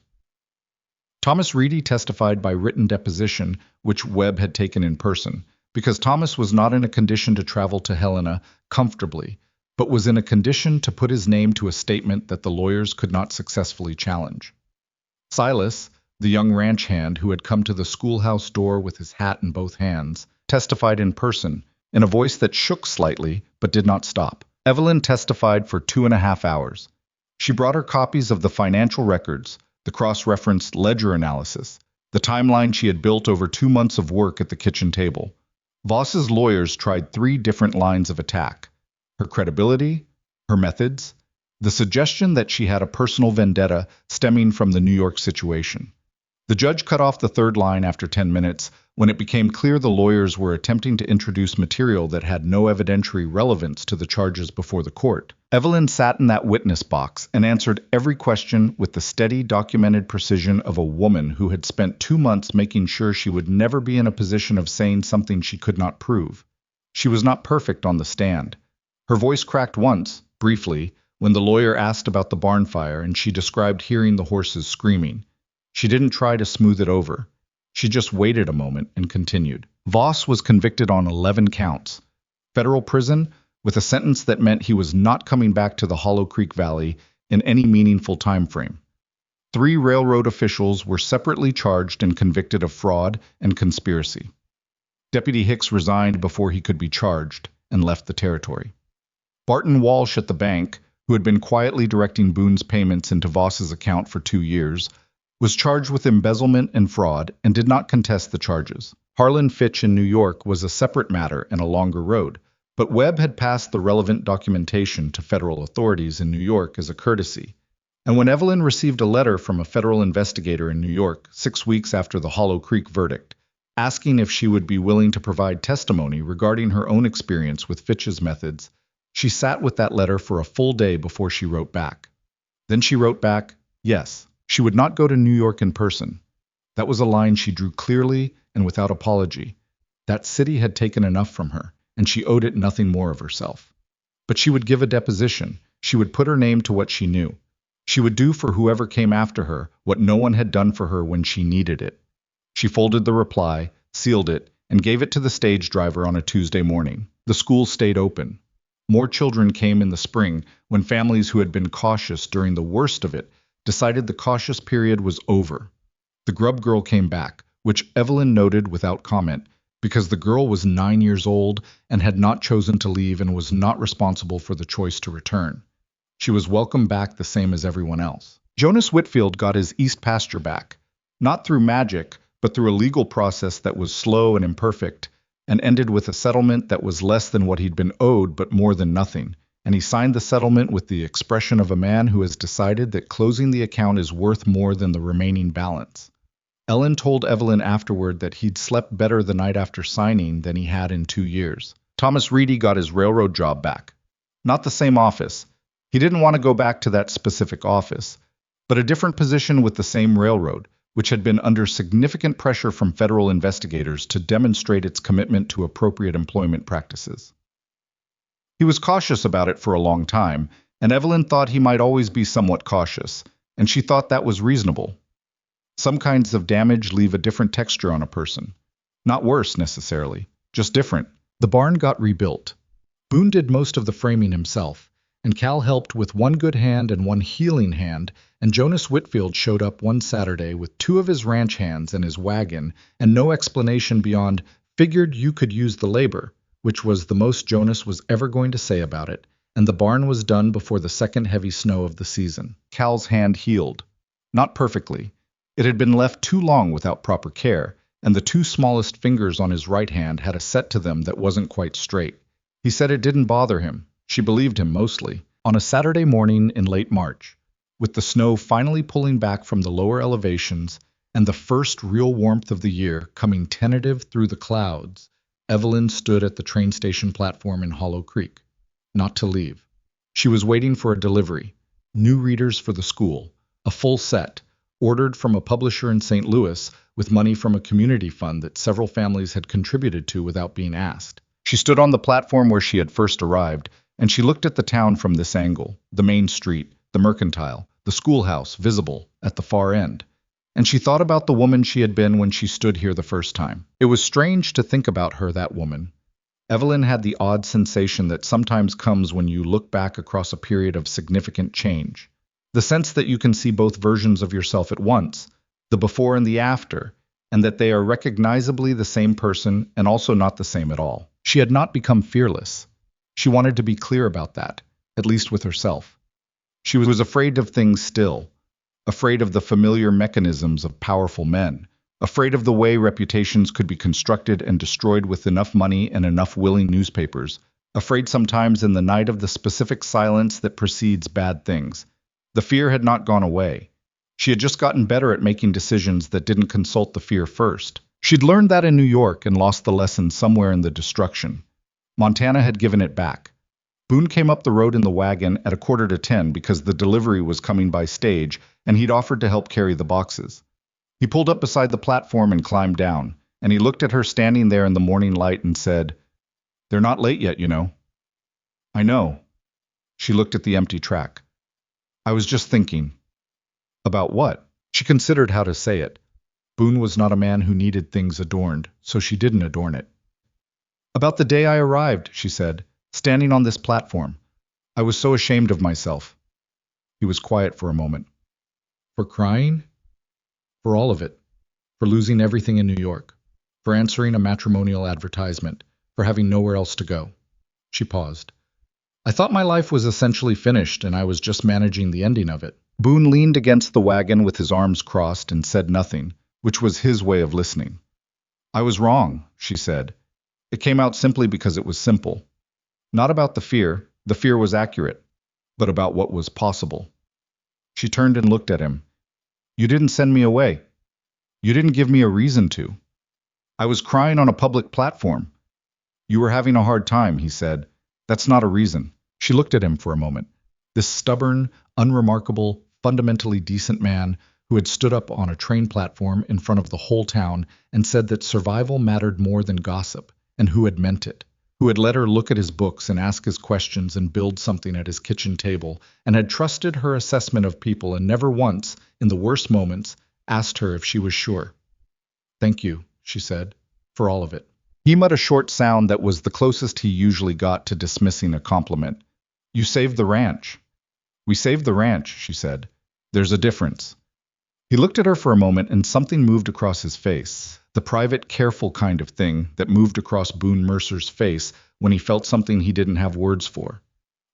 Thomas Reedy testified by written deposition, which Webb had taken in person, because Thomas was not in a condition to travel to Helena comfortably, but was in a condition to put his name to a statement that the lawyers could not successfully challenge. Silas, the young ranch hand who had come to the schoolhouse door with his hat in both hands, testified in person, in a voice that shook slightly but did not stop. Evelyn testified for 2.5 hours. She brought her copies of the financial records, the cross-referenced ledger analysis, the timeline she had built over 2 months of work at the kitchen table. Voss's lawyers tried 3 different lines of attack: her credibility, her methods, the suggestion that she had a personal vendetta stemming from the New York situation. The judge cut off the third line after 10 minutes when it became clear the lawyers were attempting to introduce material that had no evidentiary relevance to the charges before the court. Evelyn sat in that witness box and answered every question with the steady, documented precision of a woman who had spent 2 months making sure she would never be in a position of saying something she could not prove. She was not perfect on the stand. Her voice cracked once, briefly, when the lawyer asked about the barn fire and she described hearing the horses screaming. She didn't try to smooth it over. She just waited a moment and continued. Voss was convicted on 11 counts. Federal prison, with a sentence that meant he was not coming back to the Hollow Creek Valley in any meaningful time frame. 3 railroad officials were separately charged and convicted of fraud and conspiracy. Deputy Hicks resigned before he could be charged and left the territory. Barton Walsh at the bank, who had been quietly directing Boone's payments into Voss's account for 2 years, was charged with embezzlement and fraud and did not contest the charges. Harlan Fitch in New York was a separate matter and a longer road, but Webb had passed the relevant documentation to federal authorities in New York as a courtesy. And when Evelyn received a letter from a federal investigator in New York 6 weeks after the Hollow Creek verdict, asking if she would be willing to provide testimony regarding her own experience with Fitch's methods, she sat with that letter for a full day before she wrote back. Then she wrote back, yes. She would not go to New York in person. That was a line she drew clearly and without apology. That city had taken enough from her, and she owed it nothing more of herself. But she would give a deposition. She would put her name to what she knew. She would do for whoever came after her what no one had done for her when she needed it. She folded the reply, sealed it, and gave it to the stage driver on a Tuesday morning. The school stayed open. More children came in the spring when families who had been cautious during the worst of it decided the cautious period was over. The grub girl came back, which Evelyn noted without comment, because the girl was 9 years old and had not chosen to leave and was not responsible for the choice to return. She was welcomed back the same as everyone else. Jonas Whitfield got his East pasture back, not through magic, but through a legal process that was slow and imperfect, and ended with a settlement that was less than what he'd been owed but more than nothing. And he signed the settlement with the expression of a man who has decided that closing the account is worth more than the remaining balance. Ellen told Evelyn afterward that he'd slept better the night after signing than he had in 2 years. Thomas Reedy got his railroad job back. Not the same office. He didn't want to go back to that specific office, but a different position with the same railroad, which had been under significant pressure from federal investigators to demonstrate its commitment to appropriate employment practices. He was cautious about it for a long time, and Evelyn thought he might always be somewhat cautious, and she thought that was reasonable. Some kinds of damage leave a different texture on a person. Not worse, necessarily, just different. The barn got rebuilt. Boone did most of the framing himself, and Cal helped with one good hand and one healing hand, and Jonas Whitfield showed up one Saturday with 2 of his ranch hands and his wagon, and no explanation beyond, "Figured you could use the labor," which was the most Jonas was ever going to say about it, and the barn was done before the second heavy snow of the season. Cal's hand healed. Not perfectly. It had been left too long without proper care, and the 2 smallest fingers on his right hand had a set to them that wasn't quite straight. He said it didn't bother him. She believed him mostly. On a Saturday morning in late March, with the snow finally pulling back from the lower elevations and the first real warmth of the year coming tentative through the clouds, Evelyn stood at the train station platform in Hollow Creek. Not to leave. She was waiting for a delivery. New readers for the school. A full set, ordered from a publisher in St. Louis with money from a community fund that several families had contributed to without being asked. She stood on the platform where she had first arrived, and she looked at the town from this angle, the main street, the mercantile, the schoolhouse visible at the far end. And she thought about the woman she had been when she stood here the first time. It was strange to think about her, that woman. Evelyn had the odd sensation that sometimes comes when you look back across a period of significant change. The sense that you can see both versions of yourself at once, the before and the after, and that they are recognizably the same person and also not the same at all. She had not become fearless. She wanted to be clear about that, at least with herself. She was afraid of things still, afraid of the familiar mechanisms of powerful men, afraid of the way reputations could be constructed and destroyed with enough money and enough willing newspapers, afraid sometimes in the night of the specific silence that precedes bad things. The fear had not gone away. She had just gotten better at making decisions that didn't consult the fear first. She'd learned that in New York and lost the lesson somewhere in the destruction. Montana had given it back. Boone came up the road in the wagon at 9:45 because the delivery was coming by stage, and he'd offered to help carry the boxes. He pulled up beside the platform and climbed down, and he looked at her standing there in the morning light and said, "They're not late yet, you know." "I know." She looked at the empty track. "I was just thinking." About what? She considered how to say it. Boone was not a man who needed things adorned, so she didn't adorn it. "About the day I arrived," she said, "standing on this platform. I was so ashamed of myself." He was quiet for a moment. "For crying?" "For all of it. For losing everything in New York. For answering a matrimonial advertisement. For having nowhere else to go." She paused. "I thought my life was essentially finished and I was just managing the ending of it." Boone leaned against the wagon with his arms crossed and said nothing, which was his way of listening. "I was wrong," she said. "It came out simply because it was simple. Not about the fear was accurate, but about what was possible." She turned and looked at him. "You didn't send me away. You didn't give me a reason to. I was crying on a public platform." "You were having a hard time," he said. "That's not a reason." She looked at him for a moment. This stubborn, unremarkable, fundamentally decent man who had stood up on a train platform in front of the whole town and said that survival mattered more than gossip, and who had meant it, who had let her look at his books and ask his questions and build something at his kitchen table, and had trusted her assessment of people and never once, in the worst moments, asked her if she was sure. "Thank you," she said, "for all of it." He muttered a short sound that was the closest he usually got to dismissing a compliment. "You saved the ranch." "We saved the ranch," she said. "There's a difference." He looked at her for a moment and something moved across his face, the private, careful kind of thing that moved across Boone Mercer's face when he felt something he didn't have words for.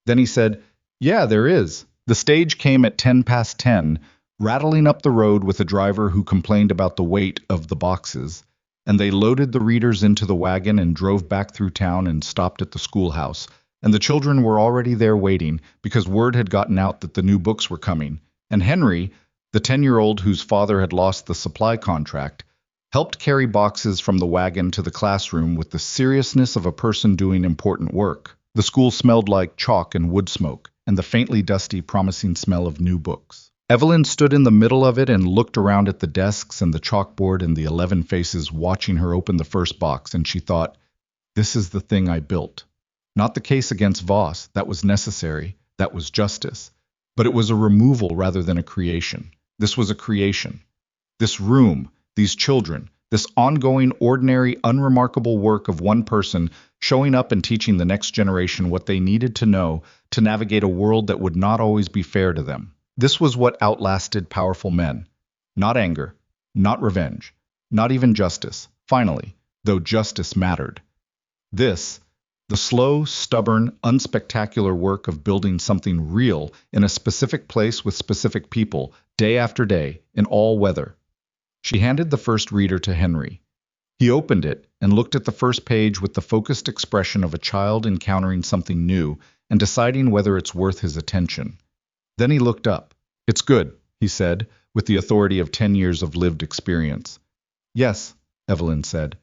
Then he said, "Yeah, there is." The stage came at 10 past 10, rattling up the road with a driver who complained about the weight of the boxes, and they loaded the readers into the wagon and drove back through town and stopped at the schoolhouse, and the children were already there waiting because word had gotten out that the new books were coming, and Henry, the 10-year-old whose father had lost the supply contract, helped carry boxes from the wagon to the classroom with the seriousness of a person doing important work. The school smelled like chalk and wood smoke, and the faintly dusty, promising smell of new books. Evelyn stood in the middle of it and looked around at the desks and the chalkboard and the 11 faces watching her open the first box, and she thought, "This is the thing I built." Not the case against Voss, that was necessary, that was justice, but it was a removal rather than a creation. This was a creation. This room, these children, this ongoing, ordinary, unremarkable work of one person showing up and teaching the next generation what they needed to know to navigate a world that would not always be fair to them. This was what outlasted powerful men. Not anger, not revenge, not even justice, finally, though justice mattered. This, the slow, stubborn, unspectacular work of building something real in a specific place with specific people, day after day, in all weather. She handed the first reader to Henry. He opened it and looked at the first page with the focused expression of a child encountering something new and deciding whether it's worth his attention. Then he looked up. "It's good," he said, with the authority of 10 years of lived experience. "Yes," Evelyn said.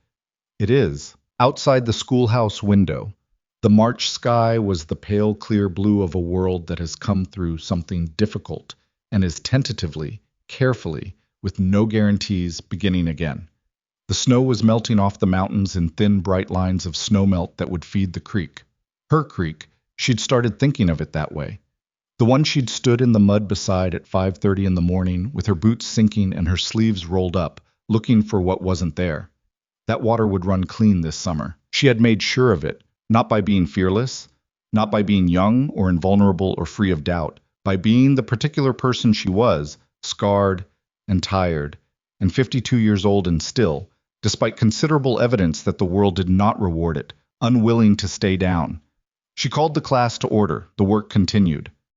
"It is." Outside the schoolhouse window, the March sky was the pale clear blue of a world that has come through something difficult and is tentatively, carefully, with no guarantees, beginning again. The snow was melting off the mountains in thin, bright lines of snowmelt that would feed the creek. Her creek, she'd started thinking of it that way. The one she'd stood in the mud beside at 5:30 in the morning, with her boots sinking and her sleeves rolled up, looking for what wasn't there. That water would run clean this summer. She had made sure of it, not by being fearless, not by being young or invulnerable or free of doubt, by being the particular person she was, scarred and tired, and 52 years old and still, despite considerable evidence that the world did not reward it, unwilling to stay down. She called the class to order. The work continued.